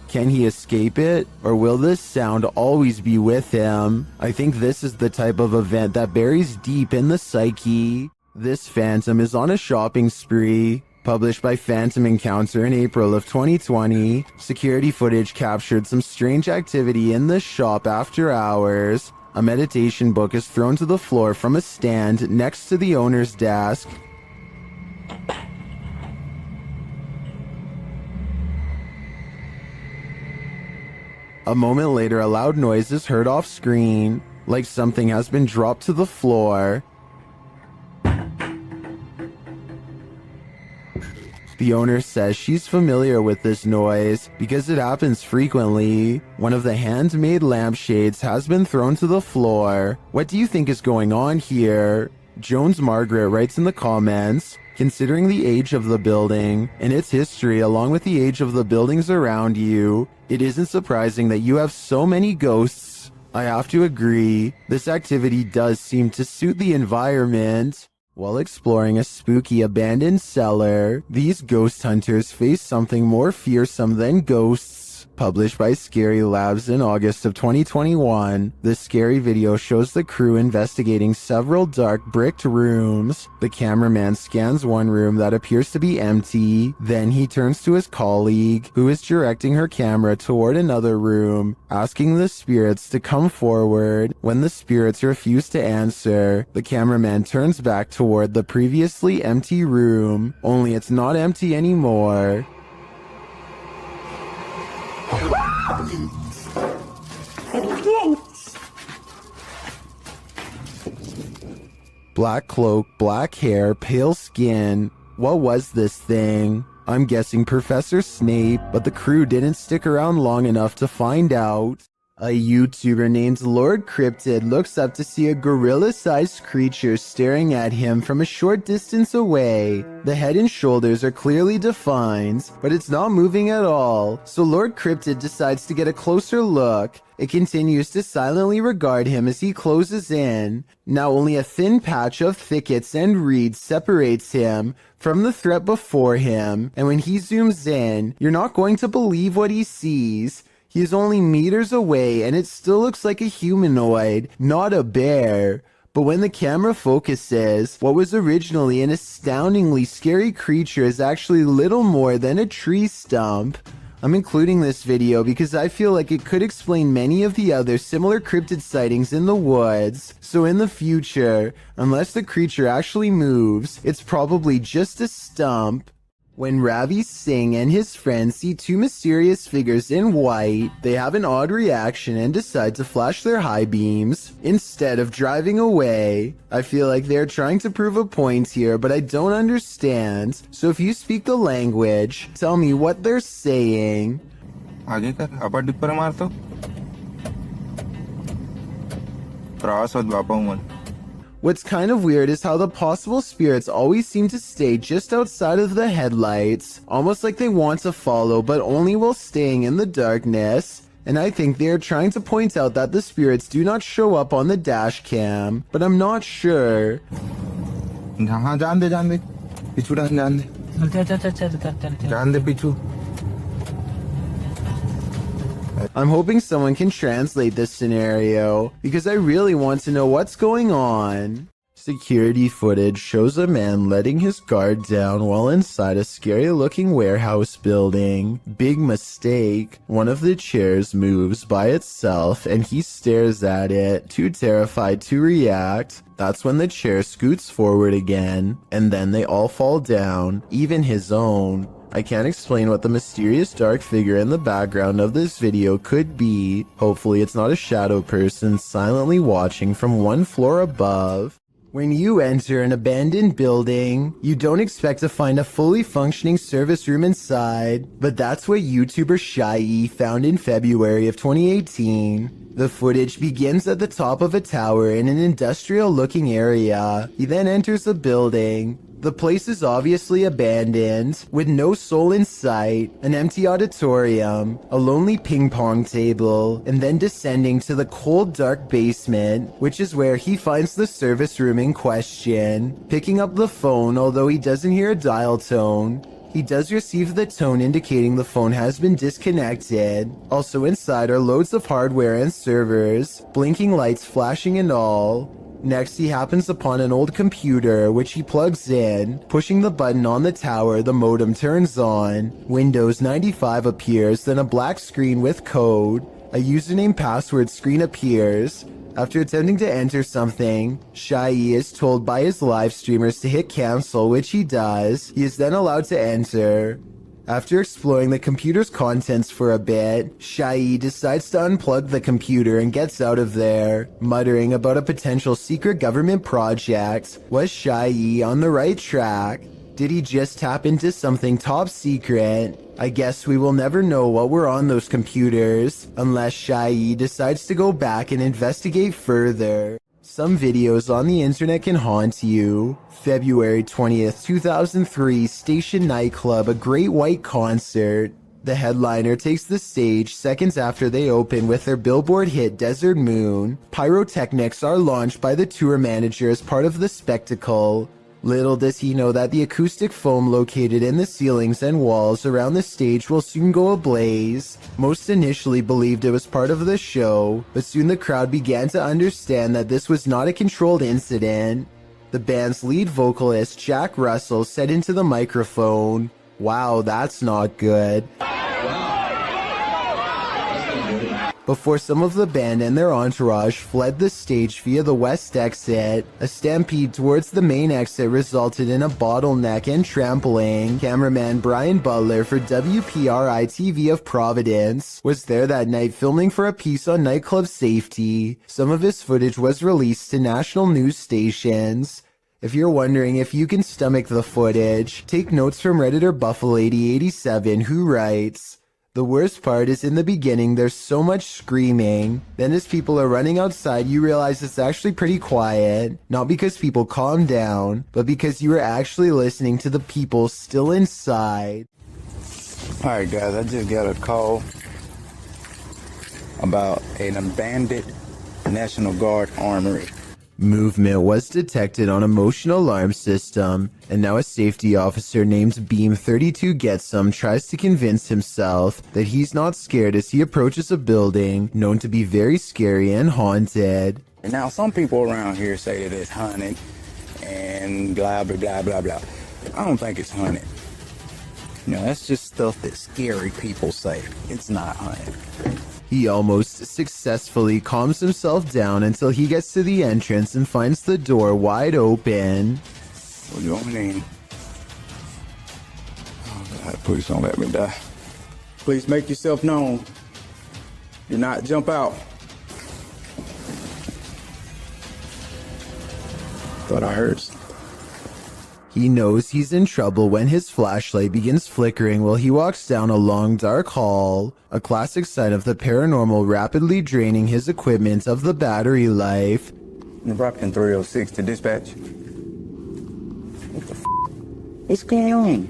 Can he escape it, or will this sound always be with him? I think this is the type of event that buries deep in the psyche. This phantom is on a shopping spree. Published by Phantom Encounter in April of 2020, security footage captured some strange activity in the shop after hours. A meditation book is thrown to the floor from a stand next to the owner's desk. A moment later, a loud noise is heard off screen, like something has been dropped to the floor. The owner says she's familiar with this noise because it happens frequently. One of the handmade lampshades has been thrown to the floor. What do you think is going on here? Jones Margaret writes in the comments, considering the age of the building and its history along with the age of the buildings around you, it isn't surprising that you have so many ghosts. I have to agree, this activity does seem to suit the environment. While exploring a spooky abandoned cellar, these ghost hunters face something more fearsome than ghosts. Published by Scary Labs in August of 2021, this scary video shows the crew investigating several dark bricked rooms. The cameraman scans one room that appears to be empty, then he turns to his colleague, who is directing her camera toward another room, asking the spirits to come forward. When the spirits refuse to answer, the cameraman turns back toward the previously empty room, only it's not empty anymore. Black cloak, black hair, pale skin. What was this thing? I'm guessing Professor Snape, but the crew didn't stick around long enough to find out. A YouTuber named Lord Cryptid looks up to see a gorilla-sized creature staring at him from a short distance away. The head and shoulders are clearly defined, but it's not moving at all, so Lord Cryptid decides to get a closer look. It continues to silently regard him as he closes in. Now only a thin patch of thickets and reeds separates him from the threat before him, and when he zooms in, you're not going to believe what he sees. He is only meters away and it still looks like a humanoid, not a bear. But when the camera focuses, what was originally an astoundingly scary creature is actually little more than a tree stump. I'm including this video because I feel like it could explain many of the other similar cryptid sightings in the woods. So in the future, unless the creature actually moves, it's probably just a stump. When Ravi Singh and his friends see two mysterious figures in white, they have an odd reaction and decide to flash their high beams instead of driving away. I feel like they're trying to prove a point here, but I don't understand. So if you speak the language, tell me what they're saying. आगे कर अपर dipper मार तो प्रवास और बापा मन. What's kind of weird is how the possible spirits always seem to stay just outside of the headlights, almost like they want to follow but only while staying in the darkness. And I think they are trying to point out that the spirits do not show up on the dash cam, but I'm not sure. हाँ जान दे पिछू जान दे पिछू. I'm hoping someone can translate this scenario, because I really want to know what's going on. Security footage shows a man letting his guard down while inside a scary-looking warehouse building. Big mistake. One of the chairs moves by itself and he stares at it, too terrified to react. That's when the chair scoots forward again, and then they all fall down, even his own. I can't explain what the mysterious dark figure in the background of this video could be. Hopefully it's not a shadow person silently watching from one floor above. When you enter an abandoned building, you don't expect to find a fully functioning service room inside, but that's what YouTuber Shai found in February of 2018. The footage begins at the top of a tower in an industrial-looking area. He then enters the building. The place is obviously abandoned, with no soul in sight, an empty auditorium, a lonely ping pong table, and then descending to the cold dark basement, which is where he finds the service room in question. Picking up the phone, although he doesn't hear a dial tone, he does receive the tone indicating the phone has been disconnected. Also inside are loads of hardware and servers, blinking lights flashing and all. Next, he happens upon an old computer, which he plugs in. Pushing the button on the tower, the modem turns on. Windows 95 appears, then a black screen with code. A username password screen appears. After attempting to enter something, Shai is told by his live streamers to hit cancel, which he does. He is then allowed to enter. After exploring the computer's contents for a bit, Shai decides to unplug the computer and gets out of there, muttering about a potential secret government project. Was Shai on the right track? Did he just tap into something top secret? I guess we will never know what were on those computers, unless Shai decides to go back and investigate further. Some videos on the internet can haunt you. February 20th, 2003, Station Nightclub, a Great White Concert. The headliner takes the stage seconds after they open with their Billboard hit Desert Moon. Pyrotechnics are launched by the tour manager as part of the spectacle. Little does he know that the acoustic foam located in the ceilings and walls around the stage will soon go ablaze. Most initially believed it was part of the show, but soon the crowd began to understand that this was not a controlled incident. The band's lead vocalist, Jack Russell, said into the microphone, "Wow, that's not good." Before some of the band and their entourage fled the stage via the west exit, a stampede towards the main exit resulted in a bottleneck and trampling. Cameraman Brian Butler for WPRI-TV of Providence was there that night filming for a piece on nightclub safety. Some of his footage was released to national news stations. If you're wondering if you can stomach the footage, take notes from Redditor Buffalo8087, who writes, "The worst part is in the beginning there's so much screaming. Then as people are running outside you realize it's actually pretty quiet. Not because people calm down, but because you are actually listening to the people still inside." Alright guys, I just got a call about an abandoned National Guard armory. Movement was detected on a motion alarm system, and now a safety officer named Beam 32 Getsum tries to convince himself that he's not scared as he approaches a building known to be very scary and haunted. Now some people around here say that it's haunted and blah blah blah blah blah. I don't think it's haunted. You know, that's just stuff that scary people say. It's not haunted. He almost successfully calms himself down until he gets to the entrance and finds the door wide open. What do you want me in? Oh God, please don't let me die. Please make yourself known. Do not jump out. Thought I heard something. He knows he's in trouble when his flashlight begins flickering while he walks down a long dark hall, a classic sign of the paranormal rapidly draining his equipment of the battery life. Nebraska 306 to dispatch. What the f***? What's going on?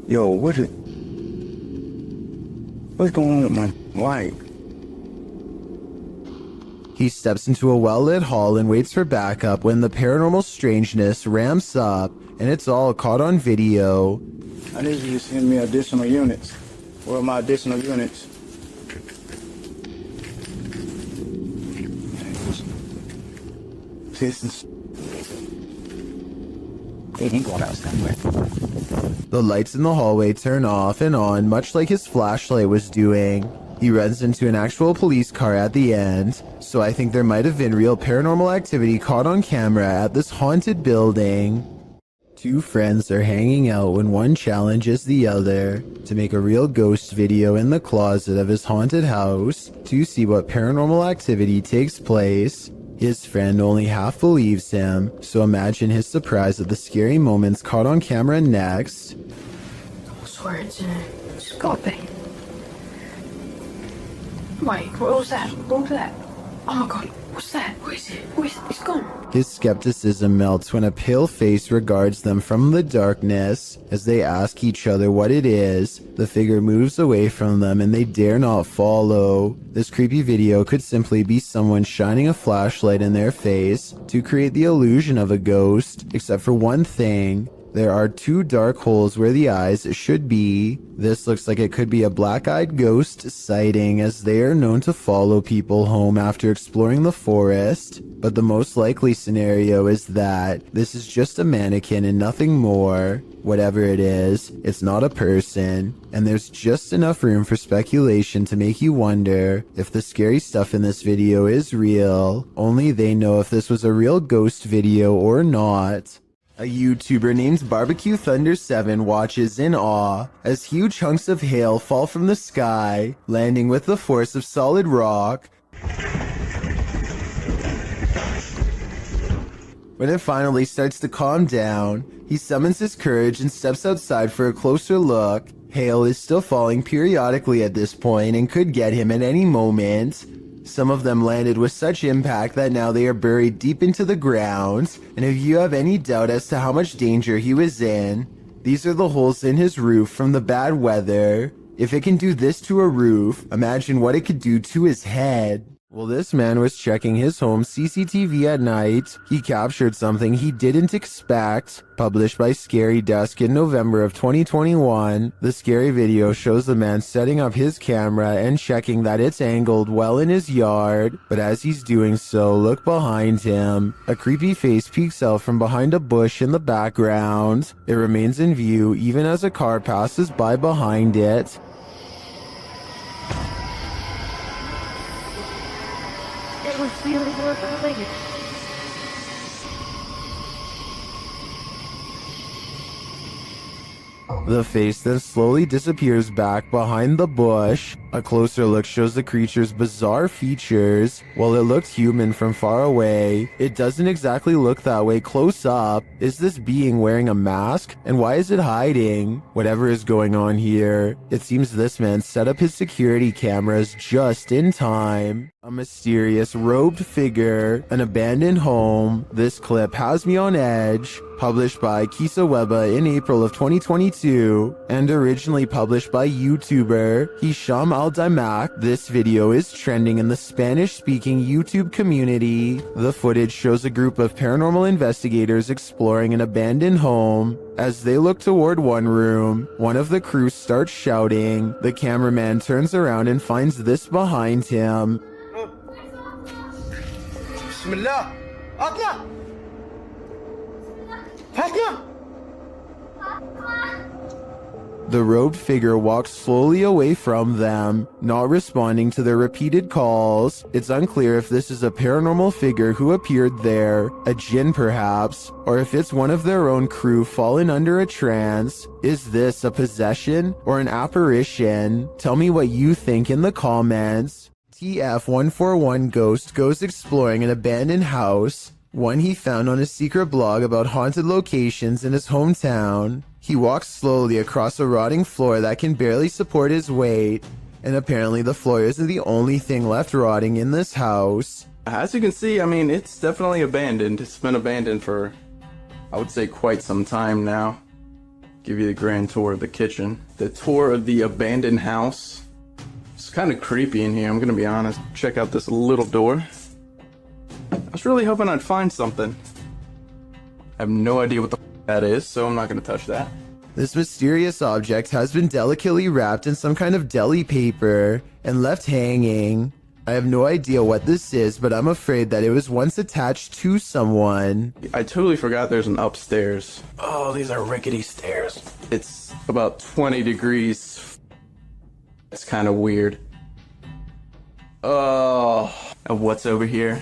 Yo, what's going on with my light? He steps into a well-lit hall and waits for backup when the paranormal strangeness ramps up, and it's all caught on video. I need you to send me additional units. Where are my additional units? Citizens. They ain't going out somewhere. The lights in the hallway turn off and on, much like his flashlight was doing. He runs into an actual police car at the end, so I think there might have been real paranormal activity caught on camera at this haunted building. Two friends are hanging out when one challenges the other to make a real ghost video in the closet of his haunted house to see what paranormal activity takes place. His friend only half believes him, so imagine his surprise at the scary moments caught on camera next. I swear it's just gulping. Wait, what was that? What was that? Oh my god, what's that? Where is it? Where is it? It's gone. His skepticism melts when a pale face regards them from the darkness. As they ask each other what it is, the figure moves away from them and they dare not follow. This creepy video could simply be someone shining a flashlight in their face to create the illusion of a ghost, except for one thing. There are 2 dark holes where the eyes should be. This looks like it could be a black-eyed ghost sighting, as they are known to follow people home after exploring the forest. But the most likely scenario is that this is just a mannequin and nothing more. Whatever it is, it's not a person, and there's just enough room for speculation to make you wonder if the scary stuff in this video is real. Only they know if this was a real ghost video or not. A YouTuber named Barbecue Thunder 7 watches in awe as huge chunks of hail fall from the sky, landing with the force of solid rock. When it finally starts to calm down, he summons his courage and steps outside for a closer look. Hail is still falling periodically at this point and could get him at any moment. Some of them landed with such impact that now they are buried deep into the ground, and if you have any doubt as to how much danger he was in, these are the holes in his roof from the bad weather. If it can do this to a roof, imagine what it could do to his head. Well, this man was checking his home CCTV at night. He captured something he didn't expect. Published by Scary Dusk in November of 2021, the scary video shows the man setting up his camera and checking that it's angled well in his yard. But as he's doing so, look behind him. A creepy face peeks out from behind a bush in the background. It remains in view even as a car passes by behind it. It was really related. The face then slowly disappears back behind the bush. A closer look shows the creature's bizarre features. While it looked human from far away, it doesn't exactly look that way close up. Is this being wearing a mask? And why is it hiding? Whatever is going on here, it seems this man set up his security cameras just in time. A mysterious robed figure, an abandoned home. This clip has me on edge. Published by Kisa Weba in April of 2022, and originally published by YouTuber Hisham Al-Daimak. This video is trending in the Spanish-speaking YouTube community. The footage shows a group of paranormal investigators exploring an abandoned home. As they look toward one room, one of the crew starts shouting. The cameraman turns around and finds this behind him. Bismillah. Atla. The robed figure walks slowly away from them, not responding to their repeated calls. It's unclear if this is a paranormal figure who appeared there, a jinn perhaps, or if it's one of their own crew fallen under a trance. Is this a possession or an apparition? Tell me what you think in the comments. TF141 Ghost goes exploring an abandoned house, one he found on a secret blog about haunted locations in his hometown. He walks slowly across a rotting floor that can barely support his weight, and apparently the floor isn't the only thing left rotting in this house. As you can see, I mean, it's definitely abandoned. It's been abandoned for, I would say, quite some time now. Give you the grand tour of the kitchen. The tour of the abandoned house. It's kind of creepy in here, I'm gonna be honest. Check out this little door. I was really hoping I'd find something. I have no idea what the that is, so I'm not gonna touch that. This mysterious object has been delicately wrapped in some kind of deli paper and left hanging. I have no idea what this is, but I'm afraid that it was once attached to someone. I totally forgot there's an upstairs. Oh, these are rickety stairs. It's about 20 degrees. It's kind of weird. Oh, and what's over here?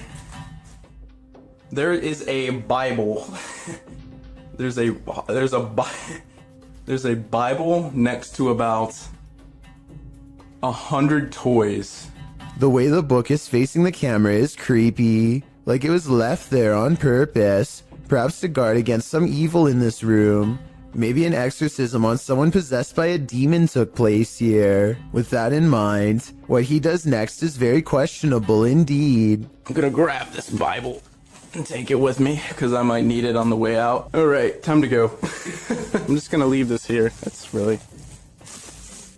There is a Bible. There's a Bible next to about 100 toys. The way the book is facing the camera is creepy, like it was left there on purpose, perhaps to guard against some evil in this room. Maybe an exorcism on someone possessed by a demon took place here. With that in mind, what he does next is very questionable indeed. I'm gonna grab this Bible and take it with me, because I might need it on the way out. Alright, time to go. I'm just gonna leave this here. That's really...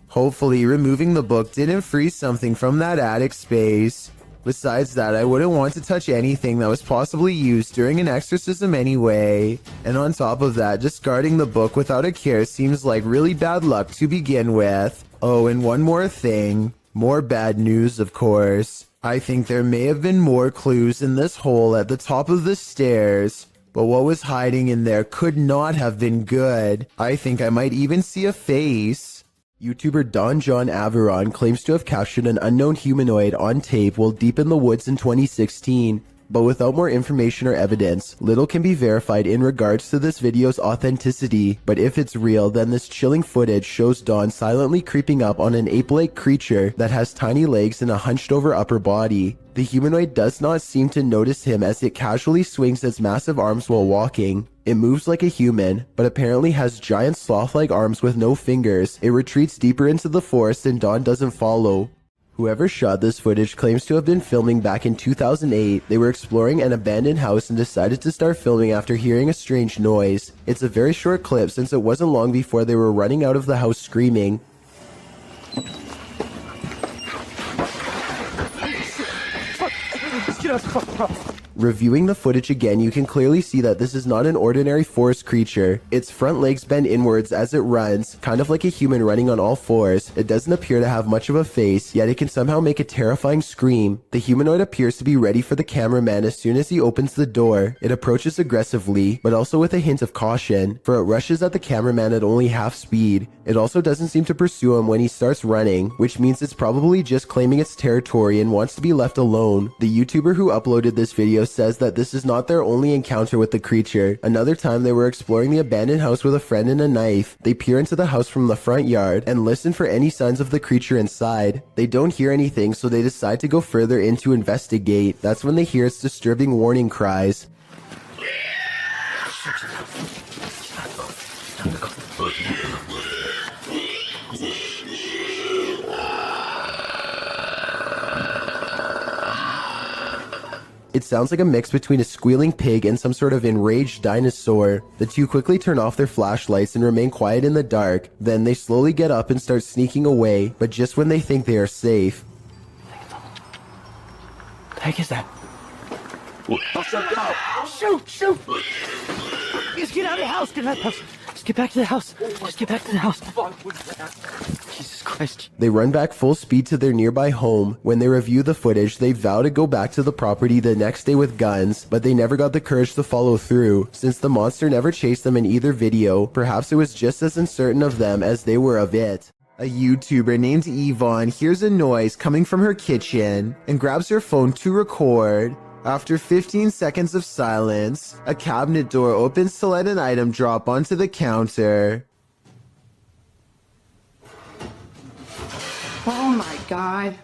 Hopefully, removing the book didn't free something from that attic space. Besides that, I wouldn't want to touch anything that was possibly used during an exorcism anyway. And on top of that, discarding the book without a care seems like really bad luck to begin with. Oh, and one more thing. More bad news, of course. I think there may have been more clues in this hole at the top of the stairs. But what was hiding in there could not have been good. I think I might even see a face. YouTuber Don John Averon claims to have captured an unknown humanoid on tape while deep in the woods in 2016. But without more information or evidence, little can be verified in regards to this video's authenticity. But if it's real, then this chilling footage shows Don silently creeping up on an ape-like creature that has tiny legs and a hunched over upper body. The humanoid does not seem to notice him as it casually swings its massive arms while walking. It moves like a human, but apparently has giant sloth-like arms with no fingers. It retreats deeper into the forest and Don doesn't follow. Whoever shot this footage claims to have been filming back in 2008. They were exploring an abandoned house and decided to start filming after hearing a strange noise. It's a very short clip since it wasn't long before they were running out of the house screaming. Reviewing the footage again, you can clearly see that this is not an ordinary forest creature. Its front legs bend inwards as it runs, kind of like a human running on all fours. It doesn't appear to have much of a face, yet it can somehow make a terrifying scream. The humanoid appears to be ready for the cameraman as soon as he opens the door. It approaches aggressively, but also with a hint of caution, for it rushes at the cameraman at only half speed. It also doesn't seem to pursue him when he starts running, which means it's probably just claiming its territory and wants to be left alone. The YouTuber who uploaded this video says that this is not their only encounter with the creature. Another time they were exploring the abandoned house with a friend and a knife. They peer into the house from the front yard and listen for any signs of the creature inside. They don't hear anything, so they decide to go further in to investigate. That's when they hear its disturbing warning cries. It sounds like a mix between a squealing pig and some sort of enraged dinosaur. The two quickly turn off their flashlights and remain quiet in the dark. Then they slowly get up and start sneaking away, but just when they think they are safe. The heck is that? Shoot! Shoot! Just get out of the house! Get out of the house! Just get back to the house! Just get back to the house! Jesus Christ. They run back full speed to their nearby home. When they review the footage, they vow to go back to the property the next day with guns, but they never got the courage to follow through. Since the monster never chased them in either video, perhaps it was just as uncertain of them as they were of it. A YouTuber named Yvonne hears a noise coming from her kitchen and grabs her phone to record. After 15 seconds of silence, a cabinet door opens to let an item drop onto the counter. Oh my god.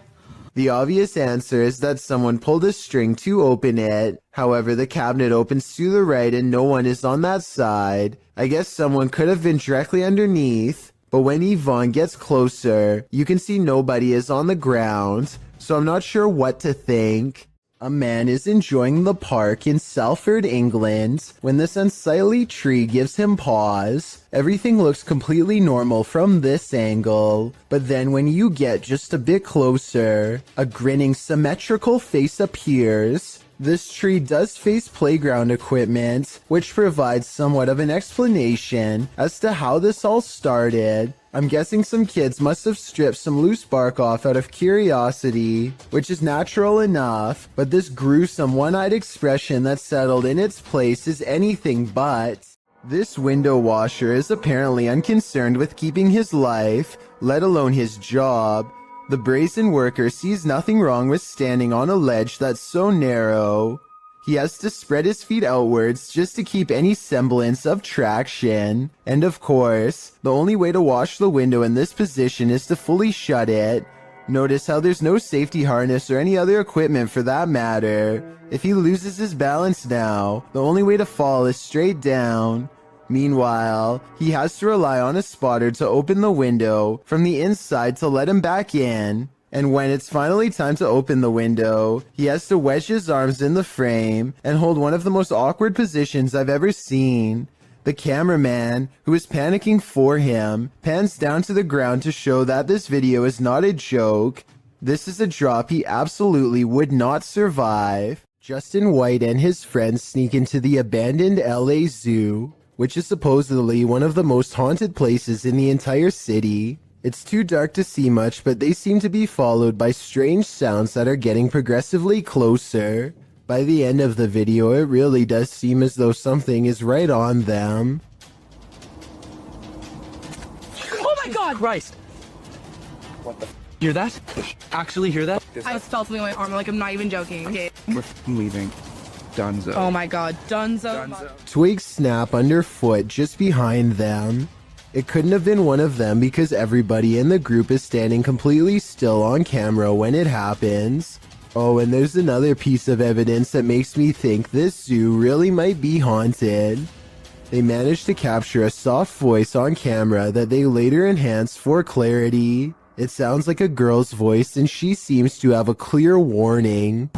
The obvious answer is that someone pulled a string to open it. However, the cabinet opens to the right and no one is on that side. I guess someone could have been directly underneath. But when Yvonne gets closer, you can see nobody is on the ground. So I'm not sure what to think. A man is enjoying the park in Salford, England, when this unsightly tree gives him pause. Everything looks completely normal from this angle, but then when you get just a bit closer, a grinning symmetrical face appears. This tree does face playground equipment, which provides somewhat of an explanation as to how this all started. I'm guessing some kids must have stripped some loose bark off out of curiosity, which is natural enough, but this gruesome one-eyed expression that settled in its place is anything but. This window washer is apparently unconcerned with keeping his life, let alone his job. The brazen worker sees nothing wrong with standing on a ledge that's so narrow. He has to spread his feet outwards just to keep any semblance of traction. And of course, the only way to wash the window in this position is to fully shut it. Notice how there's no safety harness or any other equipment for that matter. If he loses his balance now, the only way to fall is straight down. Meanwhile, he has to rely on a spotter to open the window from the inside to let him back in. And when it's finally time to open the window, he has to wedge his arms in the frame and hold one of the most awkward positions I've ever seen. The cameraman, who is panicking for him, pans down to the ground to show that this video is not a joke. This is a drop he absolutely would not survive. Justin White and his friends sneak into the abandoned LA Zoo, which is supposedly one of the most haunted places in the entire city. It's too dark to see much, but they seem to be followed by strange sounds that are getting progressively closer. By the end of the video, it really does seem as though something is right on them. Oh my God! Christ! What the? Hear that? Actually hear that? I felt something in my arm, like I'm not even joking, okay? We're leaving. Dunzo. Oh my God, Dunzo. Twigs snap underfoot just behind them. It couldn't have been one of them because everybody in the group is standing completely still on camera when it happens. Oh, and there's another piece of evidence that makes me think this zoo really might be haunted. They managed to capture a soft voice on camera that they later enhanced for clarity. It sounds like a girl's voice and she seems to have a clear warning.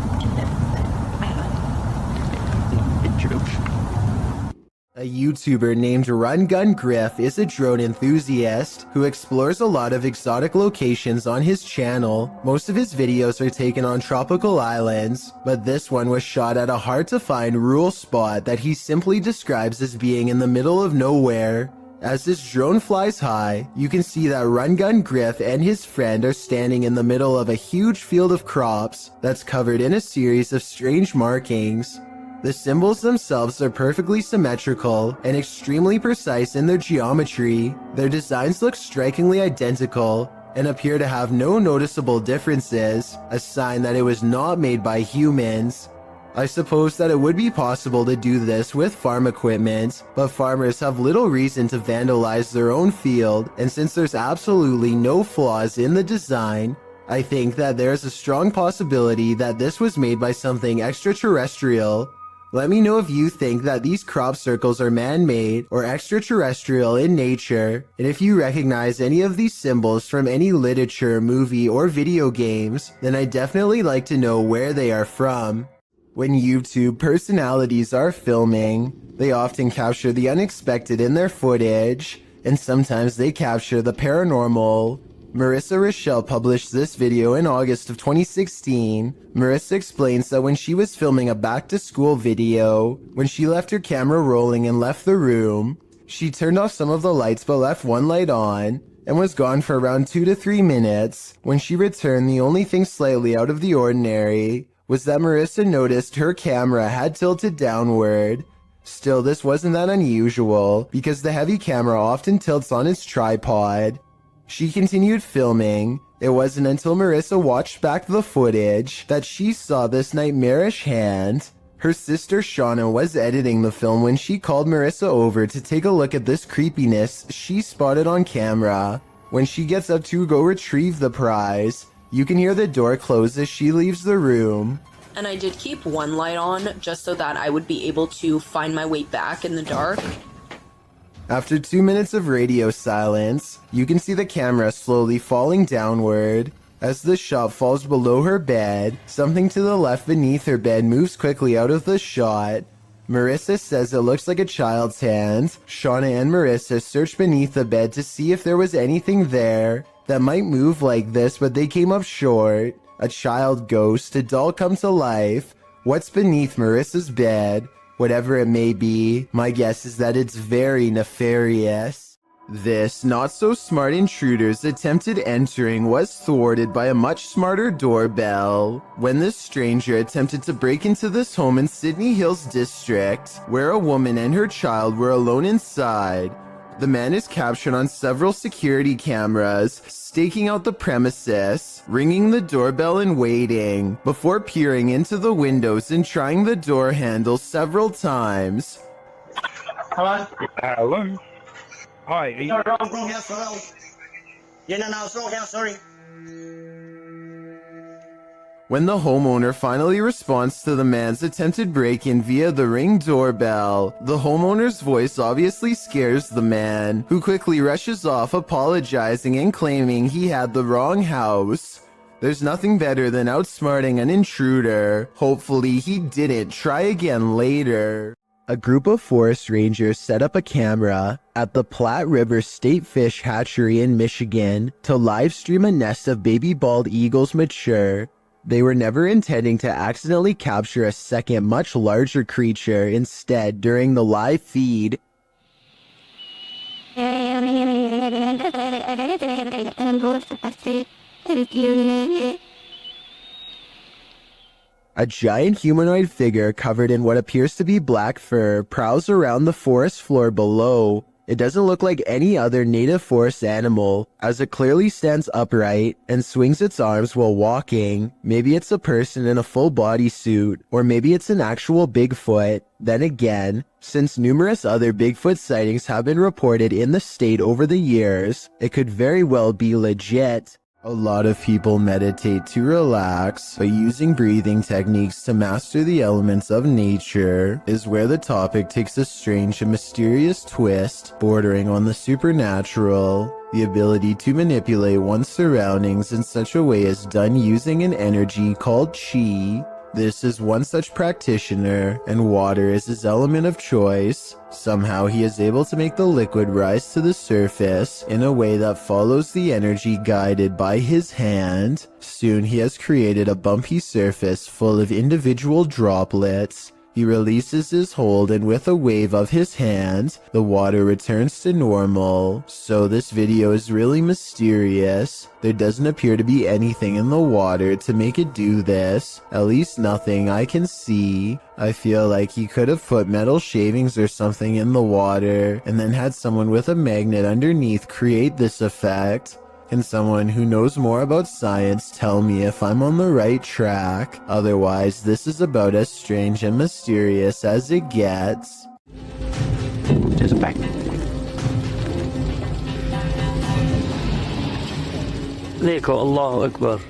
A YouTuber named Run Gun Griff is a drone enthusiast who explores a lot of exotic locations on his channel. Most of his videos are taken on tropical islands, but this one was shot at a hard-to-find rural spot that he simply describes as being in the middle of nowhere. As this drone flies high, you can see that Run Gun Griff and his friend are standing in the middle of a huge field of crops that's covered in a series of strange markings. The symbols themselves are perfectly symmetrical and extremely precise in their geometry. Their designs look strikingly identical and appear to have no noticeable differences, a sign that it was not made by humans. I suppose that it would be possible to do this with farm equipment, but farmers have little reason to vandalize their own field, and since there's absolutely no flaws in the design, I think that there's a strong possibility that this was made by something extraterrestrial. Let me know if you think that these crop circles are man-made or extraterrestrial in nature, and if you recognize any of these symbols from any literature, movie, or video games, then I'd definitely like to know where they are from. When YouTube personalities are filming, they often capture the unexpected in their footage, and sometimes they capture the paranormal. Marissa Rochelle published this video in August of 2016. Marissa explains that when she was filming a back-to-school video, when she left her camera rolling and left the room, she turned off some of the lights but left one light on, and was gone for around 2 to 3 minutes. When she returned, the only thing slightly out of the ordinary was that Marissa noticed her camera had tilted downward. Still, this wasn't that unusual, because the heavy camera often tilts on its tripod. She continued filming. It wasn't until Marissa watched back the footage that she saw this nightmarish hand. Her sister Shauna was editing the film when she called Marissa over to take a look at this creepiness she spotted on camera. When she gets up to go retrieve the prize, you can hear the door close as she leaves the room. And I did keep one light on just so that I would be able to find my way back in the dark. After 2 minutes of radio silence, you can see the camera slowly falling downward. As the shot falls below her bed, something to the left beneath her bed moves quickly out of the shot. Marissa says it looks like a child's hand. Shauna and Marissa searched beneath the bed to see if there was anything there that might move like this, but they came up short. A child ghost, a doll come to life. What's beneath Marissa's bed? Whatever it may be, my guess is that it's very nefarious. This not-so-smart intruder's attempted entering was thwarted by a much smarter doorbell. When this stranger attempted to break into this home in Sydney Hills District, where a woman and her child were alone inside, the man is captured on several security cameras, staking out the premises, ringing the doorbell and waiting, before peering into the windows and trying the door handle several times. Hello? Hello. Hi. No, wrong house, hello. Yeah, no, it's wrong house, sorry. When the homeowner finally responds to the man's attempted break-in via the Ring doorbell, the homeowner's voice obviously scares the man, who quickly rushes off apologizing and claiming he had the wrong house. There's nothing better than outsmarting an intruder. Hopefully he didn't try again later. A group of forest rangers set up a camera at the Platte River State Fish Hatchery in Michigan to live stream a nest of baby bald eagles mature. They were never intending to accidentally capture a second, much larger creature. Instead, during the live feed, a giant humanoid figure covered in what appears to be black fur prowls around the forest floor below. It doesn't look like any other native forest animal, as it clearly stands upright and swings its arms while walking. Maybe it's a person in a full bodysuit, or maybe it's an actual Bigfoot. Then again, since numerous other Bigfoot sightings have been reported in the state over the years, it could very well be legit. A lot of people meditate to relax, but using breathing techniques to master the elements of nature is where the topic takes a strange and mysterious twist, bordering on the supernatural. The ability to manipulate one's surroundings in such a way is done using an energy called chi. This is one such practitioner, and water is his element of choice. Somehow he is able to make the liquid rise to the surface in a way that follows the energy guided by his hand. Soon he has created a bumpy surface full of individual droplets. He releases his hold, and with a wave of his hand, the water returns to normal. So this video is really mysterious. There doesn't appear to be anything in the water to make it do this. At least nothing I can see. I feel like he could have put metal shavings or something in the water, and then had someone with a magnet underneath create this effect. Can someone who knows more about science tell me if I'm on the right track? Otherwise, this is about as strange and mysterious as it gets. There's a back. Allahu Akbar.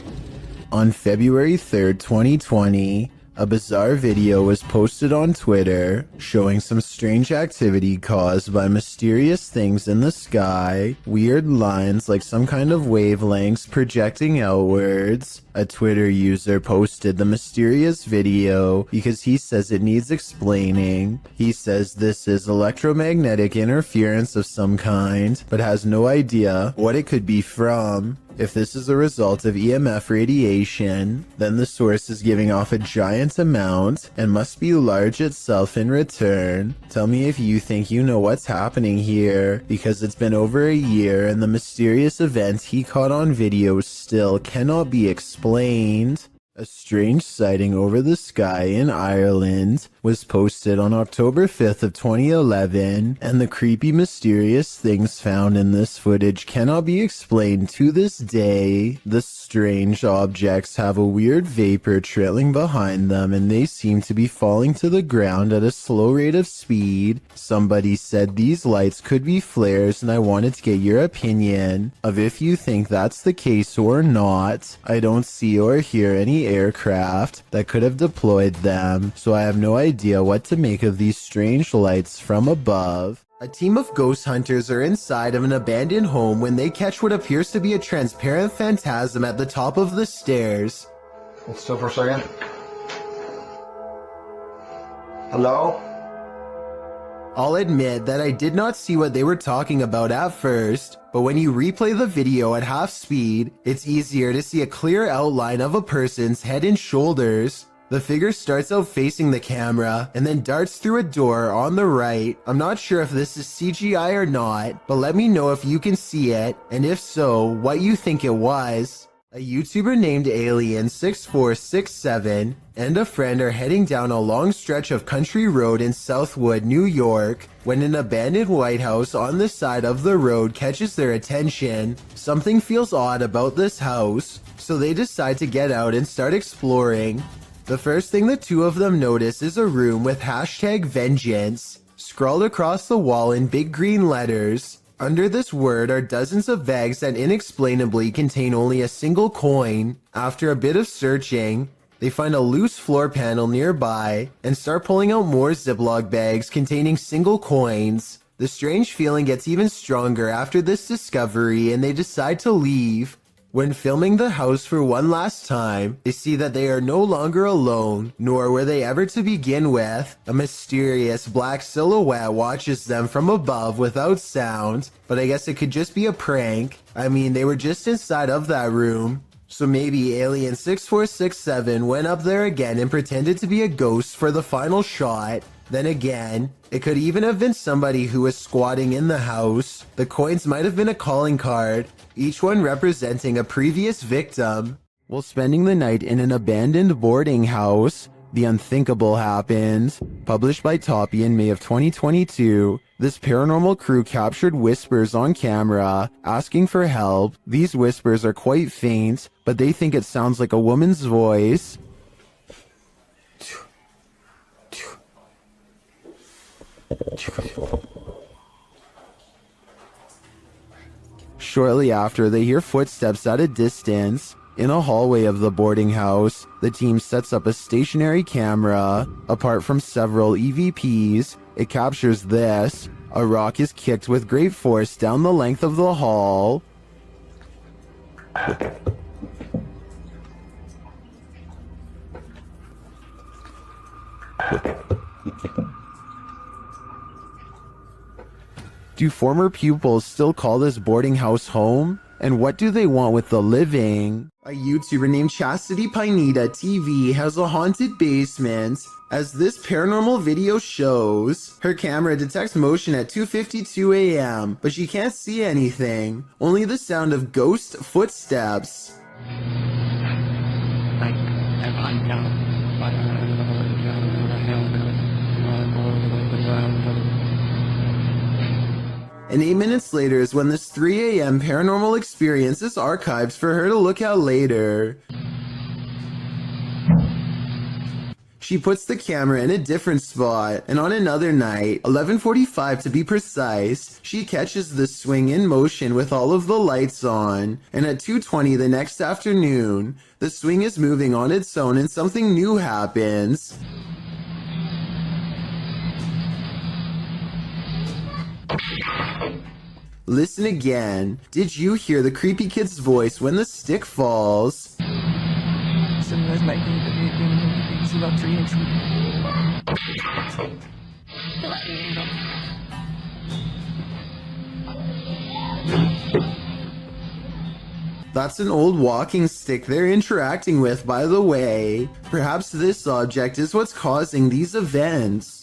On February 3rd, 2020, a bizarre video was posted on Twitter showing some strange activity caused by mysterious things in the sky, weird lines like some kind of wavelengths projecting outwards. A Twitter user posted the mysterious video because he says it needs explaining. He says this is electromagnetic interference of some kind, but has no idea what it could be from. If this is a result of EMF radiation, then the source is giving off a giant amount and must be large itself in return. Tell me if you think you know what's happening here, because it's been over a year and the mysterious event he caught on video still cannot be explained. A strange sighting over the sky in Ireland was posted on October 5th of 2011, and the creepy mysterious things found in this footage cannot be explained to this day. The strange objects have a weird vapor trailing behind them, and they seem to be falling to the ground at a slow rate of speed. Somebody said these lights could be flares, and I wanted to get your opinion of if you think that's the case or not. I don't see or hear any aircraft that could have deployed them, so I have no idea what to make of these strange lights from above. A team of ghost hunters are inside of an abandoned home when they catch what appears to be a transparent phantasm at the top of the stairs. Let's stop for a second. Hello? I'll admit that I did not see what they were talking about at first, but when you replay the video at half speed, it's easier to see a clear outline of a person's head and shoulders. The figure starts out facing the camera and then darts through a door on the right. I'm not sure if this is CGI or not, but let me know if you can see it, and if so, what you think it was. A YouTuber named Alien6467 and a friend are heading down a long stretch of country road in Southwood, New York, when an abandoned White House on the side of the road catches their attention. Something feels odd about this house, so they decide to get out and start exploring. The first thing the two of them notice is a room with #vengeance scrawled across the wall in big green letters. Under this word are dozens of bags that inexplainably contain only a single coin. After a bit of searching, they find a loose floor panel nearby and start pulling out more Ziploc bags containing single coins. The strange feeling gets even stronger after this discovery, and they decide to leave. When filming the house for one last time, they see that they are no longer alone, nor were they ever to begin with. A mysterious black silhouette watches them from above without sound, but I guess it could just be a prank. I mean, they were just inside of that room. So maybe Alien 6467 went up there again and pretended to be a ghost for the final shot. Then again, it could even have been somebody who was squatting in the house. The coins might have been a calling card, each one representing a previous victim. While spending the night in an abandoned boarding house, the unthinkable happened. Published by Toppy in May of 2022, this paranormal crew captured whispers on camera, asking for help. These whispers are quite faint, but they think it sounds like a woman's voice. Shortly after, they hear footsteps at a distance. In a hallway of the boarding house, the team sets up a stationary camera. Apart from several EVPs, it captures this. A rock is kicked with great force down the length of the hall. Do former pupils still call this boarding house home? And what do they want with the living? A YouTuber named Chastity Pineda TV has a haunted basement. As this paranormal video shows, her camera detects motion at 2:52 a.m., but she can't see anything, only the sound of ghost footsteps. And 8 minutes later is when this 3 a.m. paranormal experience is archived for her to look at later. She puts the camera in a different spot, and on another night, 11:45 to be precise, she catches the swing in motion with all of the lights on, and at 2:20 the next afternoon, the swing is moving on its own and something new happens. Listen again. Did you hear the creepy kid's voice when the stick falls? That's an old walking stick they're interacting with, by the way. Perhaps this object is what's causing these events.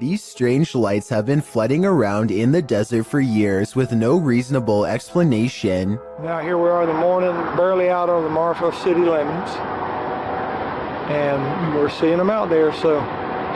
These strange lights have been flooding around in the desert for years with no reasonable explanation. Now here we are in the morning, barely out on the Marfa city limits, and we're seeing them out there, so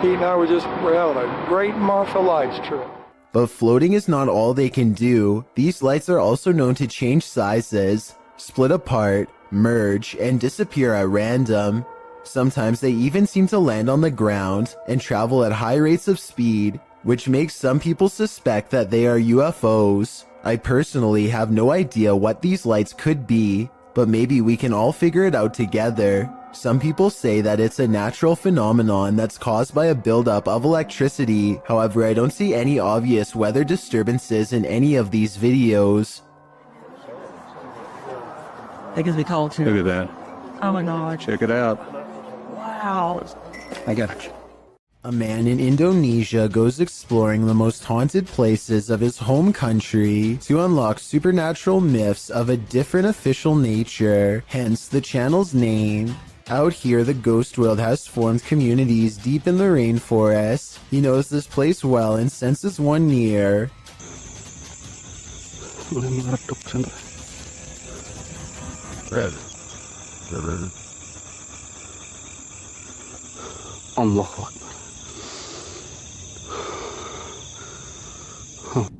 Pete and I we're having a great Marfa lights trip. But floating is not all they can do. These lights are also known to change sizes, split apart, merge, and disappear at random. Sometimes they even seem to land on the ground and travel at high rates of speed, which makes some people suspect that they are UFOs. I personally have no idea what these lights could be, but maybe we can all figure it out together. Some people say that it's a natural phenomenon that's caused by a buildup of electricity. However, I don't see any obvious weather disturbances in any of these videos. That gives me call too. Look at that. Oh my god. Check it out. Wow. I got you. A man in Indonesia goes exploring the most haunted places of his home country to unlock supernatural myths of a different official nature, hence the channel's name. Out here, the ghost world has formed communities deep in the rainforest. He knows this place well and senses one near. Red. Allahu Akbar.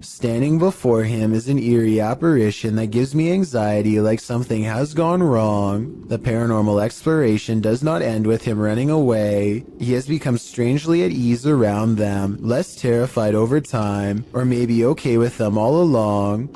Standing before him is an eerie apparition that gives me anxiety, like something has gone wrong. The paranormal exploration does not end with him running away. He has become strangely at ease around them, less terrified over time, or maybe okay with them all along.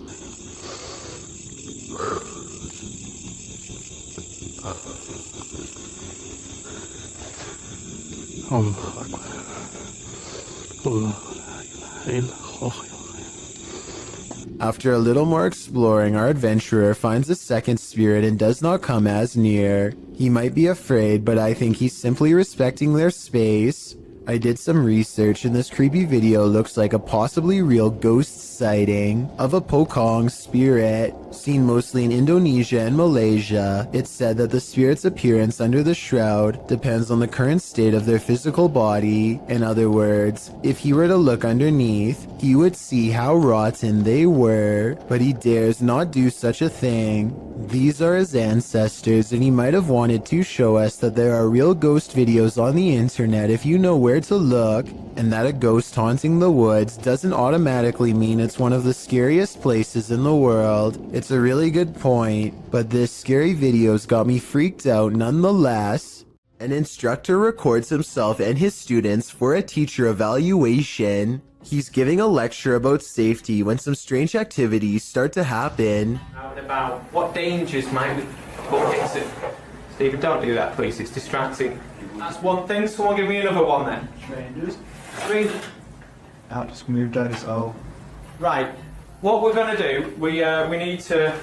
After a little more exploring, our adventurer finds a second spirit and does not come as near. He might be afraid, but I think he's simply respecting their space. I did some research and this creepy video looks like a possibly real ghost sighting of a Pocong spirit, seen mostly in Indonesia and Malaysia. It's said that the spirit's appearance under the shroud depends on the current state of their physical body. In other words, if he were to look underneath, he would see how rotten they were, but he dares not do such a thing. These are his ancestors, and he might have wanted to show us that there are real ghost videos on the internet if you know where to look, and that a ghost haunting the woods doesn't automatically mean it's one of the scariest places in the world. It's a really good point, but this scary video's got me freaked out nonetheless. An instructor records himself and his students for a teacher evaluation. He's giving a lecture about safety when some strange activities start to happen. About what dangers might we put into. Stephen, don't do that, please. It's distracting. That's one thing. Someone give me another one then. Strangers. Out, just moved out his O. Right. What we're gonna do? We need to.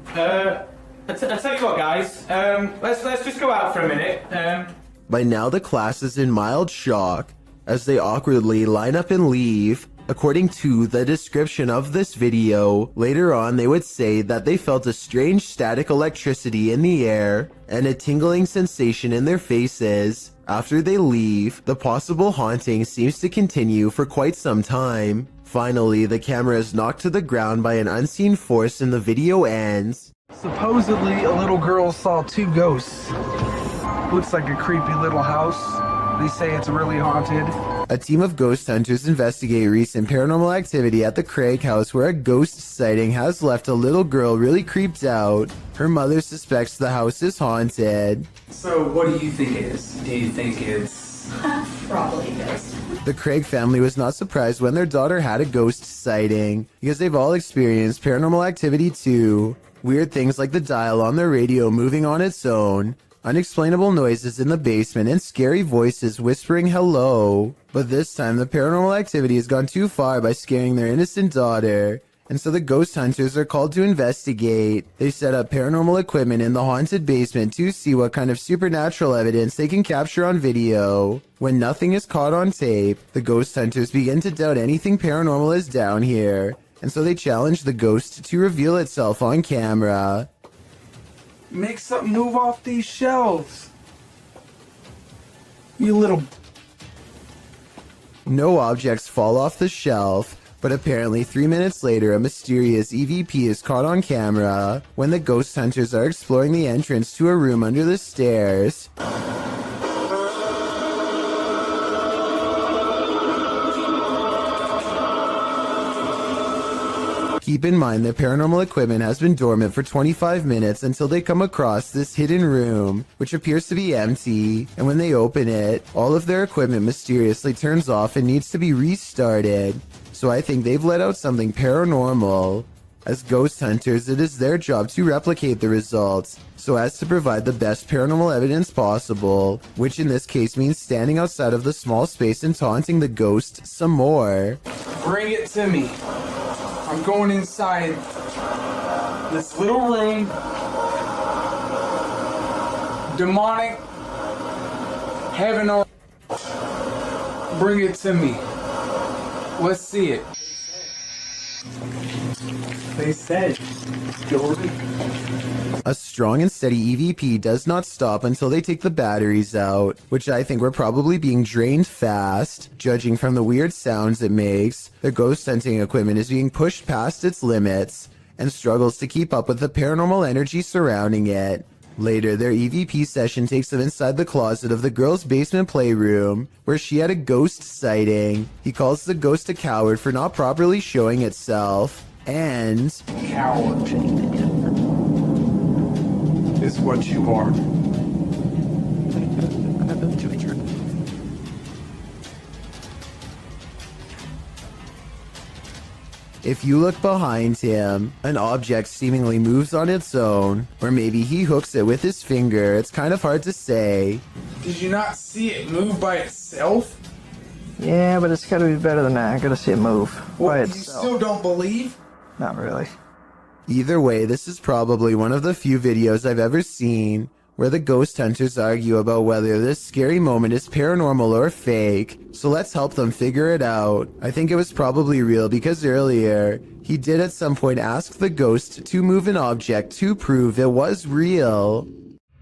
I tell you what, guys. Let's just go out for a minute. By now, the class is in mild shock as they awkwardly line up and leave. According to the description of this video, later on they would say that they felt a strange static electricity in the air and a tingling sensation in their faces. After they leave, the possible haunting seems to continue for quite some time. Finally, the camera is knocked to the ground by an unseen force and the video ends. Supposedly, a little girl saw two ghosts. Looks like a creepy little house. They say it's really haunted. A team of ghost hunters investigate recent paranormal activity at the Craig house where a ghost sighting has left a little girl really creeped out. Her mother suspects the house is haunted. So what do you think it is? Do you think it's... Probably does. The Craig family was not surprised when their daughter had a ghost sighting, because they've all experienced paranormal activity too. Weird things like the dial on their radio moving on its own, unexplainable noises in the basement, and scary voices whispering hello. But this time, the paranormal activity has gone too far by scaring their innocent daughter, and so the ghost hunters are called to investigate. They set up paranormal equipment in the haunted basement to see what kind of supernatural evidence they can capture on video. When nothing is caught on tape, the ghost hunters begin to doubt anything paranormal is down here, and so they challenge the ghost to reveal itself on camera. Make something move off these shelves. You little... No objects fall off the shelf, but apparently 3 minutes later a mysterious EVP is caught on camera when the ghost hunters are exploring the entrance to a room under the stairs. Keep in mind that paranormal equipment has been dormant for 25 minutes until they come across this hidden room, which appears to be empty, and when they open it, all of their equipment mysteriously turns off and needs to be restarted. So I think they've let out something paranormal. As ghost hunters, it is their job to replicate the results, so as to provide the best paranormal evidence possible, which in this case means standing outside of the small space and taunting the ghost some more. Bring it to me. I'm going inside this little room. Demonic. Heaven or... Bring it to me. Let's see it. They said, Jordan. A strong and steady EVP does not stop until they take the batteries out, which I think were probably being drained fast. Judging from the weird sounds it makes, the ghost hunting equipment is being pushed past its limits and struggles to keep up with the paranormal energy surrounding it. Later, their EVP session takes them inside the closet of the girl's basement playroom, where she had a ghost sighting. He calls the ghost a coward for not properly showing itself, and... Coward is what you are. If you look behind him, an object seemingly moves on its own, or maybe he hooks it with his finger. It's kind of hard to say. Did you not see it move by itself? Yeah, but it's gotta be better than that. I gotta see it move by What, you itself. still don't believe? Not really. Either way, this is probably one of the few videos I've ever seen where the ghost hunters argue about whether this scary moment is paranormal or fake, so let's help them figure it out. I think it was probably real because earlier, he did at some point ask the ghost to move an object to prove it was real.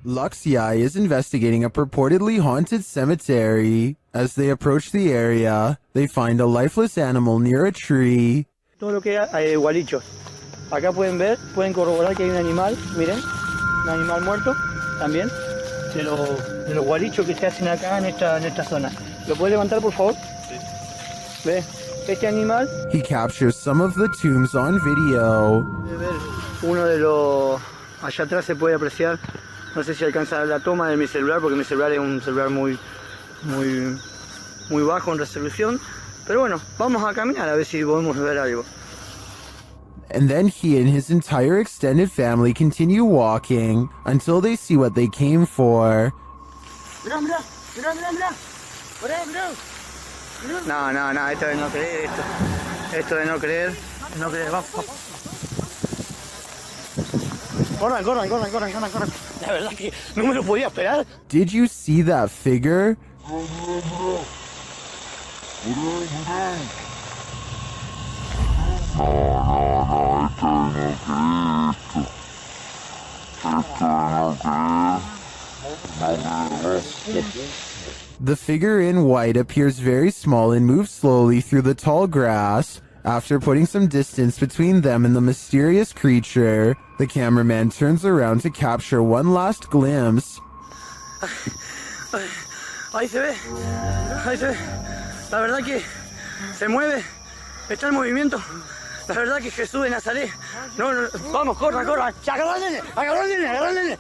Luxi is investigating a purportedly haunted cemetery. As they approach the area, they find a lifeless animal near a tree. Todo lo que hay gualichos. Acá pueden ver, pueden corroborar que hay un animal, miren, un animal muerto también, de los gualichos que se hacen acá en esta zona. ¿Lo puede levantar, por favor? Sí. ¿Ve? Este animal. He captures some of the tombs on video. Puede ver uno de los. Allá atrás se puede apreciar. No sé si alcanza la toma de mi celular, porque mi celular es un celular muy bajo en resolución. Pero bueno, vamos a caminar a ver si podemos ver algo. And then he and his entire extended family continue walking until they see what they came for. Mirá, mirá, mirá, mirá, mirá. Mirá, mirá. No, esto de no creer, esto de no creer, vamos. Corran. La verdad que no me lo podía esperar. Did you see that figure? The figure in white appears very small and moves slowly through the tall grass. After putting some distance between them and the mysterious creature, the cameraman turns around to capture one last glimpse. Ahí se ve. La verdad que se mueve, está en movimiento. La verdad que Jesús de Nazaret. No, vamos, corran. Agarra al nene.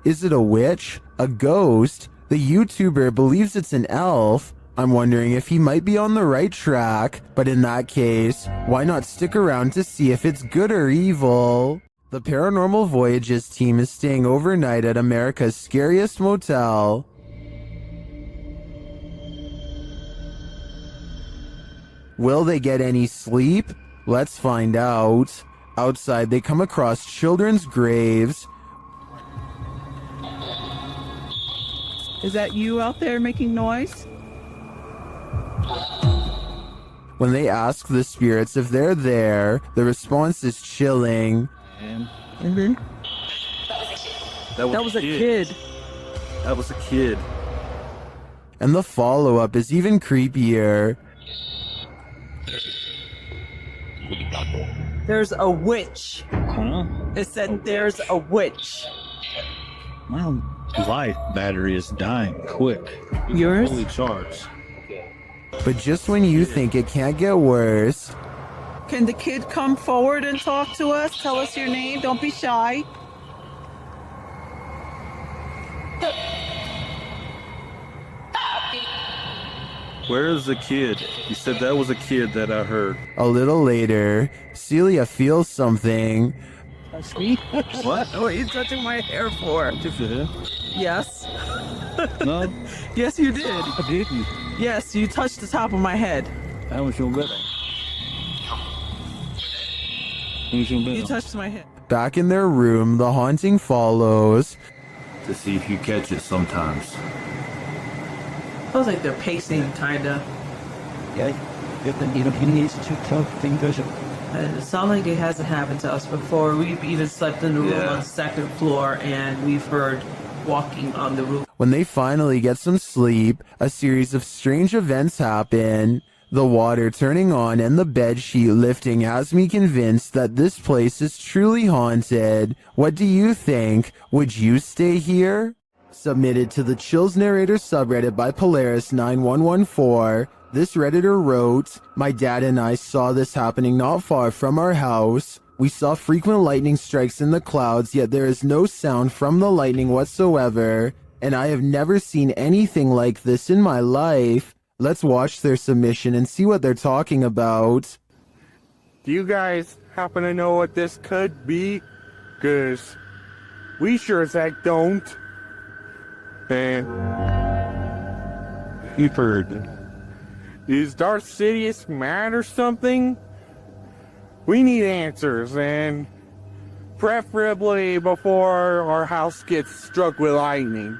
Is it a witch? A ghost? The YouTuber believes it's an elf. I'm wondering if he might be on the right track, but in that case, why not stick around to see if it's good or evil? The Paranormal Voyages team is staying overnight at America's scariest motel. Will they get any sleep? Let's find out. Outside, they come across children's graves. Is that you out there making noise? When they ask the spirits if they're there, the response is chilling. That was a kid. That was a kid. And the follow-up is even creepier. There's a witch. It said there's a witch. My life battery is dying quick. Yours? Fully charged. But just when you think it can't get worse, Can the kid come forward and talk to us? Tell us your name. Don't be shy. Where is the kid? You said that was a kid that I heard. a little later, Celia feels something. Touch me? What? What are you touching my hair for? Touch your hair? Yes. No, Yes, you did. I didn't. Yes, you touched the top of my head. That was your better. You touched my head. Back in their room, the haunting follows. To see if you catch it sometimes. Feels like they're pacing, kinda. Yeah, he needs to tell things. It sounds like it hasn't happened to us before. We've even slept in the room on the second floor, and we've heard walking on the roof. When they finally get some sleep, a series of strange events happen. The water turning on and the bed sheet lifting has me convinced that this place is truly haunted. What do you think? Would you stay here? Submitted to the Chills Narrator subreddit by Polaris9114, this Redditor wrote, "My dad and I saw this happening not far from our house. We saw frequent lightning strikes in the clouds, yet there is no sound from the lightning whatsoever, and I have never seen anything like this in my life." Let's watch their submission and see what they're talking about. Do you guys happen to know what this could be? 'Cause we sure as heck don't. And you've heard. Is Darth Sidious mad or something? We need answers, and preferably before our house gets struck with lightning.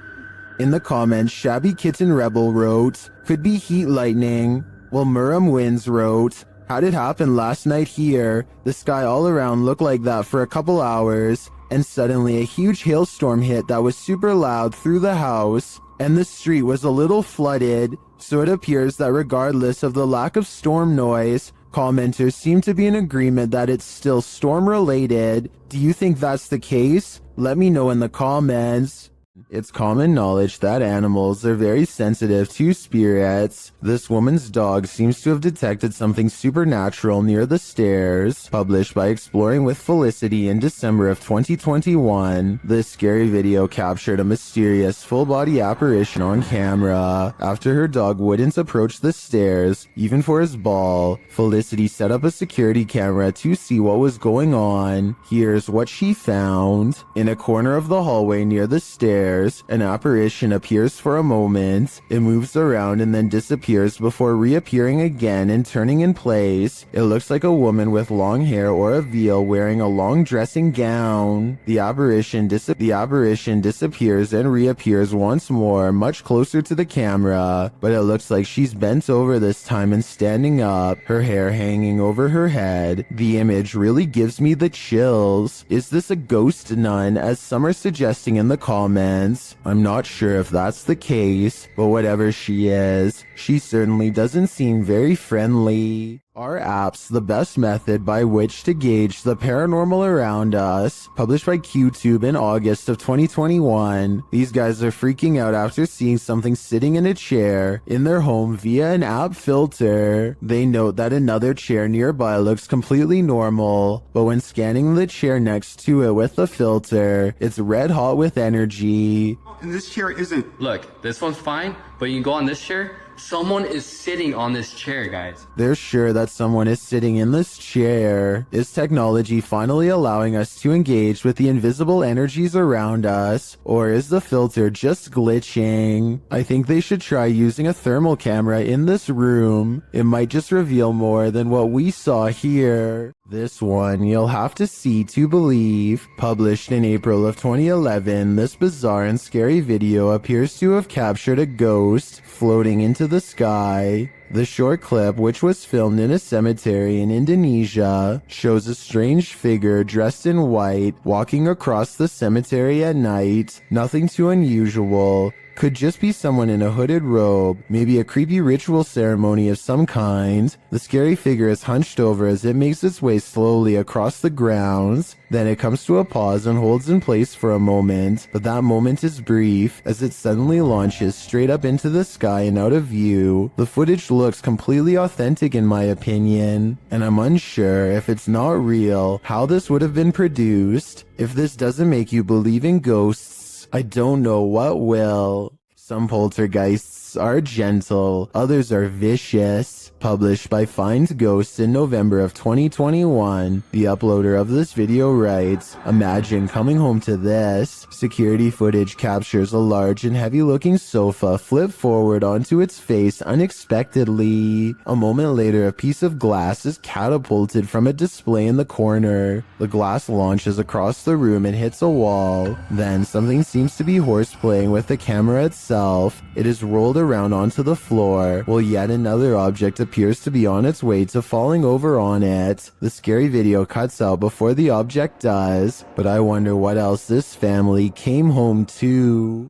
In the comments, Shabby Kitten Rebel wrote, could be heat lightning. While Muram Wins wrote, how'd it happen last night here? The sky all around looked like that for a couple hours, and suddenly a huge hailstorm hit that was super loud through the house, and the street was a little flooded, so it appears that regardless of the lack of storm noise, commenters seem to be in agreement that it's still storm related. Do you think that's the case? Let me know in the comments. It's common knowledge that animals are very sensitive to spirits. This woman's dog seems to have detected something supernatural near the stairs. Published by Exploring with Felicity in December of 2021, this scary video captured a mysterious full-body apparition on camera. After her dog wouldn't approach the stairs, even for his ball, Felicity set up a security camera to see what was going on. Here's what she found. In a corner of the hallway near the stairs, an apparition appears for a moment. It moves around and then disappears before reappearing again and turning in place. It looks like a woman with long hair or a veil wearing a long dressing gown. The apparition disappears and reappears once more, much closer to the camera, but it looks like she's bent over this time and standing up, her hair hanging over her head. The image really gives me the chills. Is this a ghost nun, as some are suggesting in the comments? I'm not sure if that's the case, but whatever she is, she certainly doesn't seem very friendly. Are apps the best method by which to gauge the paranormal around us? Published by QTube in August of 2021. These guys are freaking out after seeing something sitting in a chair in their home via an app filter. They note that another chair nearby looks completely normal, but when scanning the chair next to it with the filter, it's red hot with energy. And this chair isn't. Look, this one's fine, but you can go on this chair. Someone is sitting on this chair, guys. They're sure that someone is sitting in this chair. Is technology finally allowing us to engage with the invisible energies around us, or is the filter just glitching? I think they should try using a thermal camera in this room. It might just reveal more than what we saw here. This one you'll have to see to believe. Published in April of 2011, this bizarre and scary video appears to have captured a ghost floating into the sky. The short clip, which was filmed in a cemetery in Indonesia, shows a strange figure dressed in white walking across the cemetery at night. Nothing too unusual. Could just be someone in a hooded robe, maybe a creepy ritual ceremony of some kind. The scary figure is hunched over as it makes its way slowly across the grounds. Then it comes to a pause and holds in place for a moment, but that moment is brief as it suddenly launches straight up into the sky and out of view. The footage looks completely authentic in my opinion, and I'm unsure if it's not real how this would have been produced. If this doesn't make you believe in ghosts, I don't know what will. Some poltergeists are gentle, others are vicious. Published by Find Ghosts in November of 2021, the uploader of this video writes, imagine coming home to this. Security footage captures a large and heavy-looking sofa flip forward onto its face unexpectedly. A moment later, a piece of glass is catapulted from a display in the corner. The glass launches across the room and hits a wall. Then something seems to be horseplaying with the camera itself. It is rolled around onto the floor, while yet another object appears to be on its way to falling over on it. The scary video cuts out before the object does, but I wonder what else this family came home to.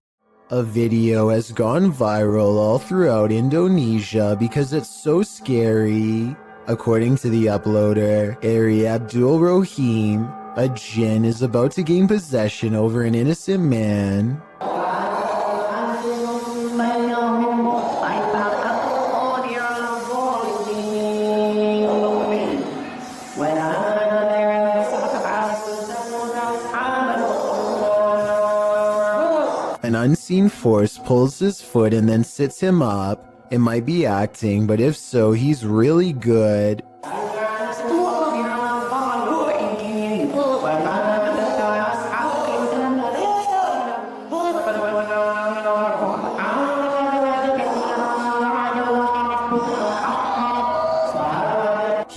A video has gone viral all throughout Indonesia because it's so scary. According to the uploader, Ari Abdul Rohim, a jinn is about to gain possession over an innocent man. An unseen force pulls his foot and then sits him up. It might be acting, but if so, he's really good.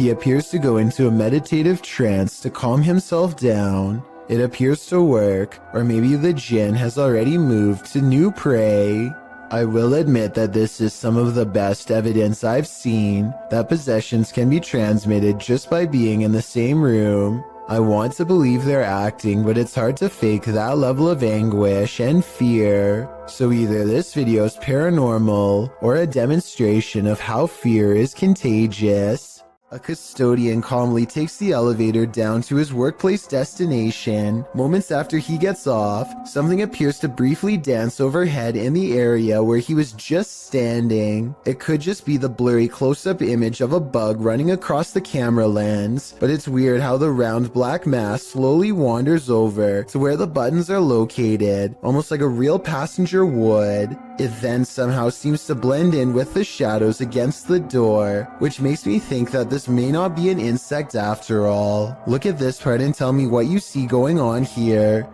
He appears to go into a meditative trance to calm himself down. It appears to work, or maybe the jinn has already moved to new prey. I will admit that this is some of the best evidence I've seen that possessions can be transmitted just by being in the same room. I want to believe they're acting, but it's hard to fake that level of anguish and fear. So either this video is paranormal or a demonstration of how fear is contagious. A custodian calmly takes the elevator down to his workplace destination. Moments after he gets off, something appears to briefly dance overhead in the area where he was just standing. It could just be the blurry close-up image of a bug running across the camera lens, but it's weird how the round black mass slowly wanders over to where the buttons are located, almost like a real passenger would. It then somehow seems to blend in with the shadows against the door, which makes me think that this may not be an insect after all. Look at this part and tell me what you see going on here.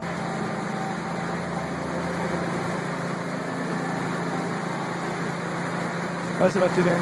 What's about today?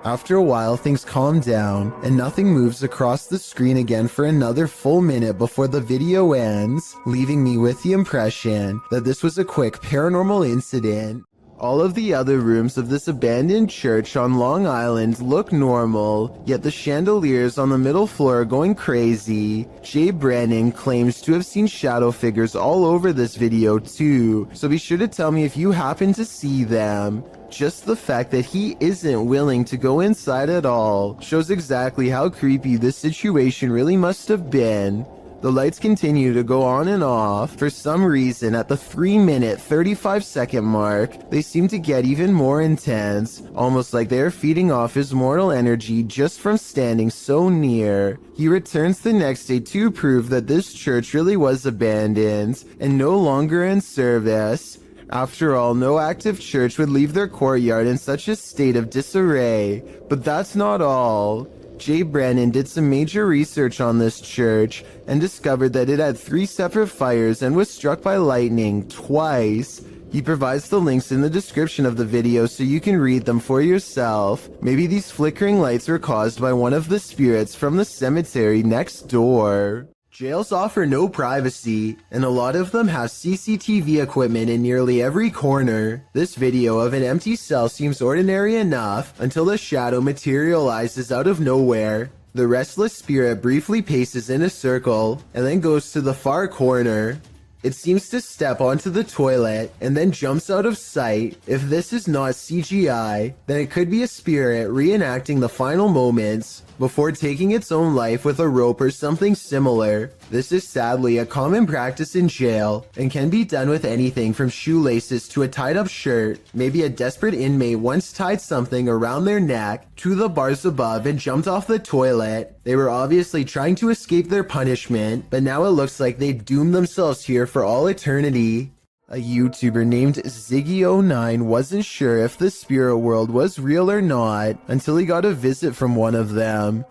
After a while, things calm down, and nothing moves across the screen again for another full minute before the video ends, leaving me with the impression that this was a quick paranormal incident. All of the other rooms of this abandoned church on Long Island look normal, yet the chandeliers on the middle floor are going crazy. Jay Brennan claims to have seen shadow figures all over this video too, so be sure to tell me if you happen to see them. Just the fact that he isn't willing to go inside at all shows exactly how creepy this situation really must have been. The lights continue to go on and off. For some reason, at the 3-minute, 35-second mark, they seem to get even more intense, almost like they are feeding off his mortal energy just from standing so near. He returns the next day to prove that this church really was abandoned and no longer in service. After all, no active church would leave their courtyard in such a state of disarray. But that's not all. Jay Brennan did some major research on this church and discovered that it had 3 separate fires and was struck by lightning twice. He provides the links in the description of the video so you can read them for yourself. Maybe these flickering lights were caused by one of the spirits from the cemetery next door. Jails offer no privacy, and a lot of them have CCTV equipment in nearly every corner. This video of an empty cell seems ordinary enough until a shadow materializes out of nowhere. The restless spirit briefly paces in a circle and then goes to the far corner. It seems to step onto the toilet and then jumps out of sight. If this is not CGI, then it could be a spirit reenacting the final moments before taking its own life with a rope or something similar. This is sadly a common practice in jail and can be done with anything from shoelaces to a tied up shirt. Maybe a desperate inmate once tied something around their neck to the bars above and jumped off the toilet. They were obviously trying to escape their punishment, but now it looks like they doomed themselves here for all eternity. A YouTuber named Ziggy09 wasn't sure if the spirit world was real or not until he got a visit from one of them.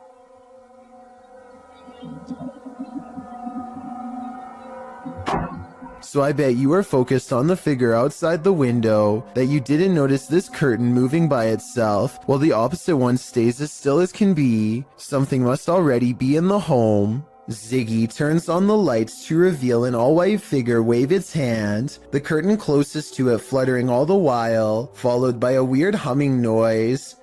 So I bet you were focused on the figure outside the window that you didn't notice this curtain moving by itself while the opposite one stays as still as can be. Something must already be in the home. Ziggy turns on the lights to reveal an all-white figure wave its hand, the curtain closest to it fluttering all the while, followed by a weird humming noise.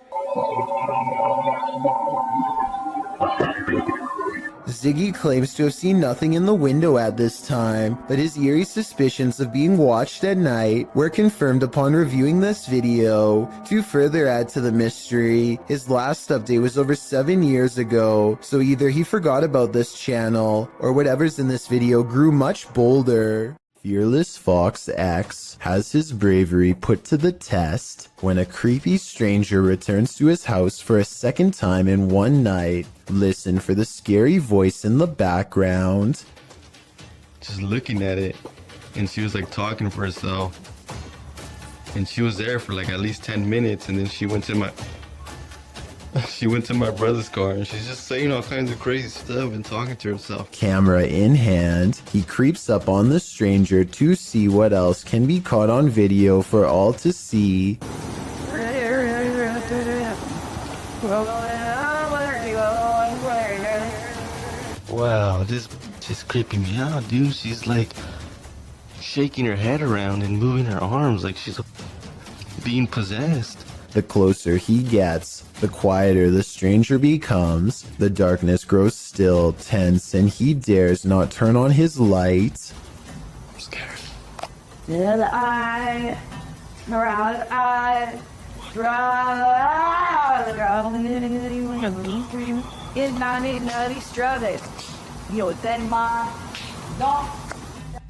Ziggy claims to have seen nothing in the window at this time, but his eerie suspicions of being watched at night were confirmed upon reviewing this video. To further add to the mystery, his last update was over 7 years ago, so either he forgot about this channel, or whatever's in this video grew much bolder. Fearless Fox X has his bravery put to the test when a creepy stranger returns to his house for a second time in one night. Listen for the scary voice in the background. Just looking at it, and she was like talking for herself. And she was there for like at least 10 minutes, and then she went to my brother's car, and she's just saying all kinds of crazy stuff and talking to herself. Camera in hand, he creeps up on the stranger to see what else can be caught on video for all to see. Well, Wow, this is creeping me out, dude. She's like shaking her head around and moving her arms like she's being possessed. The closer he gets, the quieter the stranger becomes. The darkness grows still, tense, and he dares not turn on his light. I'm scared. Did I? Around I.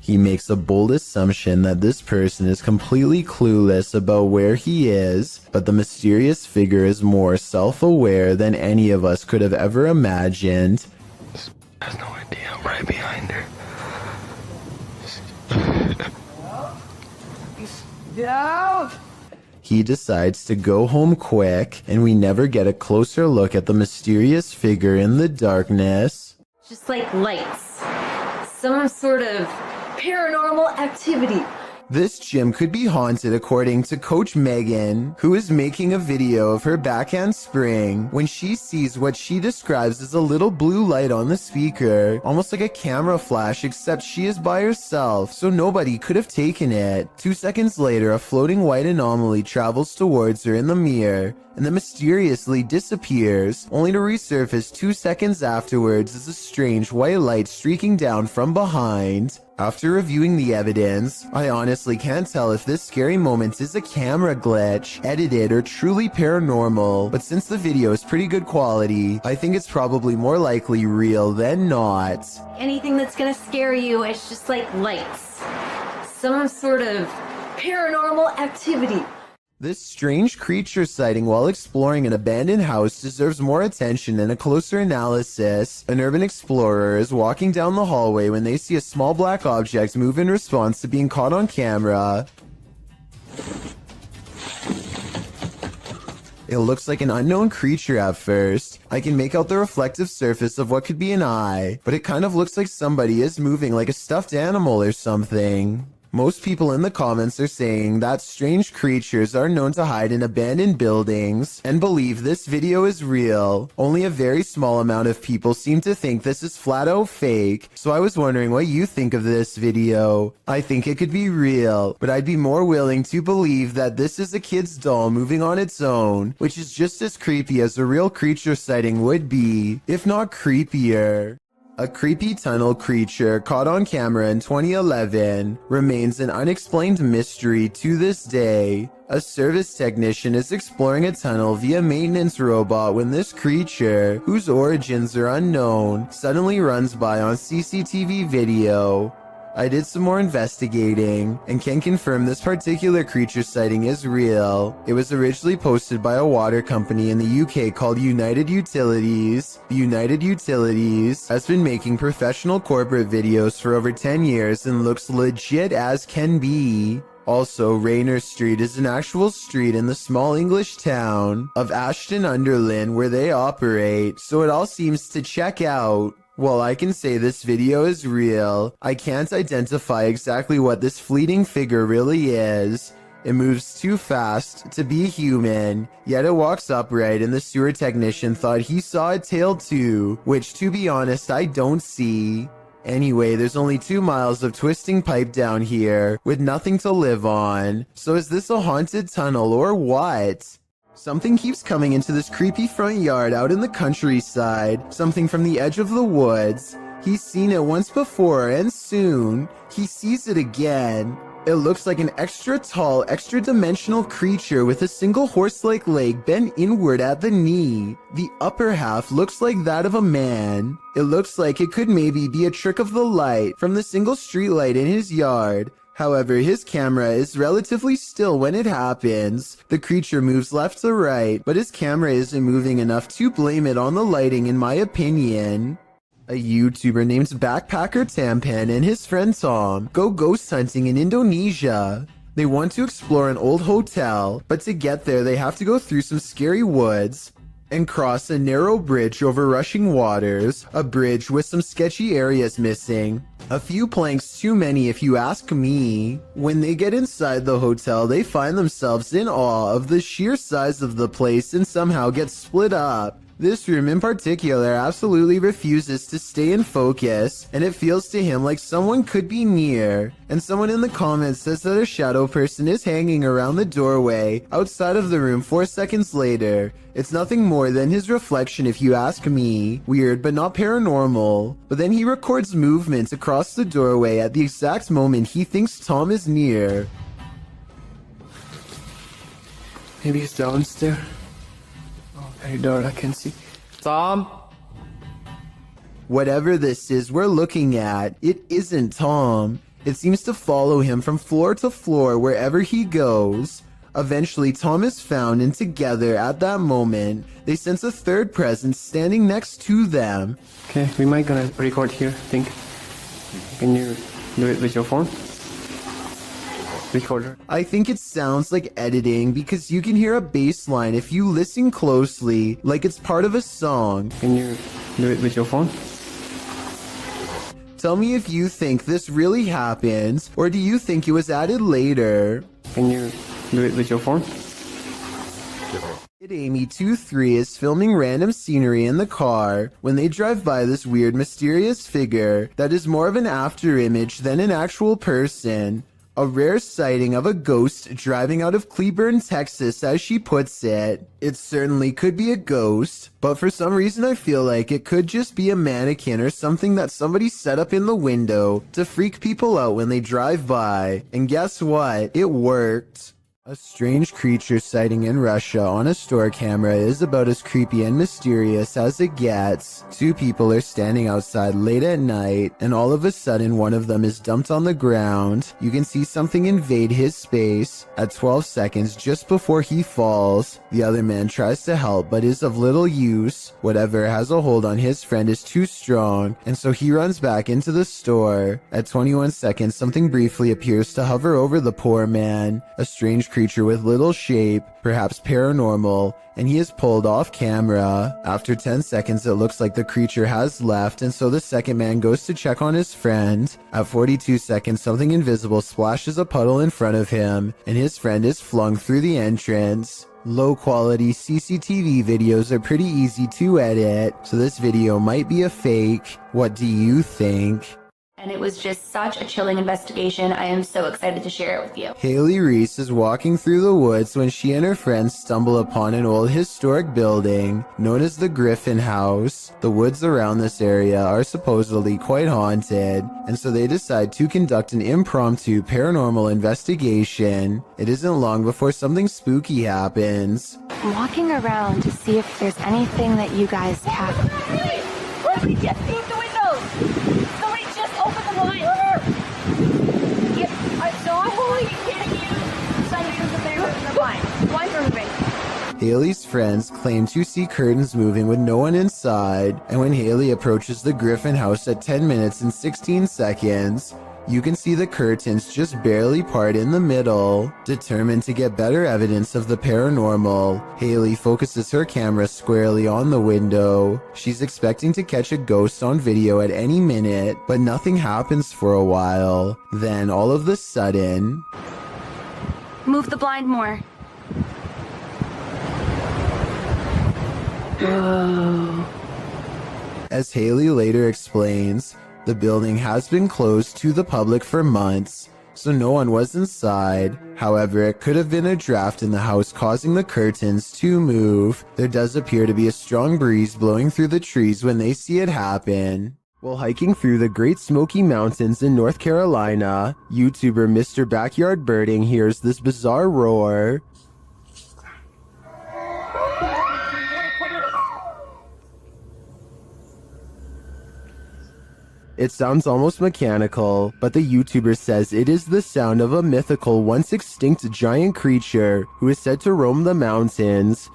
He makes a bold assumption that this person is completely clueless about where he is, but the mysterious figure is more self-aware than any of us could have ever imagined. Has no idea I'm right behind her. No! He decides to go home quick, and we never get a closer look at the mysterious figure in the darkness. Just like lights. Some sort of paranormal activity. This gym could be haunted according to Coach Megan, who is making a video of her backhand spring when she sees what she describes as a little blue light on the speaker, almost like a camera flash, except she is by herself, so nobody could have taken it. 2 seconds later, a floating white anomaly travels towards her in the mirror, and then mysteriously disappears, only to resurface 2 seconds afterwards as a strange white light streaking down from behind. After reviewing the evidence, I honestly can't tell if this scary moment is a camera glitch, edited, or truly paranormal, but since the video is pretty good quality, I think it's probably more likely real than not. Anything that's gonna scare you is just like lights. Some sort of paranormal activity. This strange creature sighting while exploring an abandoned house deserves more attention and a closer analysis. An urban explorer is walking down the hallway when they see a small black object move in response to being caught on camera. It looks like an unknown creature at first. I can make out the reflective surface of what could be an eye, but it kind of looks like somebody is moving like a stuffed animal or something. Most people in the comments are saying that strange creatures are known to hide in abandoned buildings and believe this video is real. Only a very small amount of people seem to think this is flat out fake, so I was wondering what you think of this video. I think it could be real, but I'd be more willing to believe that this is a kid's doll moving on its own, which is just as creepy as a real creature sighting would be, if not creepier. A creepy tunnel creature caught on camera in 2011 remains an unexplained mystery to this day. A service technician is exploring a tunnel via maintenance robot when this creature, whose origins are unknown, suddenly runs by on CCTV video. I did some more investigating and can confirm this particular creature sighting is real. It was originally posted by a water company in the UK called United Utilities. United Utilities has been making professional corporate videos for over 10 years and looks legit as can be. Also, Rayner Street is an actual street in the small English town of Ashton-under-Lyne where they operate, so it all seems to check out. While I can say this video is real, I can't identify exactly what this fleeting figure really is. It moves too fast to be human, yet it walks upright and the sewer technician thought he saw a tail too, which to be honest I don't see. Anyway, there's only 2 miles of twisting pipe down here, with nothing to live on. So is this a haunted tunnel or what? Something keeps coming into this creepy front yard out in the countryside, something from the edge of the woods. He's seen it once before, and soon, he sees it again. It looks like an extra tall, extra dimensional creature with a single horse-like leg bent inward at the knee. The upper half looks like that of a man. It looks like it could maybe be a trick of the light from the single streetlight in his yard. However, his camera is relatively still when it happens. The creature moves left to right, but his camera isn't moving enough to blame it on the lighting in my opinion. A YouTuber named Backpacker Tampan and his friend Tom go ghost hunting in Indonesia. They want to explore an old hotel, but to get there they have to go through some scary woods and cross a narrow bridge over rushing waters, a bridge with some sketchy areas missing. A few planks too many if you ask me. When they get inside the hotel, they find themselves in awe of the sheer size of the place and somehow get split up. This room in particular absolutely refuses to stay in focus, and it feels to him like someone could be near. And someone in the comments says that a shadow person is hanging around the doorway outside of the room 4 seconds later. It's nothing more than his reflection if you ask me. Weird, but not paranormal. But then he records movements across the doorway at the exact moment he thinks Tom is near. Maybe he's downstairs. Oh, very dark, I can see. Tom? Whatever this is we're looking at, it isn't Tom. It seems to follow him from floor to floor wherever he goes. Eventually, Tom is found, and together, at that moment, they sense a third presence standing next to them. Okay, we might gonna record here, think. Can you do it with your phone? Recorder. I think it sounds like editing because you can hear a bass line if you listen closely, like it's part of a song. Can you do it with your phone? Tell me if you think this really happens, or do you think it was added later? Can you do it with your phone? Amy23 is filming random scenery in the car when they drive by this weird mysterious figure that is more of an after image than an actual person. A rare sighting of a ghost driving out of Cleburne, Texas, as she puts it. It certainly could be a ghost, but for some reason I feel like it could just be a mannequin or something that somebody set up in the window to freak people out when they drive by. And guess what? It worked. A strange creature sighting in Russia on a store camera is about as creepy and mysterious as it gets. Two people are standing outside late at night, and all of a sudden one of them is dumped on the ground. You can see something invade his space. At 12 seconds just before he falls, the other man tries to help but is of little use. Whatever has a hold on his friend is too strong, and so he runs back into the store. At 21 seconds, something briefly appears to hover over the poor man. A strange creature with little shape, perhaps paranormal, and he is pulled off camera. After 10 seconds, it looks like the creature has left, and so the second man goes to check on his friend. At 42 seconds, something invisible splashes a puddle in front of him, and his friend is flung through the entrance. Low quality CCTV videos are pretty easy to edit, so this video might be a fake. What do you think? And it was just such a chilling investigation. I am so excited to share it with you. Haley Reese is walking through the woods when she and her friends stumble upon an old historic building known as the Griffin House. The woods around this area are supposedly quite haunted, and so they decide to conduct an impromptu paranormal investigation. It isn't long before something spooky happens. I'm walking around to see if there's anything that you guys can. Leslie, just beat the windows! Somebody just opened the blind! Yep, I saw a holy kidding you! Somebody was in there opening the blind. Blinds are moving. Haley's friends claim to see curtains moving with no one inside, and when Haley approaches the Griffin House at 10 minutes and 16 seconds, you can see the curtains just barely part in the middle. Determined to get better evidence of the paranormal, Haley focuses her camera squarely on the window. She's expecting to catch a ghost on video at any minute, but nothing happens for a while. Then, all of a sudden... Move the blind more. Whoa. As Haley later explains, the building has been closed to the public for months, so no one was inside. However, it could have been a draft in the house causing the curtains to move. There does appear to be a strong breeze blowing through the trees when they see it happen. While hiking through the Great Smoky Mountains in North Carolina, YouTuber Mr. Backyard Birding hears this bizarre roar. It sounds almost mechanical, but the YouTuber says it is the sound of a mythical, once extinct giant creature who is said to roam the mountains.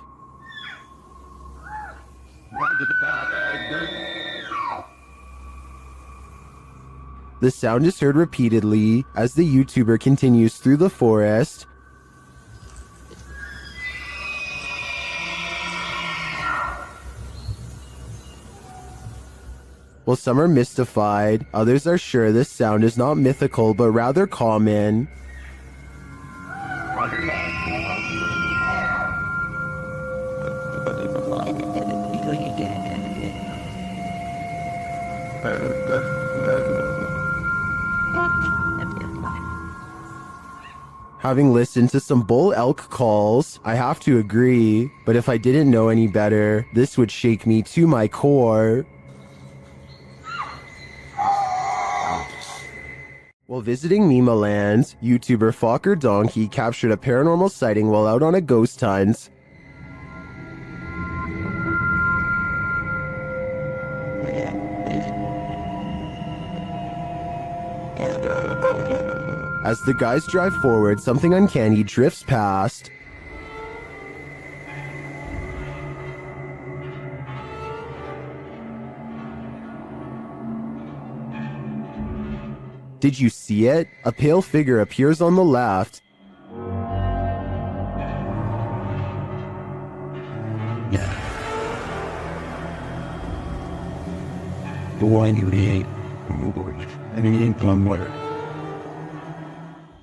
The sound is heard repeatedly as the YouTuber continues through the forest. While some are mystified, others are sure this sound is not mythical but rather common. Having listened to some bull elk calls, I have to agree, but if I didn't know any better, this would shake me to my core. While visiting Mima Land, YouTuber Fokker Donkey captured a paranormal sighting while out on a ghost hunt. As the guys drive forward, something uncanny drifts past. Did you see it? A pale figure appears on the left.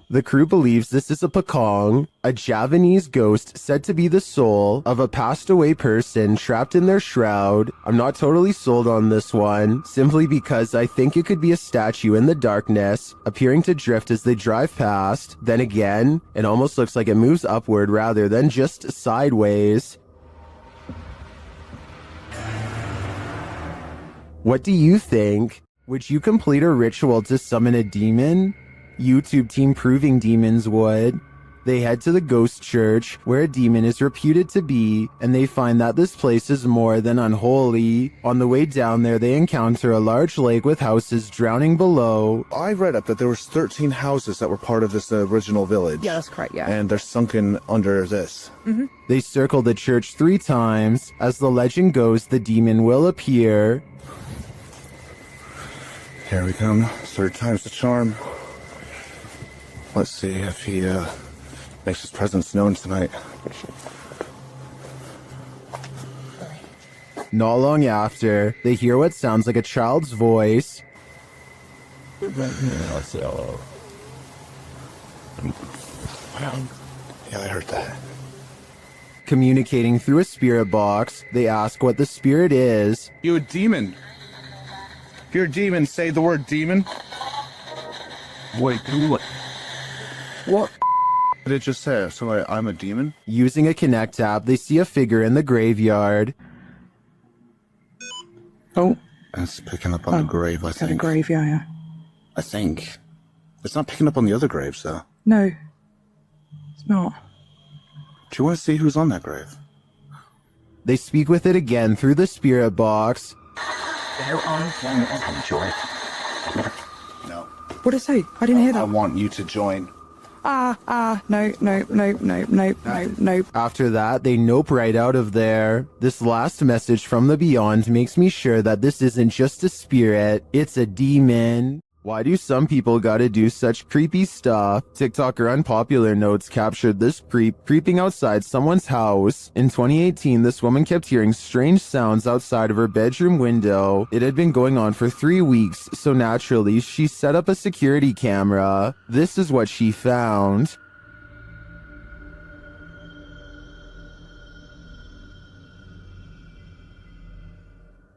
The crew believes this is a Pakong, a Javanese ghost said to be the soul of a passed away person trapped in their shroud. I'm not totally sold on this one, simply because I think it could be a statue in the darkness, appearing to drift as they drive past. Then again, it almost looks like it moves upward rather than just sideways. What do you think? Would you complete a ritual to summon a demon? YouTube team Proving Demons would. They head to the ghost church, where a demon is reputed to be, and they find that this place is more than unholy. On the way down there, they encounter a large lake with houses drowning below. I read up that there was 13 houses that were part of this original village. Yeah, that's correct, yeah. And they're sunken under this. Mm-hmm. They circle the church 3 times. As the legend goes, the demon will appear. Here we come. 3rd time's the charm. Let's see if he makes his presence known tonight. Not long after, they hear what sounds like a child's voice. Yeah, I heard that. Communicating through a spirit box, they ask what the spirit is. You a demon? If you're a demon, say the word demon. Wait, what? What did it just say? So I'm a demon? Using a Connect app, they see a figure in the graveyard. Oh. It's picking up on the grave, I think. The grave, yeah. I think. It's not picking up on the other graves, though. No. It's not. Do you want to see who's on that grave? They speak with it again through the spirit box. No. What did it say? I didn't hear that. I want you to join. No. After that, they nope right out of there. This last message from the beyond makes me sure that this isn't just a spirit, it's a demon. Why do some people gotta do such creepy stuff? TikToker Unpopular Notes captured this creep creeping outside someone's house. In 2018, this woman kept hearing strange sounds outside of her bedroom window. It had been going on for 3 weeks, so naturally, she set up a security camera. This is what she found.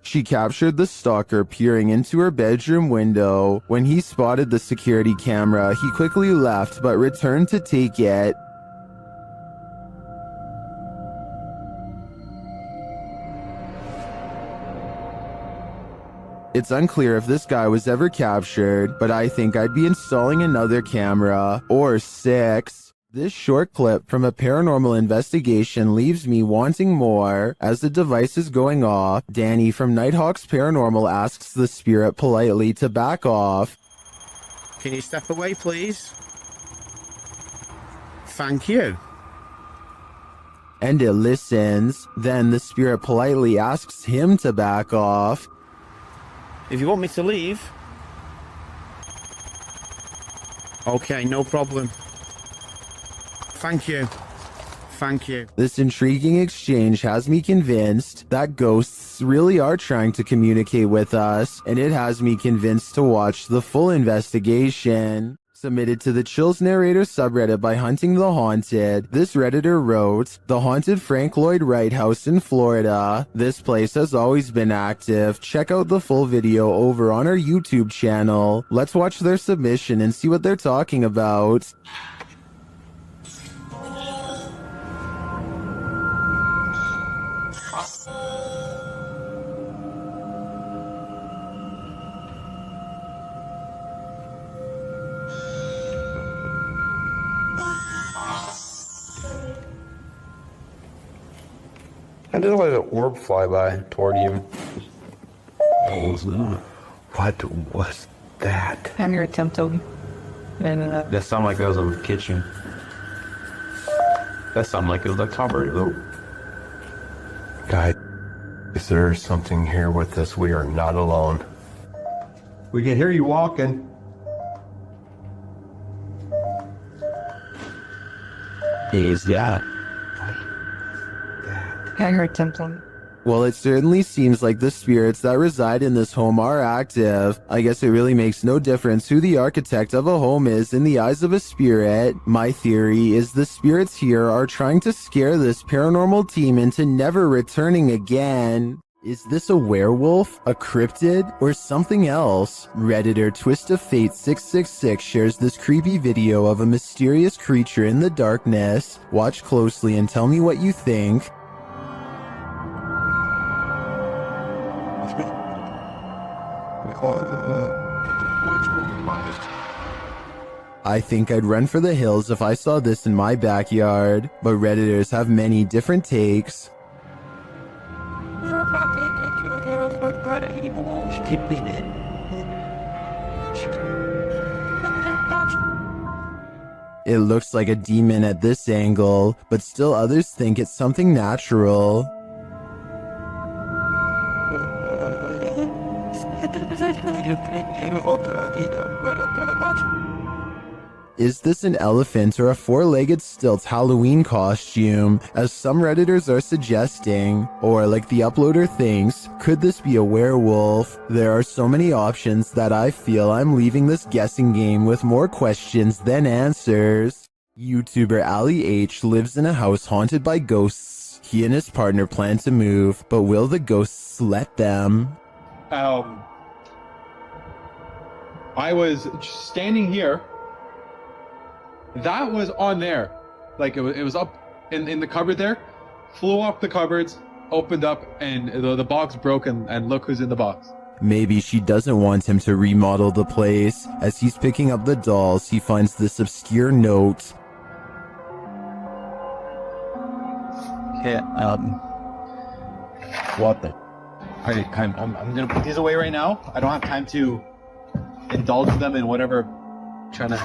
She captured the stalker peering into her bedroom window. When he spotted the security camera, he quickly left but returned to take it. It's unclear if this guy was ever captured, but I think I'd be installing another camera, or 6. This short clip from a paranormal investigation leaves me wanting more. As the device is going off, Danny from Nighthawks Paranormal asks the spirit politely to back off. Can you step away, please? Thank you. And it listens. Then the spirit politely asks him to back off. If you want me to leave... Okay, no problem. Thank you. Thank you. This intriguing exchange has me convinced that ghosts really are trying to communicate with us, and it has me convinced to watch the full investigation. Submitted to the Chills Narrator subreddit by Hunting the Haunted, this Redditor wrote, "The haunted Frank Lloyd Wright house in Florida. This place has always been active. Check out the full video over on our YouTube channel. Let's watch their submission and see what they're talking about." I did let an orb fly by toward you. What was that? I'm your attempt to. That sounded like it was a kitchen. That sounded like it was a cupboard, though. Guys, is there something here with us? We are not alone. We can hear you walking. Is that? I'm your attempt to. Well, it certainly seems like the spirits that reside in this home are active. I guess it really makes no difference who the architect of a home is in the eyes of a spirit. My theory is the spirits here are trying to scare this paranormal team into never returning again. Is this a werewolf, a cryptid, or something else? Redditor Twist of Fate 666 shares this creepy video of a mysterious creature in the darkness. Watch closely and tell me what you think. I think I'd run for the hills if I saw this in my backyard, but Redditors have many different takes. It looks like a demon at this angle, but still others think it's something natural. Is this an elephant or a four-legged stilt Halloween costume, as some Redditors are suggesting? Or, like the uploader thinks, could this be a werewolf? There are so many options that I feel I'm leaving this guessing game with more questions than answers. YouTuber Ali H lives in a house haunted by ghosts. He and his partner plan to move, but will the ghosts let them? I was standing here. That was on there. Like it was up in the cupboard there. Flew up the cupboards, opened up, and the box broke, and look who's in the box. Maybe she doesn't want him to remodel the place. As he's picking up the dolls, he finds this obscure note. Okay, what the? Alright, I'm gonna put these away right now. I don't have time to indulge them in whatever trying to...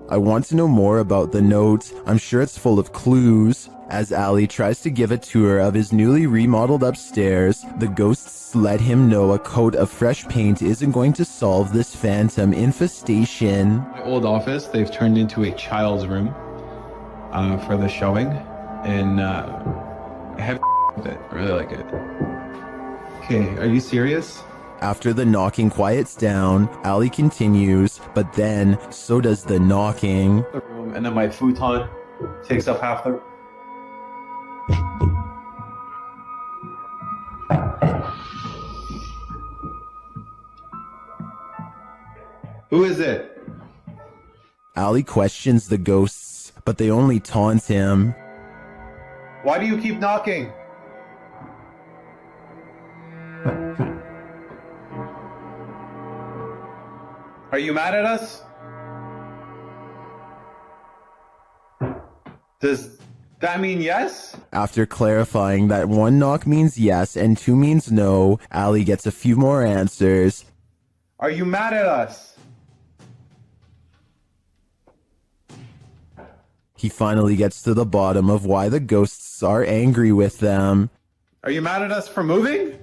I want to know more about the note. I'm sure it's full of clues. As Ali tries to give a tour of his newly remodeled upstairs, the ghosts let him know a coat of fresh paint isn't going to solve this phantom infestation. My old office, they've turned into a child's room for the showing, and I have with it. I really like it. Okay, are you serious? After the knocking quiets down, Ali continues, but then so does the knocking. The room, and then my futon takes up half the... Who is it? Ali questions the ghosts, but they only taunt him. Why do you keep knocking? Are you mad at us? Does that mean yes? After clarifying that 1 knock means yes and 2 means no, Ali gets a few more answers. Are you mad at us? He finally gets to the bottom of why the ghosts are angry with them. Are you mad at us for moving?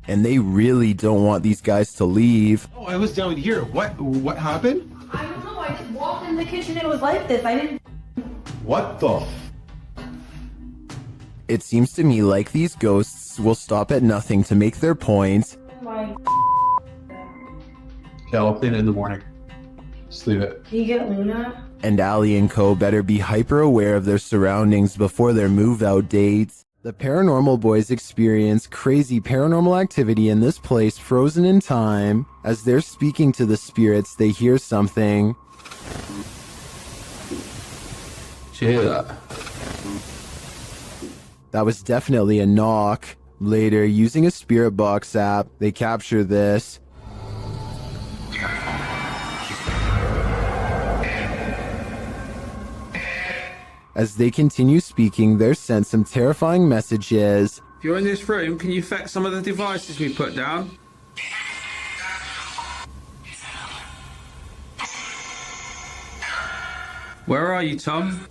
And they really don't want these guys to leave. Oh, I was down here. What happened? I don't know. I just walked in the kitchen and it was like this. I didn't. What the? It seems to me like these ghosts will stop at nothing to make their point. Yeah, I'll clean it in the morning. Just leave it. Can you get Luna? And Ali and co better be hyper aware of their surroundings before their move out dates. The paranormal boys experience crazy paranormal activity in this place frozen in time. As they're speaking to the spirits, they hear something. Did you hear that? That was definitely a knock. Later, using a spirit box app, they capture this. As they continue speaking, they're sent some terrifying messages. If you're in this room, can you fetch some of the devices we put down? Where are you, Tom?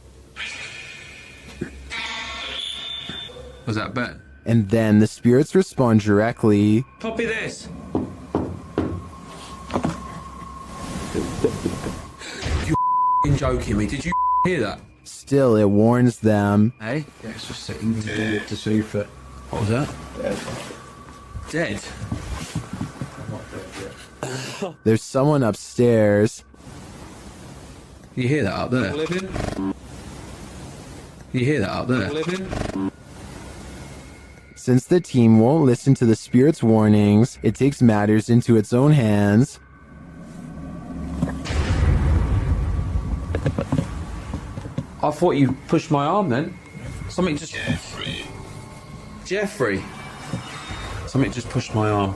Was that Ben? And then the spirits respond directly. Copy this. You joking me? Did you hear that? Still, it warns them. Hey? Yeah, it's just sitting there to see if it... What was that? Dead. There's someone upstairs. You hear that up there? You hear that up there? Since the team won't listen to the spirit's warnings, it takes matters into its own hands. I thought you pushed my arm then. Something just... Jeffrey. Something just pushed my arm.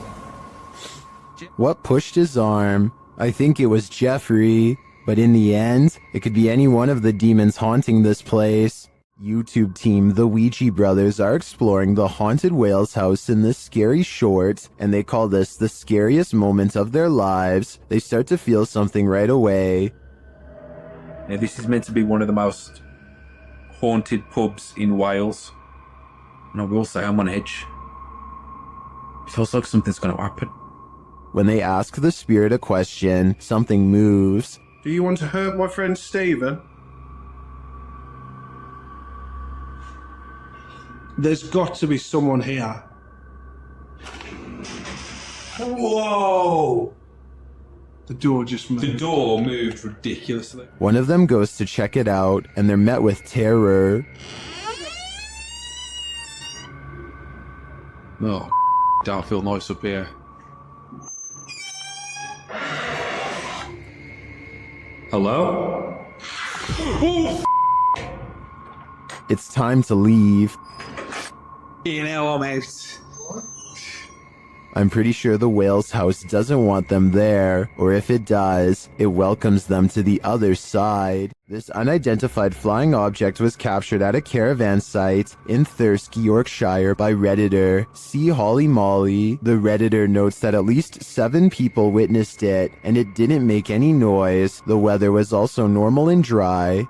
What pushed his arm? I think it was Jeffrey. But in the end, it could be any one of the demons haunting this place. YouTube team The Ouija Brothers are exploring the haunted whale's house in this scary short, and they call this the scariest moment of their lives. They start to feel something right away. Now, this is meant to be one of the most haunted pubs in Wales. And I will say I'm on edge. It feels like something's going to happen. When they ask the spirit a question, something moves. Do you want to hurt my friend Stephen? There's got to be someone here. Whoa! The door just moved. The door moved ridiculously. One of them goes to check it out, and they're met with terror. Oh, don't feel nice up here. Hello? It's time to leave. You know, I'm out. I'm pretty sure the whale's house doesn't want them there, or if it does, it welcomes them to the other side. This unidentified flying object was captured at a caravan site in Thirsk, Yorkshire by Redditor C. Holly Molly. The Redditor notes that at least 7 people witnessed it, and it didn't make any noise. The weather was also normal and dry.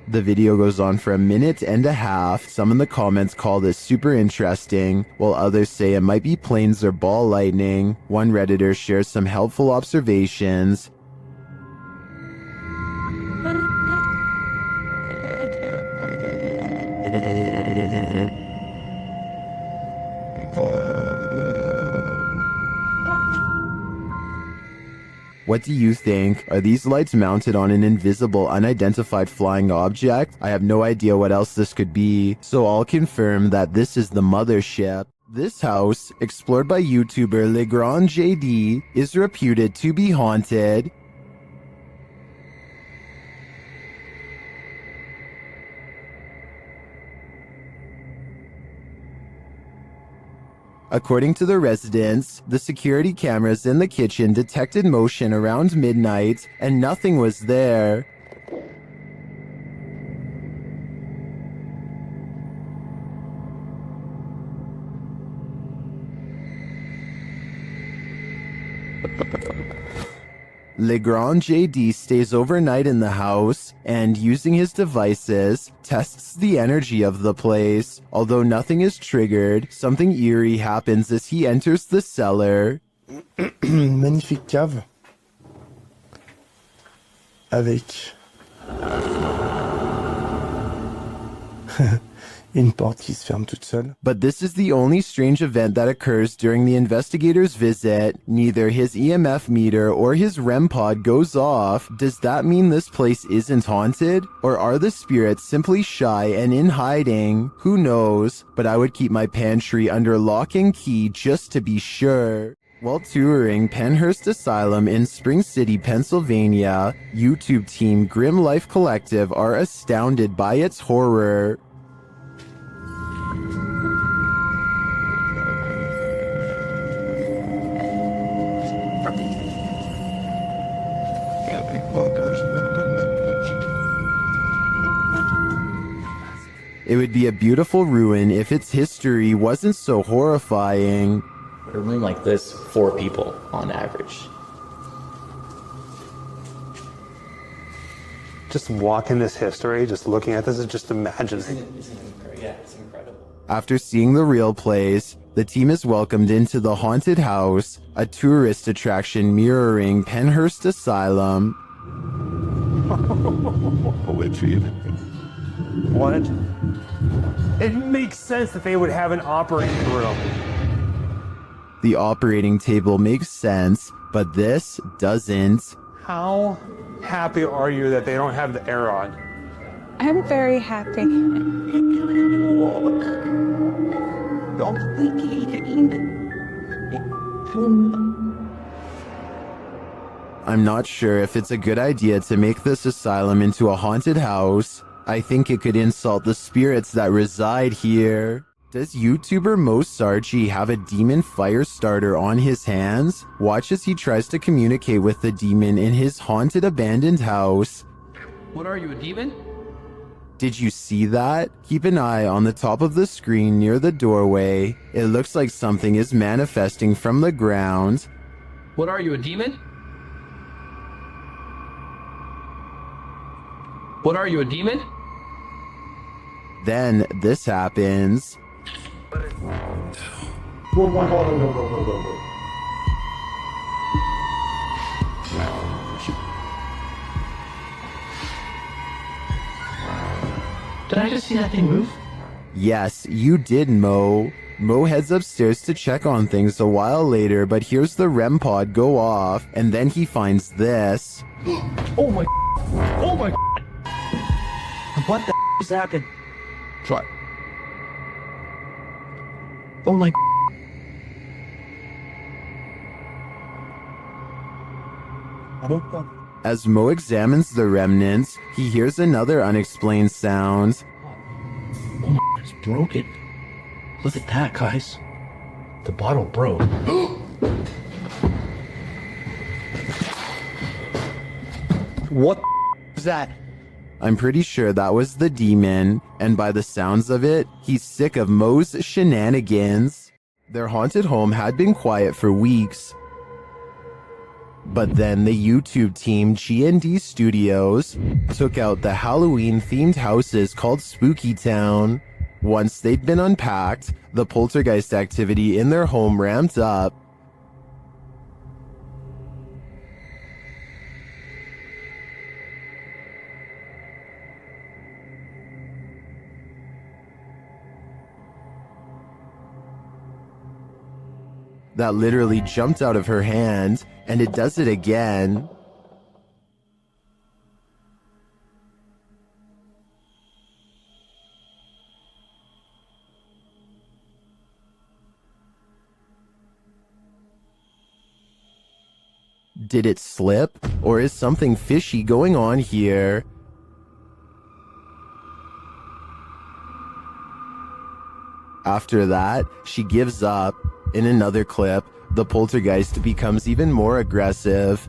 The video goes on for 1.5 minutes. Some in the comments call this super interesting, while others say it might be planes or ball lightning. One Redditor shares some helpful observations. What do you think? Are these lights mounted on an invisible, unidentified flying object? I have no idea what else this could be, so I'll confirm that this is the mothership. This house, explored by YouTuber Legrand JD, is reputed to be haunted. According to the residents, the security cameras in the kitchen detected motion around midnight, and nothing was there. Legrand JD stays overnight in the house and, using his devices, tests the energy of the place. Although nothing is triggered, something eerie happens as he enters the cellar. Magnifique cave. Avec une porte qui se ferme toute seule. But this is the only strange event that occurs during the investigator's visit. Neither his EMF meter or his REM pod goes off. Does that mean this place isn't haunted? Or are the spirits simply shy and in hiding? Who knows? But I would keep my pantry under lock and key just to be sure. While touring Penhurst Asylum in Spring City, Pennsylvania, YouTube team Grim Life Collective are astounded by its horror. It would be a beautiful ruin if its history wasn't so horrifying. A room like this, 4 people on average. Just walking this history, just looking at this, is just imagining. Yeah, it's incredible. After seeing the real place, the team is welcomed into the haunted house, a tourist attraction mirroring Penhurst Asylum. What? It makes sense that they would have an operating room. The operating table makes sense, but this doesn't. How happy are you that they don't have the air on? I'm very happy. I'm not sure if it's a good idea to make this asylum into a haunted house. I think it could insult the spirits that reside here. Does YouTuber Mo Sarchi have a demon fire starter on his hands? Watch as he tries to communicate with the demon in his haunted abandoned house. What are you, a demon? Did you see that? Keep an eye on the top of the screen near the doorway. It looks like something is manifesting from the ground. What are you, a demon? What are you, a demon? Then this happens. Did I just see that thing move? Yes, you did, Mo. Mo heads upstairs to check on things a while later, but hears the REM pod go off, and then he finds this. Oh my. Oh my. What the is happening? Try. Oh my. As Mo examines the remnants, he hears another unexplained sound. Oh, it's broken. Look at that, guys. The bottle broke. What is that? I'm pretty sure that was the demon, and by the sounds of it, he's sick of Mo's shenanigans. Their haunted home had been quiet for weeks. But then the YouTube team G&D Studios took out the Halloween-themed houses called Spooky Town. Once they'd been unpacked, the poltergeist activity in their home ramped up. That literally jumped out of her hand, and it does it again. Did it slip, or is something fishy going on here? After that, she gives up. In another clip, the poltergeist becomes even more aggressive.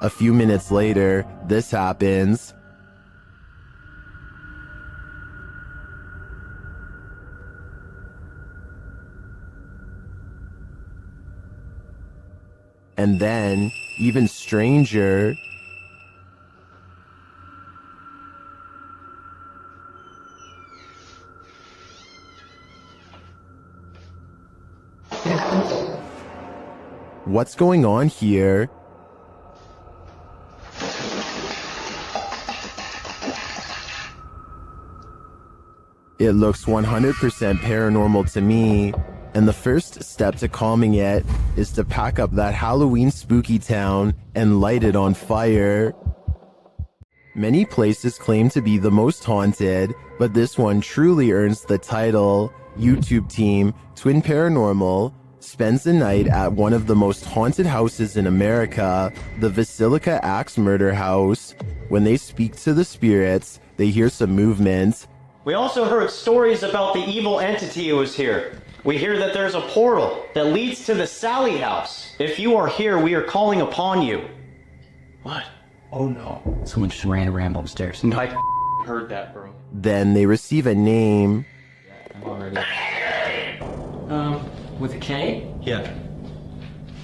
A few minutes later, this happens. And then, even stranger, what's going on here? It looks 100% paranormal to me. And the first step to calming it is to pack up that Halloween spooky town and light it on fire. Many places claim to be the most haunted, but this one truly earns the title. YouTube team Twin Paranormal spends the night at one of the most haunted houses in America, the Basilica Axe Murder House. When they speak to the spirits, they hear some movement. We also heard stories about the evil entity who was here. We hear that there's a portal that leads to the Sally house. If you are here, we are calling upon you. What? Oh no. Someone just ran a ramble upstairs. No, I heard that, bro. Then they receive a name. I'm already... With a K? Yeah.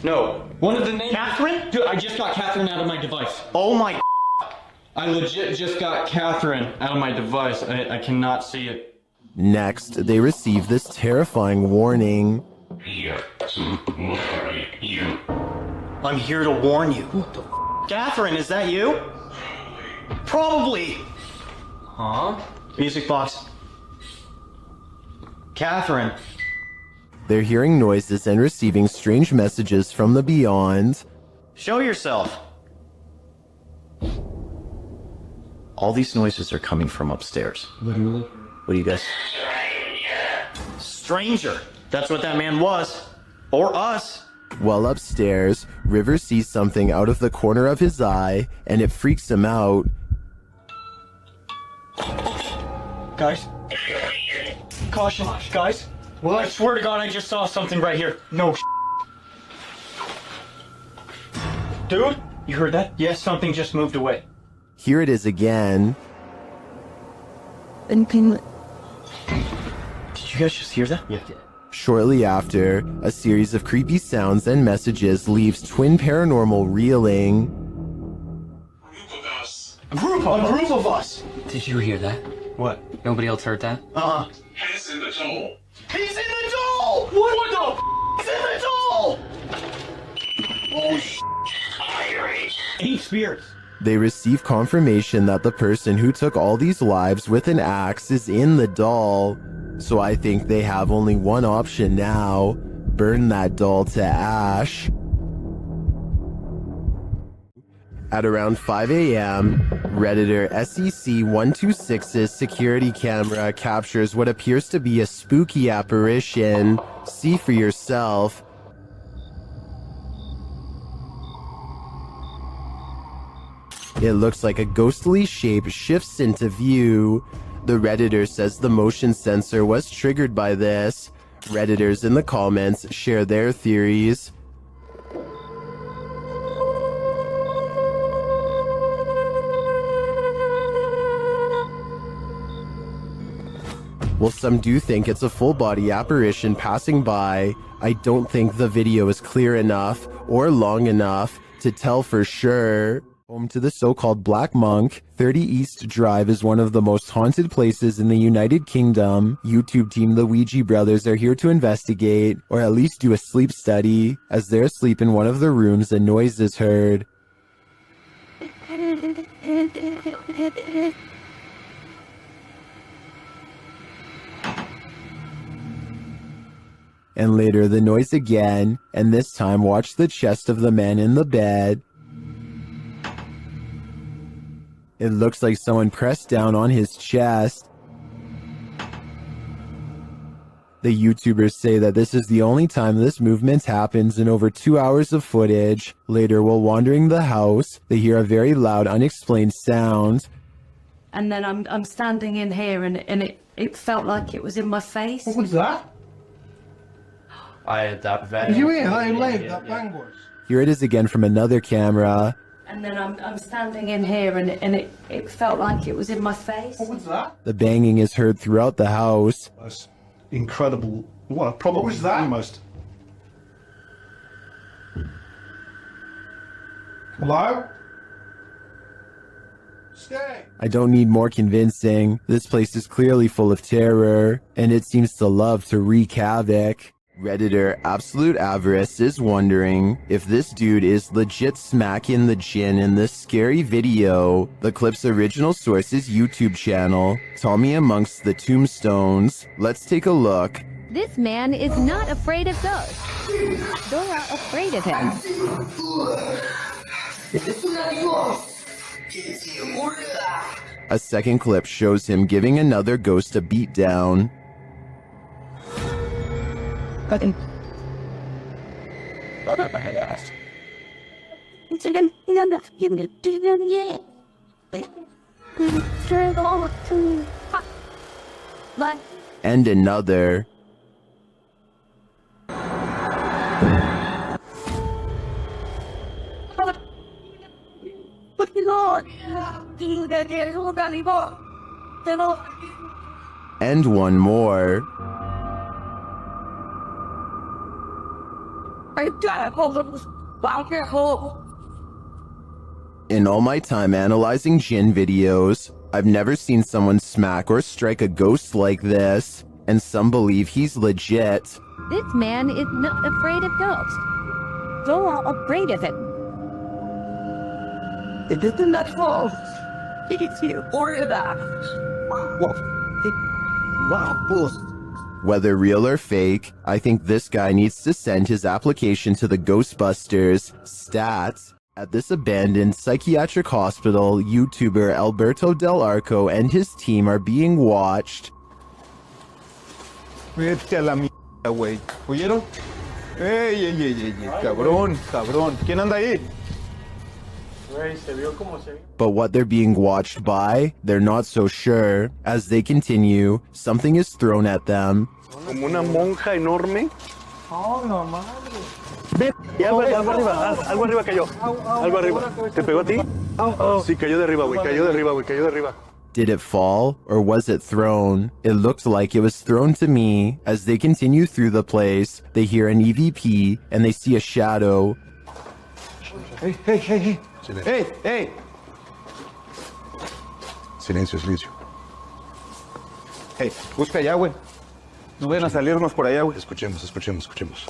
No. One of the names. Catherine? Dude, I just got Catherine out of my device. Oh my... I legit just got Catherine out of my device. I cannot see it. Next, they receive this terrifying warning. I'm here to warn you. What the Catherine, is that you? Probably. Huh? Music box. Catherine. They're hearing noises and receiving strange messages from the beyond. Show yourself. All these noises are coming from upstairs. Literally? What do you guys... Stranger. That's what that man was. Or us. While upstairs, River sees something out of the corner of his eye, and it freaks him out. Guys. Caution. Guys. Well, I swear to God, I just saw something right here. No. Dude, you heard that? Yes, something just moved away. Here it is again. Did you guys just hear that? Yeah. Shortly after, a series of creepy sounds and messages leaves Twin Paranormal reeling. A group of us! Did you hear that? What? Nobody else heard that? He's in the doll! He's in the doll! What the He's in the doll! Oh, Eight spirits. They receive confirmation that the person who took all these lives with an axe is in the doll. So I think they have only one option now. Burn that doll to ash. At around 5 a.m., Redditor SEC126's security camera captures what appears to be a spooky apparition. See for yourself. It looks like a ghostly shape shifts into view. The Redditor says the motion sensor was triggered by this. Redditors in the comments share their theories. While some do think it's a full-body apparition passing by, I don't think the video is clear enough or long enough to tell for sure. Home to the so-called Black Monk, 30 East Drive is one of the most haunted places in the United Kingdom. YouTube team The Ouija Brothers are here to investigate, or at least do a sleep study. As they're asleep in one of the rooms, a noise is heard. And later the noise again, and this time watch the chest of the man in the bed. It looks like someone pressed down on his chest. The YouTubers say that this is the only time this movement happens in over 2 hours of footage. Later, while wandering the house, they hear a very loud, unexplained sound. And then I'm standing in here and it felt like it was in my face. What was that? I had that Did you hear how loud that bang was? Here it is again from another camera. And then I'm standing in here and it felt like it was in my face. What was that? The banging is heard throughout the house. That's incredible. What? Probably What was that? almost. Hello? Stay. I don't need more convincing. This place is clearly full of terror, and it seems to love to wreak havoc. Redditor Absolute Avarice is wondering if this dude is legit smacking the gin in this scary video. The clip's original source is YouTube channel, Tommy Amongst the Tombstones. Let's take a look. This man is not afraid of ghosts. They're afraid of him. A second clip shows him giving another ghost a beatdown. Like, and another. And one more. In all my time analyzing Jinn videos, I've never seen someone smack or strike a ghost like this, and some believe he's legit. This man is not afraid of ghosts. You're not afraid of it. It isn't that false. It's you or that. Wow. Whether real or fake, I think this guy needs to send his application to the Ghostbusters stats. At this abandoned psychiatric hospital, YouTuber Alberto Del Arco and his team are being watched. Vete a la mierda, güey. ¿Oyeron? ¡Ey! Cabrón. ¿Quién anda ahí? But what they're being watched by, they're not so sure. As they continue, something is thrown at them. Como una monja enorme. Oh, no, madre. Algo arriba cayó. Algo arriba. ¿Te pegó a ti? Sí, cayó de arriba, güey. Cayó de arriba. Did it fall, or was it thrown? It looked like it was thrown to me. As they continue through the place, they hear an EVP, and they see a shadow. Hey. Hey. Silencio. Hey, busca allá, güey. No vayan a salirnos por allá, güey. Escuchemos.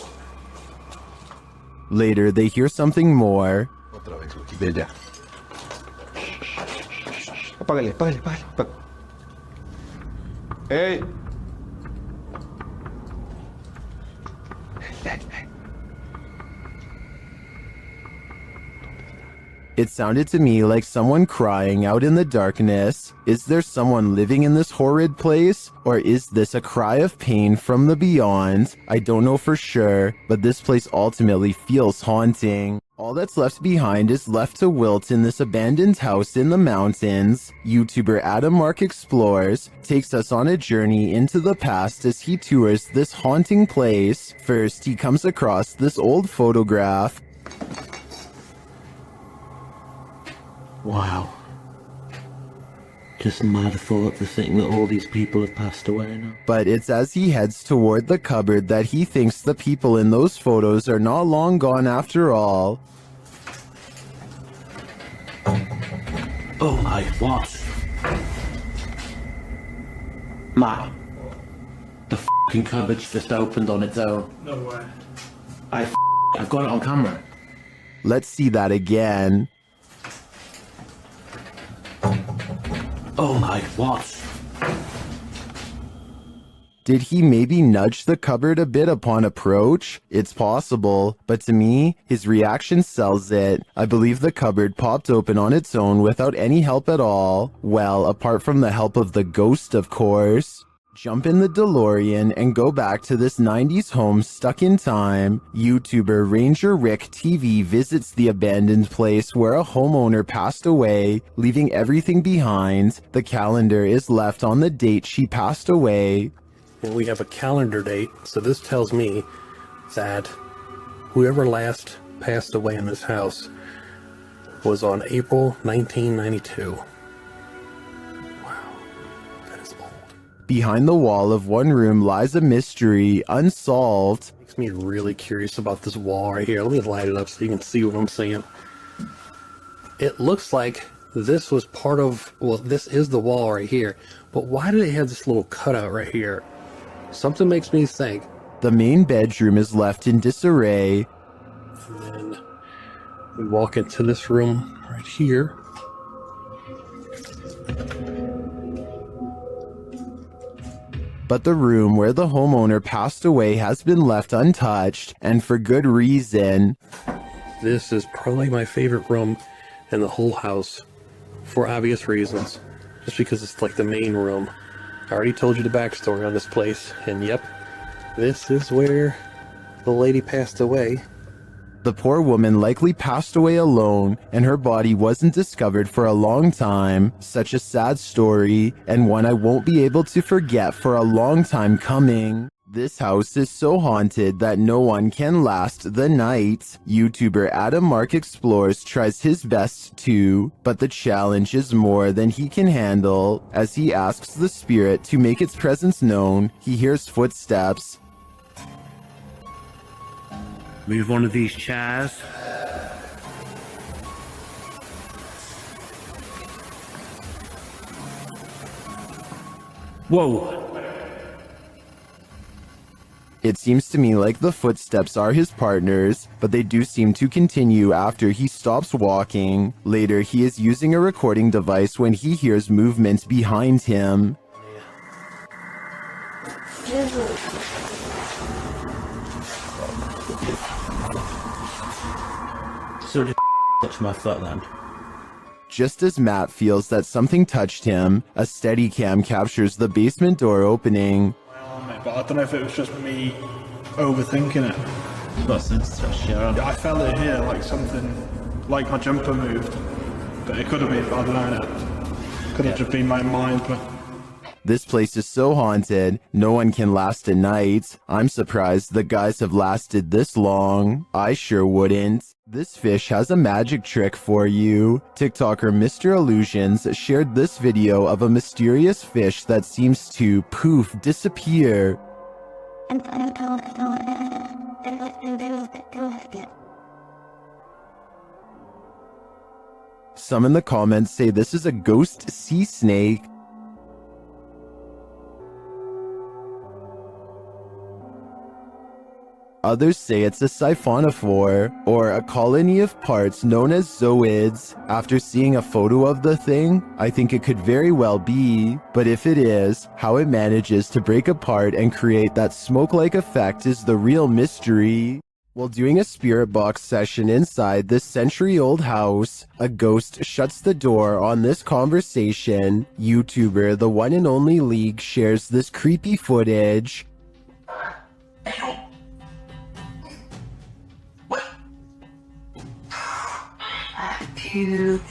Later, they hear something more. Otra vez, güey. De allá. Apágale. Hey. It sounded to me like someone crying out in the darkness. Is there someone living in this horrid place? Or is this a cry of pain from the beyond? I don't know for sure, but this place ultimately feels haunting. All that's left behind is left to wilt in this abandoned house in the mountains. YouTuber Adam Mark Explores takes us on a journey into the past as he tours this haunting place. First, he comes across this old photograph. Wow. Just mad thought to think that all these people have passed away now. But it's as he heads toward the cupboard that he thinks the people in those photos are not long gone after all. Oh my, what? Matt, the f***ing cupboard's just opened on its own. No way. I've got it on camera. Let's see that again. Oh my, what? Did he maybe nudge the cupboard a bit upon approach? It's possible, but to me, his reaction sells it. I believe the cupboard popped open on its own without any help at all. Well, apart from the help of the ghost, of course. Jump in the DeLorean and go back to this 90s home stuck in time. YouTuber Ranger Rick TV visits the abandoned place where a homeowner passed away, leaving everything behind. The calendar is left on the date she passed away. And we have a calendar date, so this tells me that whoever last passed away in this house was on April 1992. Behind the wall of one room lies a mystery, unsolved. Makes me really curious about this wall right here. Let me light it up so you can see what I'm saying. It looks like this was part of, well, this is the wall right here, but why do they have this little cutout right here? Something makes me think. The main bedroom is left in disarray. And then we walk into this room right here. But the room where the homeowner passed away has been left untouched, and for good reason. This is probably my favorite room in the whole house, for obvious reasons. Just because it's like the main room. I already told you the backstory on this place, and yep, this is where the lady passed away. The poor woman likely passed away alone, and her body wasn't discovered for a long time. Such a sad story, and one I won't be able to forget for a long time coming. This house is so haunted that no one can last the night. YouTuber Adam Mark Explores tries his best too, but the challenge is more than he can handle. As he asks the spirit to make its presence known, he hears footsteps. Move one of these chairs. Whoa. It seems to me like the footsteps are his partners, but they do seem to continue after he stops walking. Later, he is using a recording device when he hears movement behind him. So just touch my foot then. Just as Matt feels that something touched him, a Steadicam captures the basement door opening. But I don't know if it was just me overthinking it. Got sense touch, yeah. I felt it here, like something, like my jumper moved. But it could have been, I don't know. Could have just been my mind, but... This place is so haunted, no one can last a night. I'm surprised the guys have lasted this long. I sure wouldn't. This fish has a magic trick for you. TikToker Mr. Illusions shared this video of a mysterious fish that seems to poof disappear. Some in the comments say this is a ghost sea snake. Others say it's a siphonophore, or a colony of parts known as zooids. After seeing a photo of the thing, I think it could very well be, but if it is, how it manages to break apart and create that smoke-like effect is the real mystery. While doing a spirit box session inside this century-old house, a ghost shuts the door on this conversation. YouTuber The One and Only League shares this creepy footage. Cute.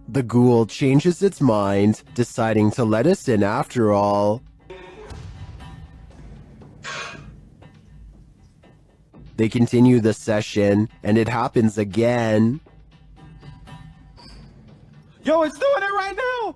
The ghoul changes its mind, deciding to let us in after all. They continue the session, and it happens again. Yo, it's doing it right now!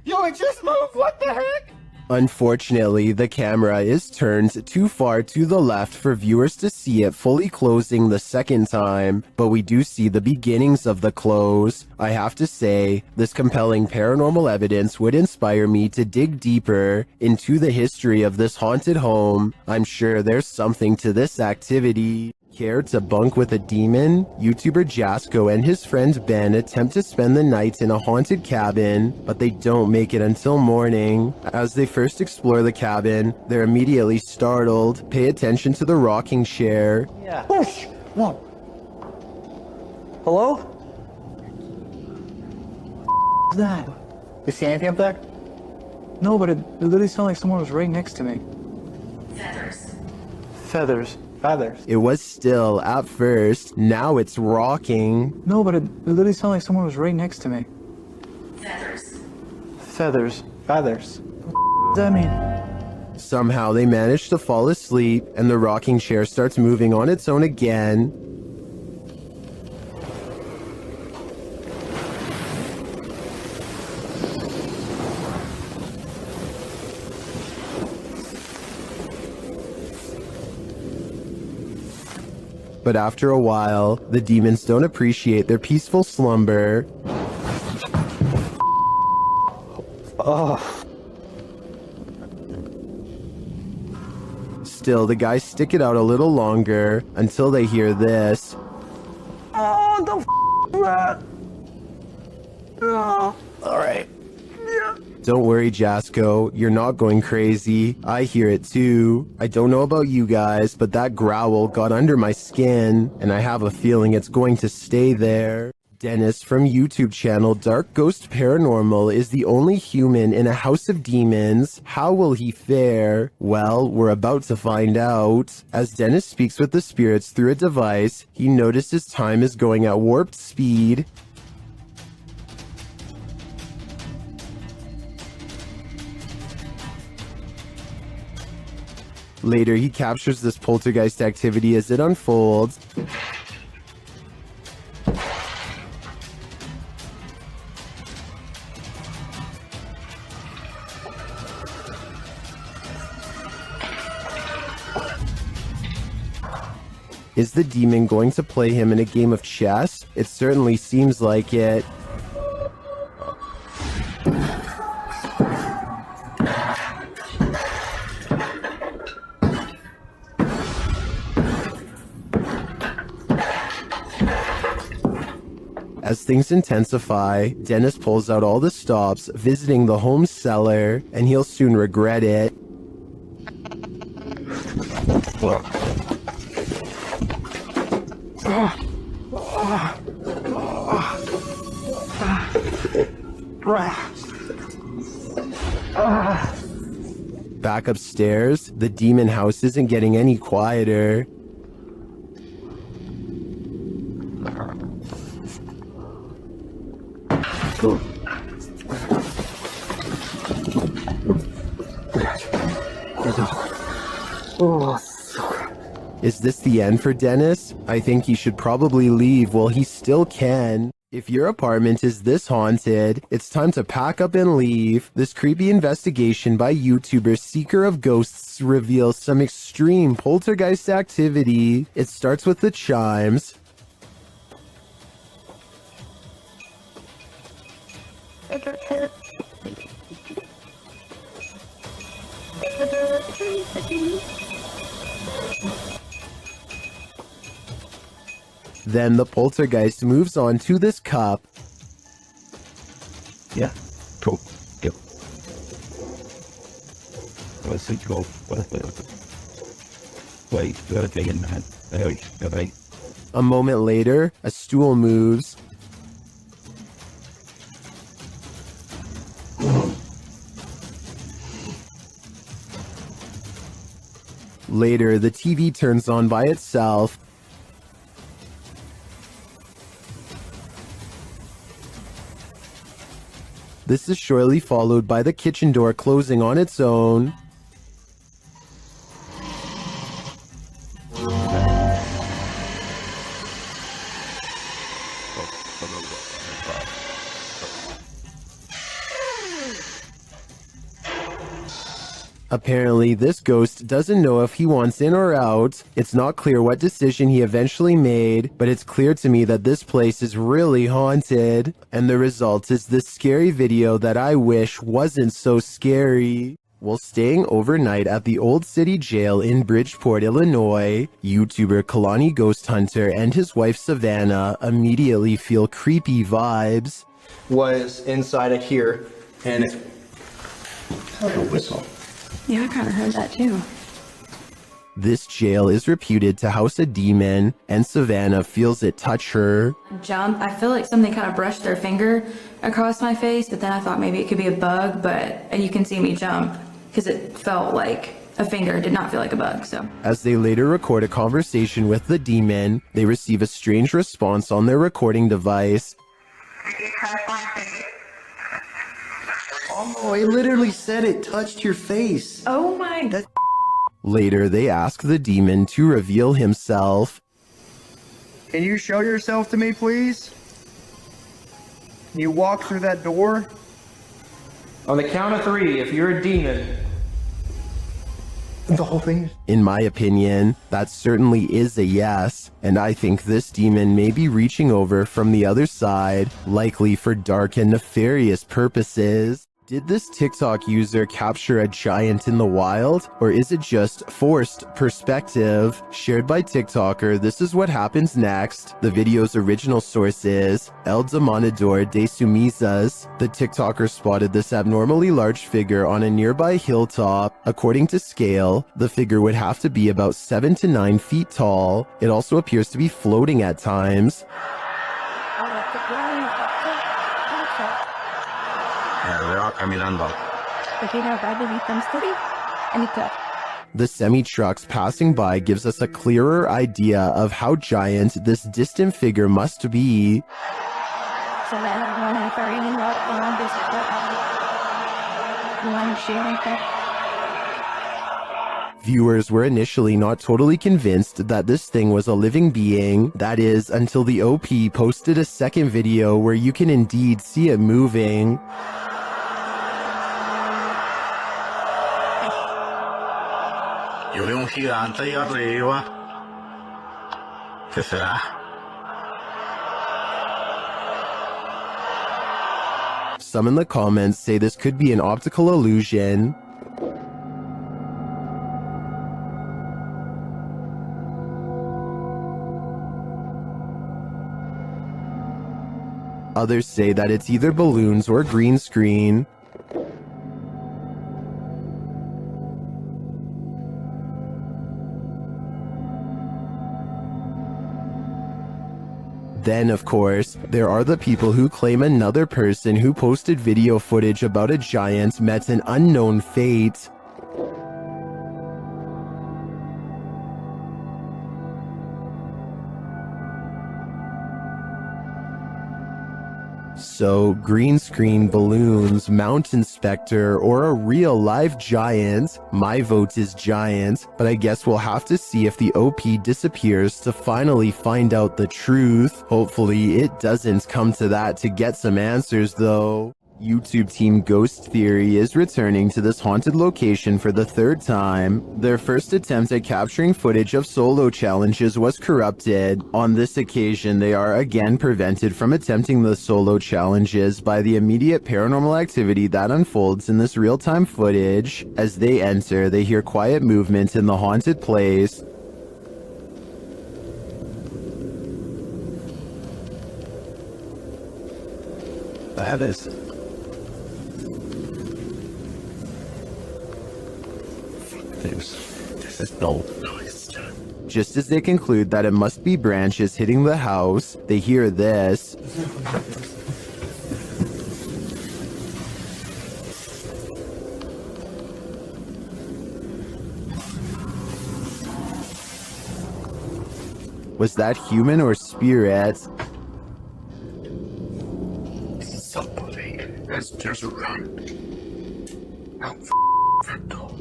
Yo, it just moved! What the heck? Unfortunately, the camera is turned too far to the left for viewers to see it fully closing the second time, but we do see the beginnings of the close. I have to say, this compelling paranormal evidence would inspire me to dig deeper into the history of this haunted home. I'm sure there's something to this activity. Care to bunk with a demon? YouTuber Jasko and his friend Ben attempt to spend the night in a haunted cabin, but they don't make it until morning. As they first explore the cabin, they're immediately startled. Pay attention to the rocking chair. Yeah. Whoosh! What? Hello? What's that? You see anything up there? No, but it literally sounded like someone was right next to me. Feathers. Feathers. Feathers. It was still at first, now it's rocking. No, but it literally sounded like someone was right next to me. Feathers. Feathers. Feathers. What does that mean? Somehow they manage to fall asleep, and the rocking chair starts moving on its own again. But after a while, the demons don't appreciate their peaceful slumber. Still, the guys stick it out a little longer until they hear this. Oh, the f*** that? Oh. Alright. Yeah. Don't worry, Jasco, you're not going crazy. I hear it too. I don't know about you guys, but that growl got under my skin, and I have a feeling it's going to stay there. Dennis from YouTube channel Dark Ghost Paranormal is the only human in a house of demons. How will he fare? Well, we're about to find out. As Dennis speaks with the spirits through a device, he notices time is going at warped speed. Later, he captures this poltergeist activity as it unfolds. Is the demon going to play him in a game of chess? It certainly seems like it. As things intensify, Dennis pulls out all the stops, visiting the home cellar, and he'll soon regret it. Back upstairs, the demon house isn't getting any quieter. Is this the end for Dennis? I think he should probably leave while he still can. If your apartment is this haunted, it's time to pack up and leave. This creepy investigation by YouTuber Seeker of Ghosts reveals some extreme poltergeist activity. It starts with the chimes. Then the poltergeist moves on to this cup. Yeah, cool. Yep. Let's see, go. Wait, we gotta take it in hand. Okay. A moment later, a stool moves. Later, the TV turns on by itself. This is shortly followed by the kitchen door closing on its own. Apparently, this ghost doesn't know if he wants in or out. It's not clear what decision he eventually made, but it's clear to me that this place is really haunted. And the result is this scary video that I wish wasn't so scary. While staying overnight at the Old City Jail in Bridgeport, Illinois, YouTuber Kalani Ghost Hunter and his wife Savannah immediately feel creepy vibes. Was inside of here, and it like a whistle. Yeah, I kind of heard that too. This jail is reputed to house a demon, and Savannah feels it touch her. Jump. I feel like something kind of brushed their finger across my face, but then I thought maybe it could be a bug, and you can see me jump because it felt like a finger. It did not feel like a bug, so. As they later record a conversation with the demon, they receive a strange response on their recording device. Oh, it literally said it touched your face. Oh my god. Later, they ask the demon to reveal himself. Can you show yourself to me, please? Can you walk through that door? On the count of 3, if you're a demon. The whole thing? In my opinion, that certainly is a yes, and I think this demon may be reaching over from the other side, likely for dark and nefarious purposes. Did this TikTok user capture a giant in the wild, or is it just forced perspective? Shared by TikToker, this is what happens next. The video's original source is El Demonador de Sumizas. The TikToker spotted this abnormally large figure on a nearby hilltop. According to scale, the figure would have to be about 7 to 9 feet tall. It also appears to be floating at times. The semi-trucks passing by gives us a clearer idea of how giant this distant figure must be. Viewers were initially not totally convinced that this thing was a living being. That is, until the OP posted a second video where you can indeed see it moving. Some in the comments say this could be an optical illusion. Others say that it's either balloons or green screen. Then, of course, there are the people who claim another person who posted video footage about a giant met an unknown fate. So, green screen, balloons, mountain specter, or a real live giant? My vote is giant, but I guess we'll have to see if the OP disappears to finally find out the truth. Hopefully it doesn't come to that to get some answers though. YouTube team Ghost Theory is returning to this haunted location for the third time. Their first attempt at capturing footage of solo challenges was corrupted. On this occasion, they are again prevented from attempting the solo challenges by the immediate paranormal activity that unfolds in this real-time footage. As they enter, they hear quiet movement in the haunted place. That is. This is no noise. Just as they conclude that it must be branches hitting the house, they hear this. Was that human or spirit? Somebody has just run out front door.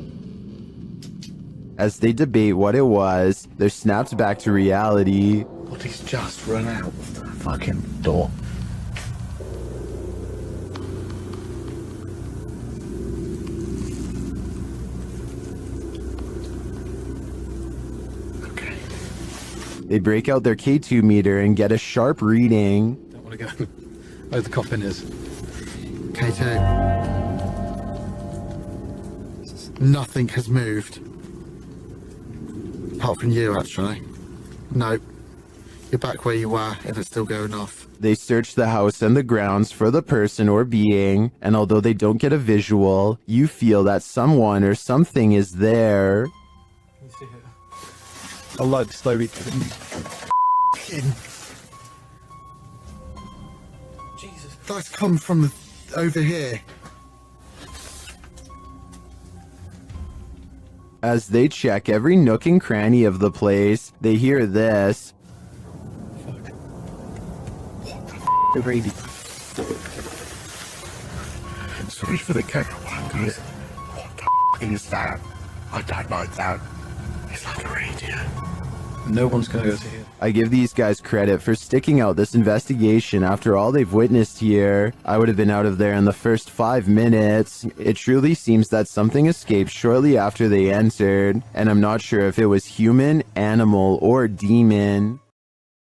As they debate what it was, they're snapped back to reality. But he's just run out of the fucking door. Okay. They break out their K2 meter and get a sharp reading. Don't want to go where the coffin is. K2. Nothing has moved. Apart from you, actually. No. You're back where you were, and it's still going off. They search the house and the grounds for the person or being, and although they don't get a visual, you feel that someone or something is there. A lot slowly. Jesus. That's come from over here. As they check every nook and cranny of the place, they hear this. The radio. Sorry for the camera one, guys. What the is that? I don't like that. It's like a radio. No one's gonna go to here. I give these guys credit for sticking out this investigation after all they've witnessed here. I would have been out of there in the first 5 minutes. It truly seems that something escaped shortly after they entered, and I'm not sure if it was human, animal, or demon.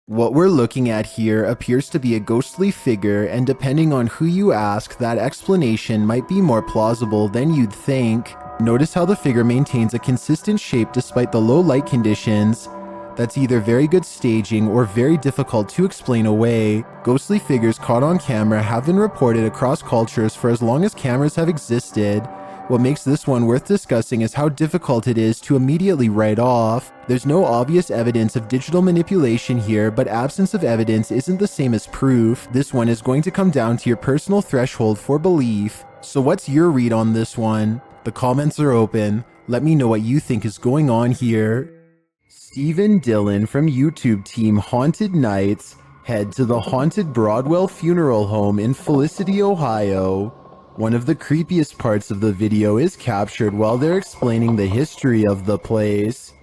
What we're looking at here appears to be a ghostly figure, and depending on who you ask, that explanation might be more plausible than you'd think. Notice how the figure maintains a consistent shape despite the low light conditions. That's either very good staging or very difficult to explain away. Ghostly figures caught on camera have been reported across cultures for as long as cameras have existed. What makes this one worth discussing is how difficult it is to immediately write off. There's no obvious evidence of digital manipulation here, but absence of evidence isn't the same as proof. This one is going to come down to your personal threshold for belief. So what's your read on this one? The comments are open. Let me know what you think is going on here. Stephen Dillon from YouTube team Haunted Nights head to the haunted Broadwell Funeral Home in Felicity, Ohio. One of the creepiest parts of the video is captured while they're explaining the history of the place.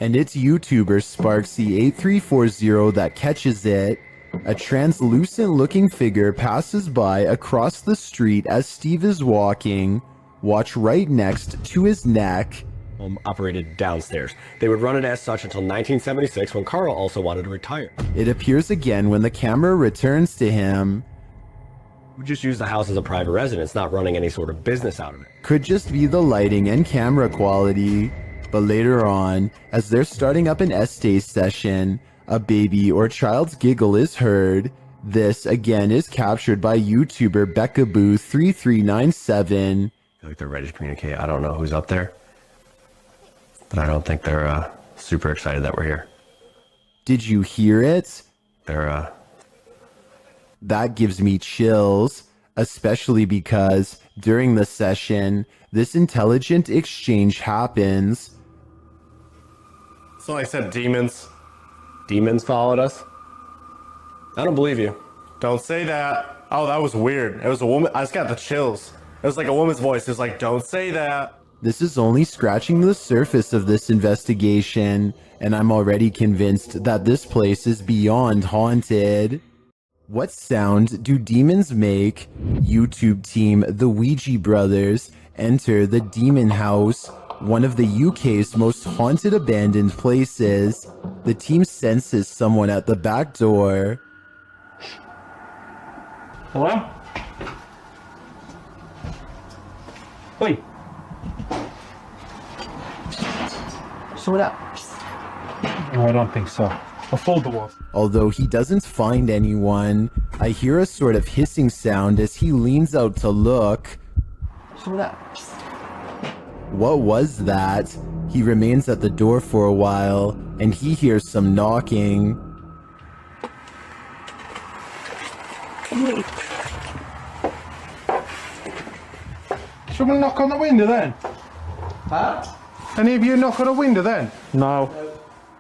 And it's YouTuber Sparksy8340 that catches it. A translucent looking figure passes by across the street as Steve is walking. Watch right next to his neck. Operated downstairs. They would run it as such until 1976 when Carl also wanted to retire. It appears again when the camera returns to him. We just use the house as a private residence, not running any sort of business out of it. Could just be the lighting and camera quality. But later on, as they're starting up an essay session, a baby or child's giggle is heard. This again is captured by YouTuber Beckaboo3397. I feel like they're ready to communicate. I don't know who's up there, but I don't think they're super excited that we're here. Did you hear it? They're That gives me chills, especially because during the session, this intelligent exchange happens. So I said demons. Demons followed us? I don't believe you. Don't say that. Oh, that was weird. It was a woman. I just got the chills. It was like a woman's voice. It was like, don't say that. This is only scratching the surface of this investigation, and I'm already convinced that this place is beyond haunted. What sound do demons make? YouTube team The Ouija Brothers enter the Demon House, one of the UK's most haunted abandoned places. The team senses someone at the back door. Hello? Wait. Someone up. No, I don't think so. I'll fold the walls. Although he doesn't find anyone, I hear a sort of hissing sound as he leans out to look. Someone up. What was that? He remains at the door for a while, and he hears some knocking. Someone knock on the window then? Huh? Any of you knock on a window then? No.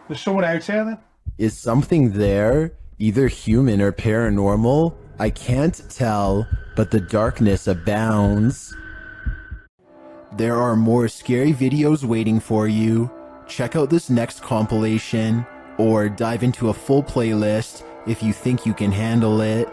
There's someone out here then? Is something there? Either human or paranormal? I can't tell, but the darkness abounds. There are more scary videos waiting for you. Check out this next compilation, or dive into a full playlist if you think you can handle it.